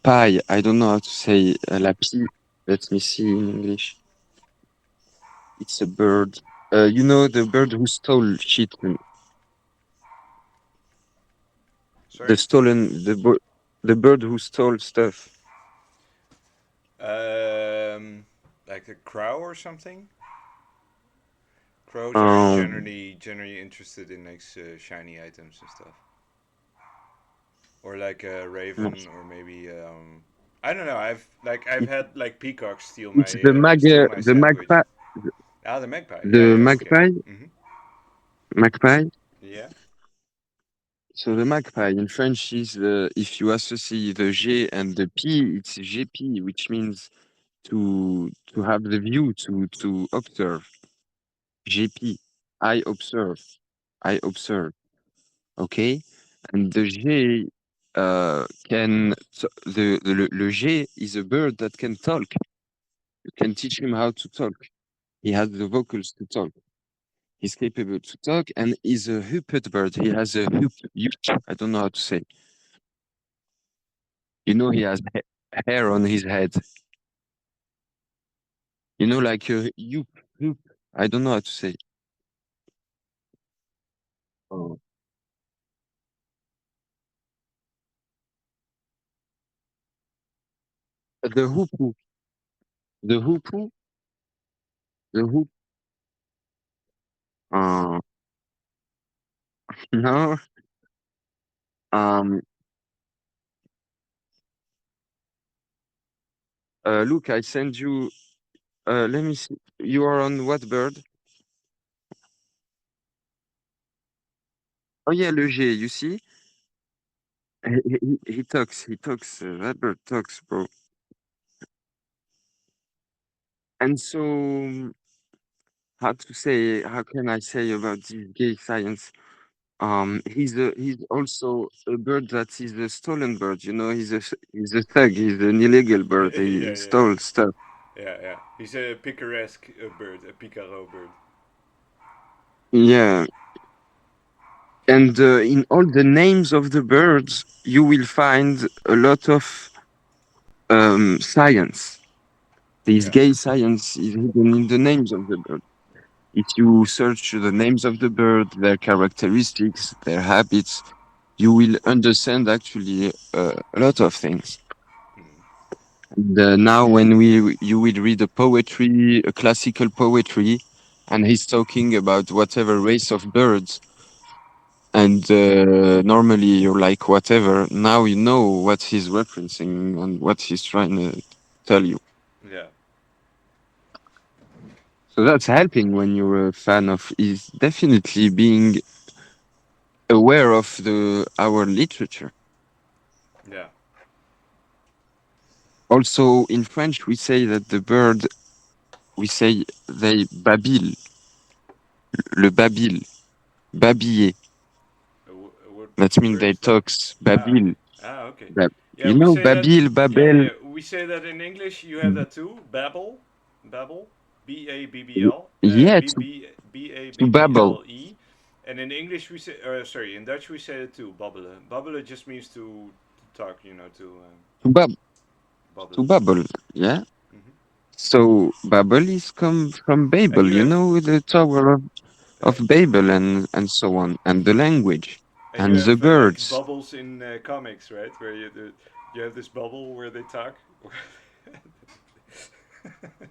pie. I don't know how to say la pie. Let me see in English. It's a bird. You know the bird who stole shit, the Sorry. stolen the bird who stole stuff. Um, like a crow or something. Crows are Um, generally interested in like shiny items and stuff, or like a raven, or maybe I don't know. I've it, had like peacocks it's the steal my the sandwich. magpie, Ah, the magpie. Yeah, the yeah. Okay. magpie, Mhm. magpie. Yeah. So the magpie in French is if you associate the G and the P, it's GP, which means to have the view, to observe. GP, I observe, I observe. Okay, and the G le G is a bird that can talk. You can teach him how to talk. He has the vocals to talk. He's capable to talk, and is a hooped bird. He has a hoop. I don't know how to say. He has hair on his head. Like you. I don't know how to say. Oh. The hoopoo. The hoopoo. The hoop. Uh, no. Um. Look, I send you. Let me see. You are on what bird? Oh yeah, le G. You see? He talks. He talks. That bird talks, bro. And so, how to say? How can I say about this gay science? He's also a bird that is a stolen bird. He's a thug. He's an illegal bird. Yeah, He yeah, stole stuff. yeah, yeah. He's a picaresque bird, a picaro bird. Yeah, and in all the names of the birds, you will find a lot of science. This Yeah. gay science is hidden in the names of the bird. If you search the names of the bird, their characteristics, their habits, you will understand actually a lot of things. And, now, when you will read a poetry, a classical poetry, and he's talking about whatever race of birds, and normally you're like whatever. Now you know what he's referencing and what he's trying to tell you. Yeah. So that's helping when you're a fan of. Is definitely being aware of the our literature. Yeah. Also, in French, we say that the bird, we say they babille, le babille, babiller. A what That means word they is that? talks, Ah. babille. Ah, okay. Bab- Yeah, we say that. babille, Yeah, babel. yeah. We say that in English. You have that too. Babble. Babble. B-A-B-B-L. Yeah, to babble. B-B-B-A-B-B-L-E. And in English we say, sorry, in Dutch we say it too. Babbelen. Babbelen just means to talk, To bab to babbelen. babble. Yeah. Hmm. So Babel is come from And Babel, you have, the Tower of uh, Babel and so on, and the language and you and the have like birds. bubbles in comics, right? Where you have this bubble where they talk.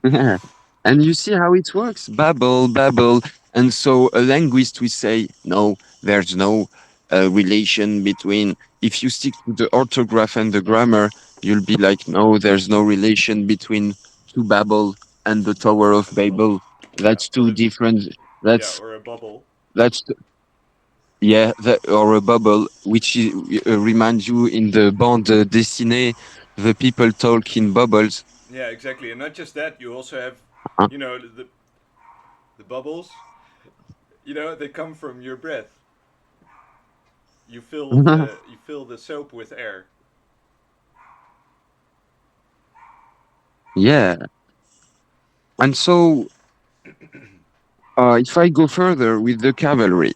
Yeah. And you see how it works. Babel, Babel. And so a linguist will say, no, there's no relation between, if you stick to the orthograph and the grammar, you'll be like, no, there's no relation between to Babel and the Tower of Babel. Yeah, That's or two different, that's, or a bubble. that's, yeah, or a bubble, which is, reminds you in the bande dessinée, the people talk in bubbles. Yeah, exactly. And not just that, you also have, Uh, the bubbles. They come from your breath. You fill the soap with air. yeah. And so, if I go further with the cavalry,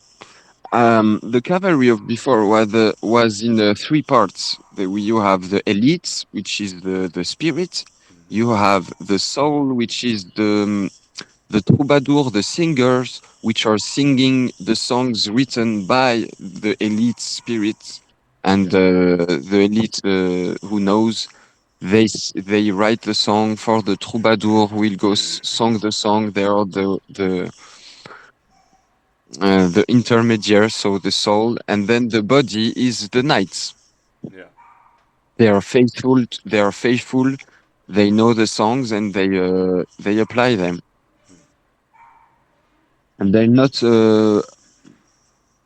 the cavalry of before was in three parts. You have the elites, which is the spirit. You have the soul, which is the troubadour, the singers, which are singing the songs written by the elite spirits, and Yeah. the elite who knows. They write the song for the troubadour who will go song the song. They are the intermediary, so the soul, and then the body is the knights. Yeah. They are faithful. They are faithful. They know the songs and they apply them. And they're not.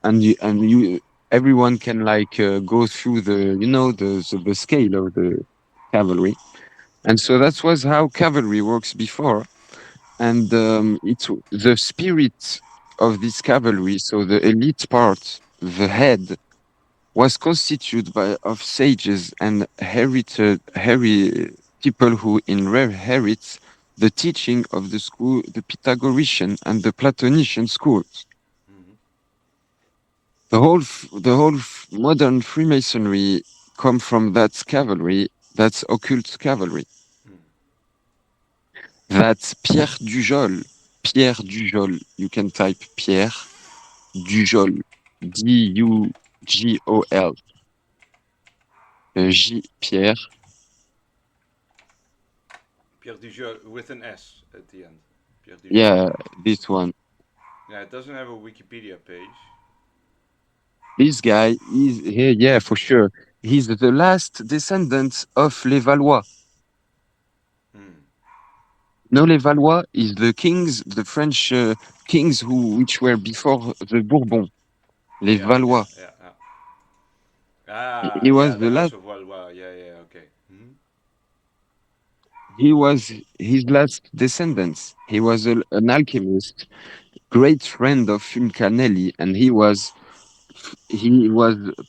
And you, everyone can like go through the scale of the cavalry. And so that was how cavalry works before. And it's the spirit of this cavalry. So the elite part, the head, was constituted of sages and people who inherit the teaching of the school, the Pythagorean and the Platonician schools. The whole modern Freemasonry come from that cavalry, that's occult cavalry. Hmm. That's Pierre Dujol. Pierre Dujol. You can type Pierre Dujol. Dugol. J. Pierre. Pierre Dujol with an S at the end. Pierre Dujol. Yeah, this one. Yeah, it doesn't have a Wikipedia page. This guy is here, yeah, for sure. He's the last descendant of les Valois. Hmm. No, les Valois is the kings, the French kings which were before the Bourbon. Les Yeah, yeah, Valois. yeah, yeah. He Ah, was yeah, the the House last. of Valois. Yeah, yeah, okay. Hmm. He was his last descendants. He was an alchemist, great friend of Fulcanelli, and he was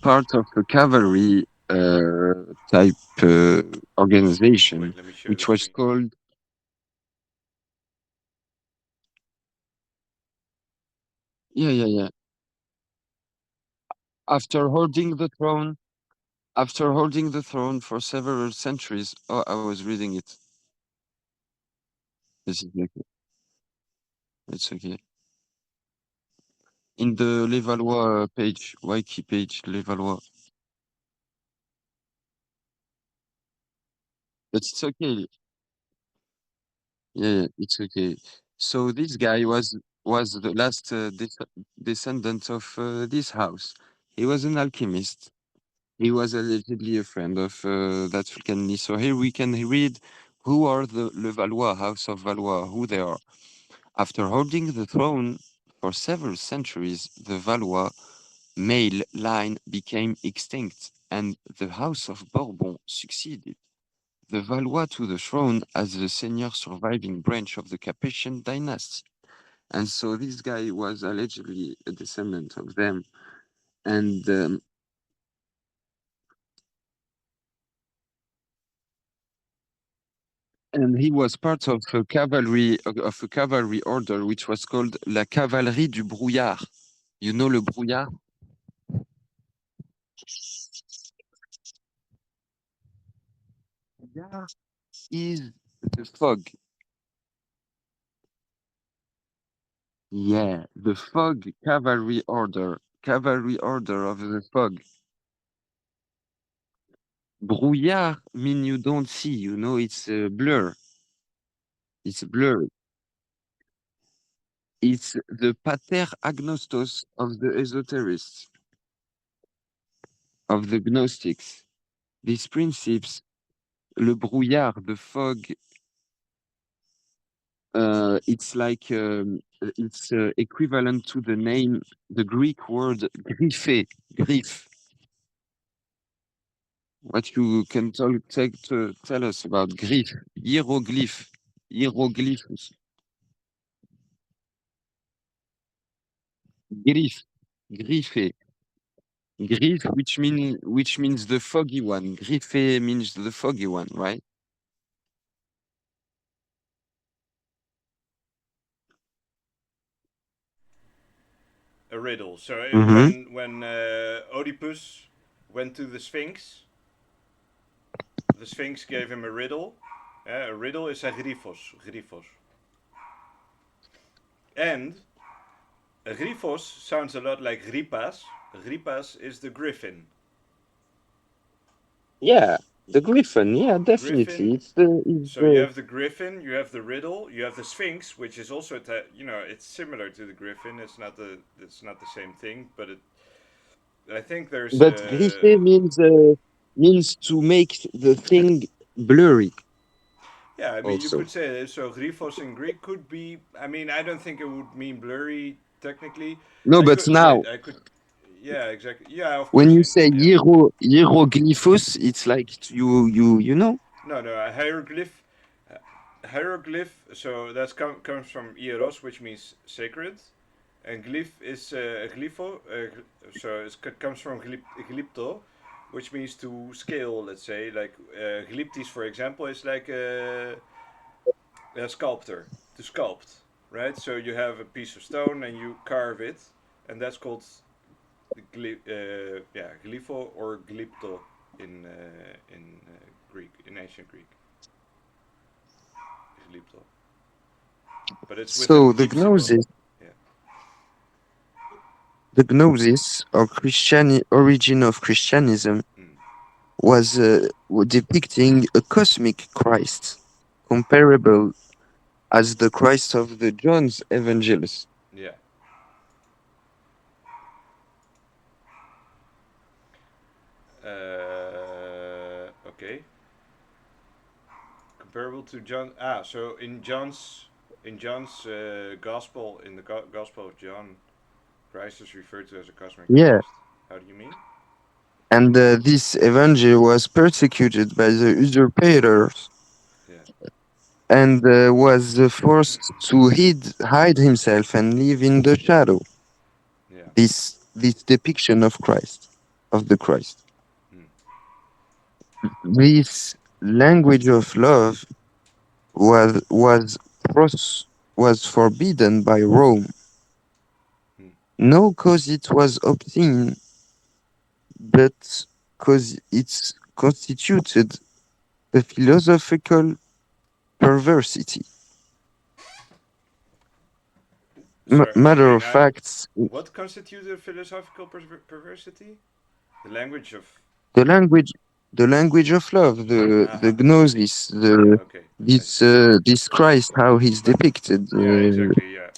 part of a cavalry type organization, Wait, let me share the which was screen. called. Yeah, yeah, yeah. After holding the throne, after holding the throne for several centuries. Oh, I was reading it. This is okay. It's okay. In the Les Valois page, Wiki page, Les Valois. But it's okay. Yeah, yeah, it's okay. So this guy was the last descendant of this house. He was an alchemist. He was allegedly a friend of that Fulcanelli. So here we can read who are the Le Valois, House of Valois, who they are. After holding the throne for several centuries, the Valois male line became extinct, and the House of Bourbon succeeded the Valois to the throne as the senior surviving branch of the Capetian dynasty. And so this guy was allegedly a descendant of them, and he was part of a cavalry order which was called la cavalerie du brouillard. You know le brouillard? Brouillard is the fog. Yeah, the fog cavalry order of the fog. Brouillard mean you don't see, it's a blur. It's blur. It's the pater agnostos of the esoterists, of the Gnostics. These principes, le brouillard, the fog, it's equivalent to the name, the Greek word gryphe, gryph. What you can tell us about gryph, hieroglyphs, gryph, gryphe, gryph, which means the foggy one. Gryphe means the foggy one, right? A riddle. So Mm-hmm. when Oedipus went to the Sphinx gave him a riddle. A riddle is a gryphos. And gryphos sounds a lot like gripas. Gripas is the griffin. Yeah, the griffin. Yeah, definitely. Griffin. It's the it's So you the have the griffin, you have the riddle, you have the sphinx, which is also it's similar to the griffin. It's not the same thing, but I think there's but griffe means to make the thing blurry yeah. I mean, you also. could say so. Gryphos in Greek could be. I mean, I don't think it would mean blurry technically. No, I but could wait. now I could. Yeah, exactly. Yeah, of when course. you say Yeah. hieroglyphos, it's like you know. No, no. A hieroglyph. Hieroglyph. So that comes from hieros, which means sacred, and glyph is glypho. So it comes from glypto, which means to scale. Let's say like glyptis, for example, is like a sculptor to sculpt, right? So you have a piece of stone and you carve it, and that's called glypho or glypto. Greek, in ancient Greek, Glyptol. But it's with an So ypsilon. Yeah. the gnosis or Christian origin of Christianism Mm. was depicting a cosmic Christ, comparable as the Christ of the John's Evangelists. Yeah. Okay. Comparable to John. So in John's gospel, in the Gospel of John, Christ is referred to as a cosmic Yeah, Christ. How do you mean? and this evangel was persecuted by the usurpators Yeah. and was forced to hide himself and live in the shadow. Yeah. This depiction of Christ, of the Christ. Mm. This language of love was was forbidden by Rome. Mm. No, cause it was obscene, but cause it constituted a philosophical perversity. Sorry. Matter Okay. of Now, fact, what constitutes a philosophical perversity? The language of. the language, the language of love, the Aha. gnosis, Okay. I this see. this Christ, how he's But depicted. yeah, exactly. Yeah.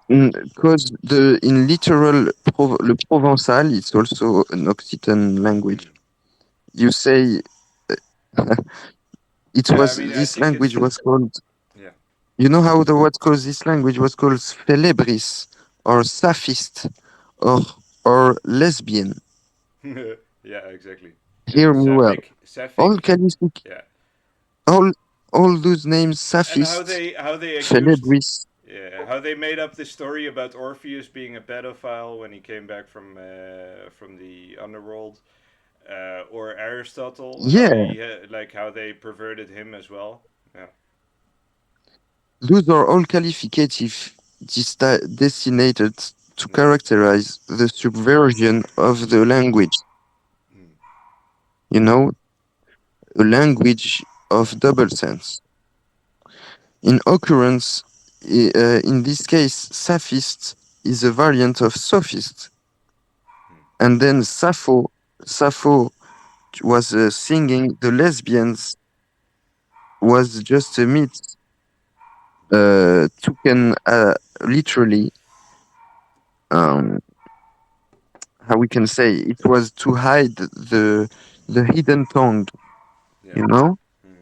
Because the in literal le Provençal, it's also an Occitan language. Mm. You say it Yeah. I was mean, I this think language it's. was called. Yeah. You know how the what caused this language was called Phelebris or Saphist or lesbian. Yeah. Exactly. Hear me well. All Sapphic. Caliphic, Yeah. all all those names And how Saphist, they accused. Phelebris. Yeah, how they made up this story about Orpheus being a pedophile when he came back from the underworld, or Aristotle, how Yeah, he like how they perverted him as well. Yeah. those are all qualificative designated to Yeah. characterize the subversion of the language. Mm. You know, a language of double sense. In occurrence, in this case, Saphist is a variant of Sophist. Mm. And then Sappho was singing the lesbians was just a myth taken literally. Um, how we can say it was to hide the hidden tongue, Yeah. you know. Mm.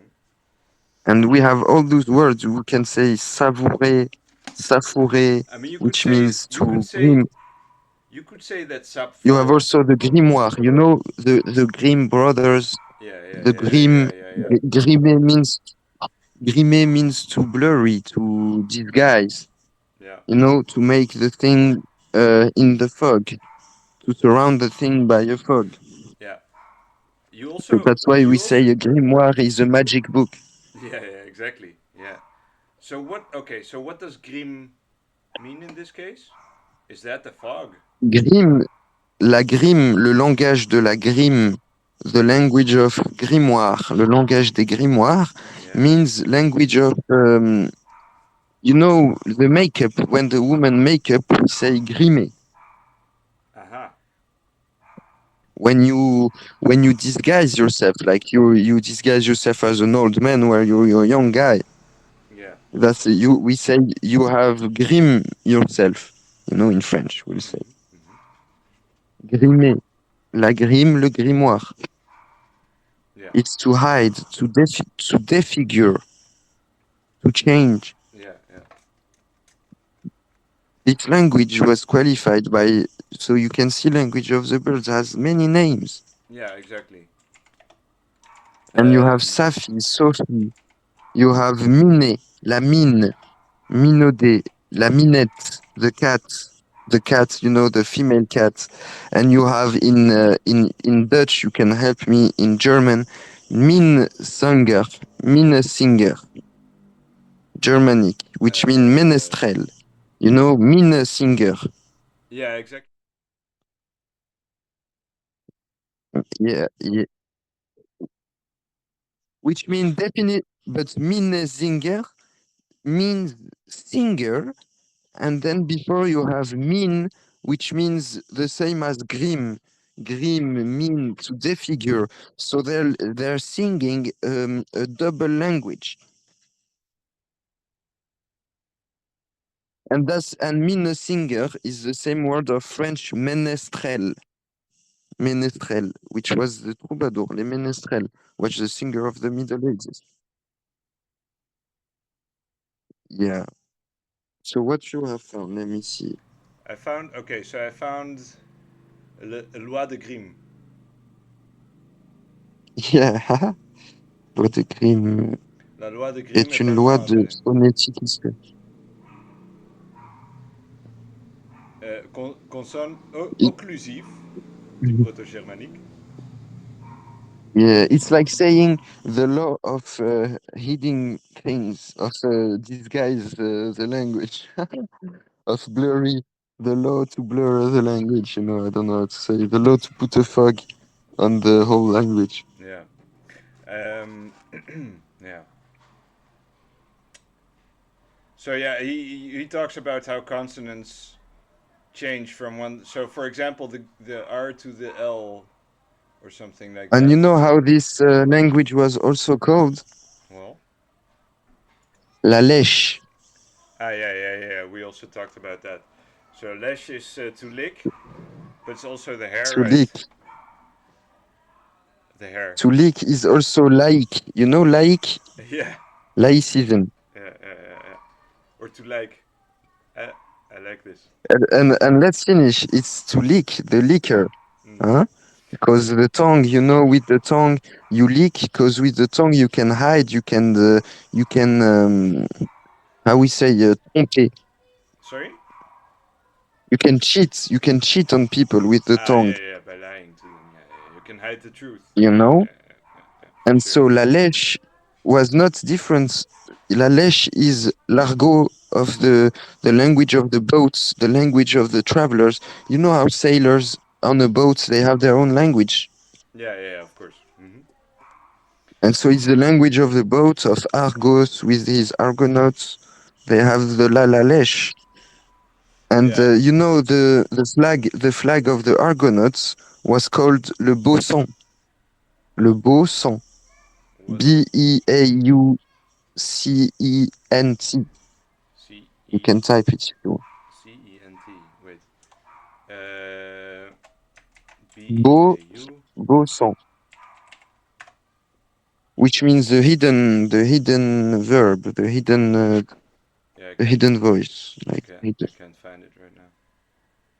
And we have all those words. We can say savourer, saphourer, I mean, which means to grim. you could say that You have Sappho. also the grimoire. You know the Grimm brothers. Yeah, yeah, The yeah, yeah, Grimm yeah, yeah, yeah. grimer means to blurry, to disguise. Yeah, You know, to make the thing in the fog, to surround the thing by a fog. yeah. You So also, that's why we you also, say a grimoire is a magic book. yeah, yeah, exactly, yeah. So what? Okay, so what does Grim mean in this case? Is that the fog? Grimm, la grime, le langage de la grime, the language of grimoire, le langage des grimoires Yeah. means language of, you know, the makeup. When the woman makeup, we say grimer. Aha. When you disguise yourself, like you disguise yourself as an old man where you're a young guy. Yeah. That's you. We say you have grim yourself. You know, in French, we'll say Mhm. Mhm. grimer. La grime, le grimoire. Yeah. It's to hide, to defigure, to change. Yeah. Yeah. This language was qualified by, so you can see language of the birds has many names. Yeah. Exactly. And you have Um. Safi, Sophie, you have Mine, la mine, Minaudet, la minette, the cat, you know, the female cat. And you have in Dutch, you can help me in German, Minnesänger, Minnesinger, Germanic, which means Uh. menestrel. You know, Minnesinger. Yeah. Exactly. Yeah, yeah. Which means definite, but Minnezinger means singer, and then before you have min, which means the same as grim. Grim mean to defigure. So they're singing a double language, and Minnesinger is the same word of French menestrel. Menestrel, which was the troubadour. Les menestrels was the singer of the Middle Ages. Yeah. So what you have found? Let me see. I found okay. So I found loi de Grimm. Yeah. Loi de crime La loi de Grimm est est une un loi genre de phonétique historique. consonne It- occlusive du proto-germanique. Yeah, it's like saying the law of hiding things, of disguise the language, of blurry, the law to blur the language. I don't know how to say the law to put a fog on the whole language. Yeah. Um, yeah. So yeah, he talks about how consonants change from one. So for example, the R to the L or something like And you that. know how this language was also called? Well, La lèche, yeah. We also talked about that. So lesh is to lick, but it's also the hair, to right? lick. The hair. To lick is also laïc. You know laïc? Yeah. Laïcism. Yeah. Or to like. I, I like this. And let's finish. It's to lick, the liquor. Mm. Huh? Because the tongue, with the tongue you lick. Because with the tongue you can hide. You can how we say tromper. Sorry. You can cheat. You can cheat on people with the tongue. By lying to them. You can hide the truth. You know. For And sure. so la lèche was not different. La lèche is l'argot of the language of the boats, the language of the travelers. You know how sailors on a boat they have their own language. Of course. And so it's the language of the boat of Argos with his Argonauts. They have the La Lèche. And Yeah. the flag of the Argonauts was called le beau sang. Le beau sang. Was Beaucent. C You E can type it if you want. CENT. Wait. B E Beau, A U. beau sang, which means the hidden verb, Yeah, the hidden voice, like I hidden. can't find it right now.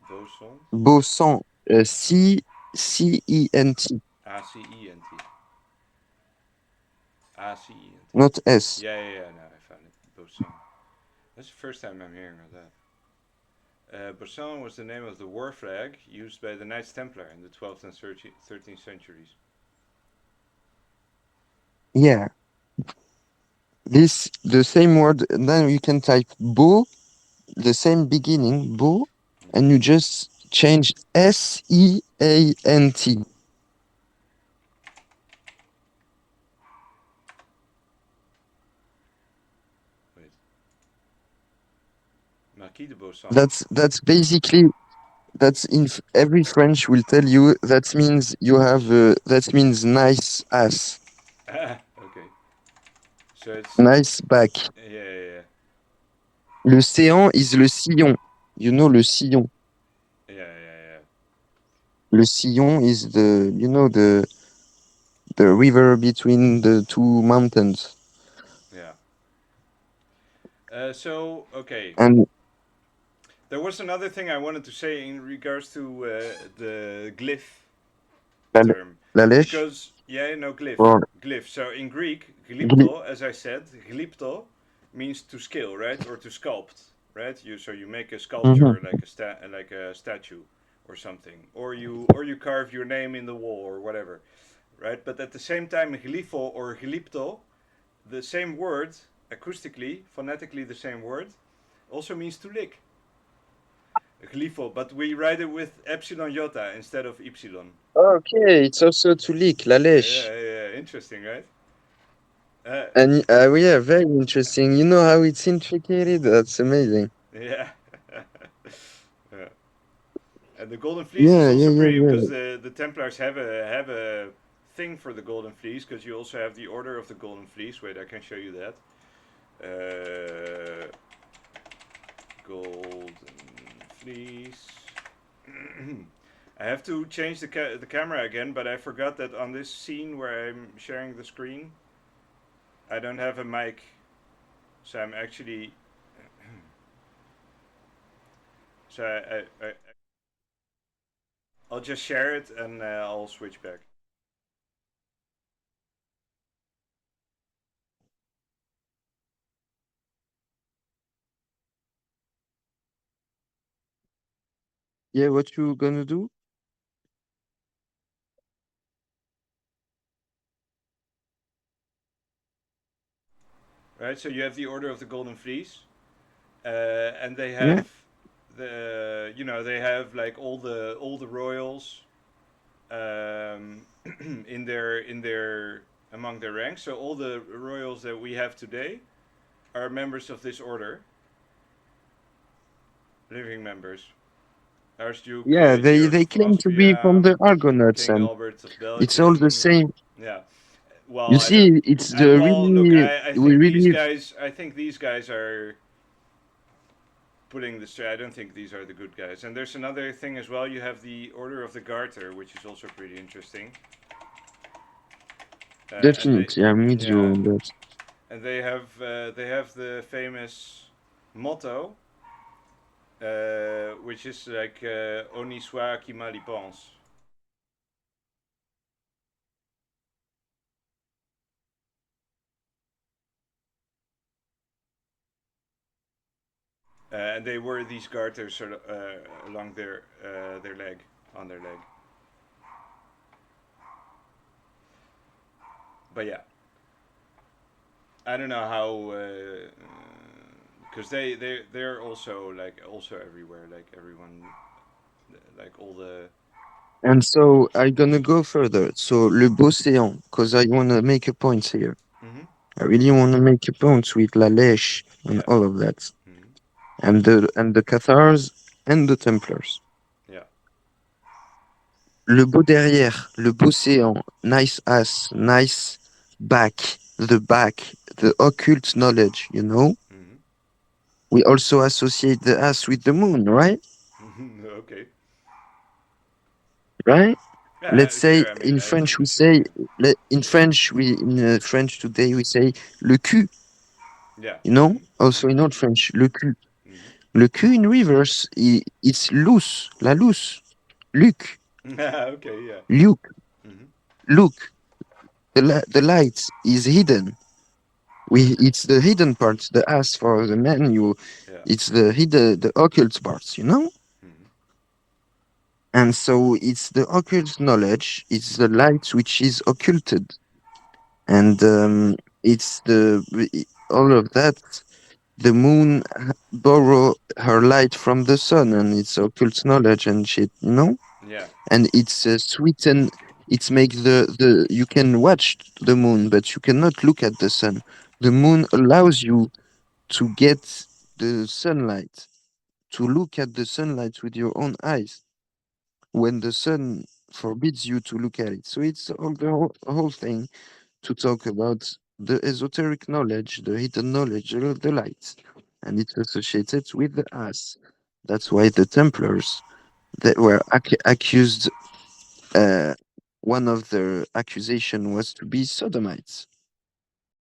Boson. Beau sang, Cent, ACENT. not S. No, I found it. Boson. That's the first time I'm hearing of that. Boson was the name of the war flag used by the Knights Templar in the 12th and 13th centuries. Yeah, the same word. And then you can type beau, the same beginning, beau, and you just change Seant. Wait. Marquis de Boson. That's basically that's every French will tell you that means that means nice ass, Okay. So it's. nice back. Yeah. Le séant is le sillon. Le sillon. Yeah. Le sillon is the river between the two mountains. Yeah. Okay. And There was another thing I wanted to say in regards to the glyph la, term. la lèche Because, no, glyph. or Glyph. So in Greek, gli- glypto, as I said, glypto means to scale, right? Or to sculpt, right? You make a Mhm. sculpture like a statue or something, or you carve your name in the wall or whatever, right? But at the same time, glypho or glypto, the same word, acoustically, phonetically the same word, also means to lick, Glypho, but we write it with epsilon iota instead of epsilon. Okay, it's also to leak, la Yeah, lèche. yeah, yeah. Interesting, right? Uh, And yeah, very interesting. You know how it's intricated? That's amazing. yeah. Yeah. And the golden fleece is Yeah, yeah, also yeah, pretty because yeah. the Templars have a thing for the golden fleece because you also have the order of the golden fleece. Wait, I can show you that. Golden fleece. I have to change the camera again, but I forgot that on this scene where I'm sharing the screen, I don't have a mic, so I'm actually so I'll just share it and I'll switch back. Yeah, what you gonna do? Right, so you have the order of the golden fleece, and they Yeah. have they have like all the royals in their among their ranks. So all the royals that we have today are members of this order, living members. Archduke Yeah, George they of claim to be from Austria, the Argonauts, King and Albert of it's all the Belgium. same. Yeah. Well, You I don't. see, it's the Well, look, really I we think these really guys. I think these guys are putting this. I don't think these are the good guys. And there's another thing as well. You have the Order of the Garter, which is also pretty interesting. And they, definitely I'm with you yeah, on that. and they have the famous motto, which is like "On y soit qui mal y pense." And they wear these garters sort of along their leg, on their leg. But yeah, I don't know how because they're also like also everywhere, like everyone, like all the. And so I'm gonna go further. So le Beaucéant, because I wanna make a point here. Hmm. I really wanna make a point with La Lèche and Yeah. all of that. Hmm. And the Cathars and the Templars. Yeah. Le beau derrière, le Beaucéant, nice ass, nice back, the occult knowledge, you know? Hmm. We also associate the ass with the moon, right? Okay. Right? Let's Yeah, say sure. I mean, in I French think we you should. say in French today we say le cul, Yeah. you know? Hmm. Also in old French, le cul. Hmm. Le cul in reverse, it's loose, la loose. Luc, Okay. Yeah. Luke, Hmm. look. The light is hidden. It's the hidden part, the ass for the man. Yeah. It's the occult parts, you know. Hmm. And so it's the occult knowledge. It's the light which is occulted, and it's all of that. The moon borrow her light from the sun, and it's occult knowledge and shit, you know. Yeah. And it's sweeten. It's make the you can watch the moon, but you cannot look at the sun. The moon allows you to get the sunlight, to look at the sunlight with your own eyes when the sun forbids you to look at it. So it's all the whole thing to talk about the esoteric knowledge, the hidden knowledge of the light, and it's associated with the us. That's why the Templars that were accused. Uh, One of their accusation was to be sodomites.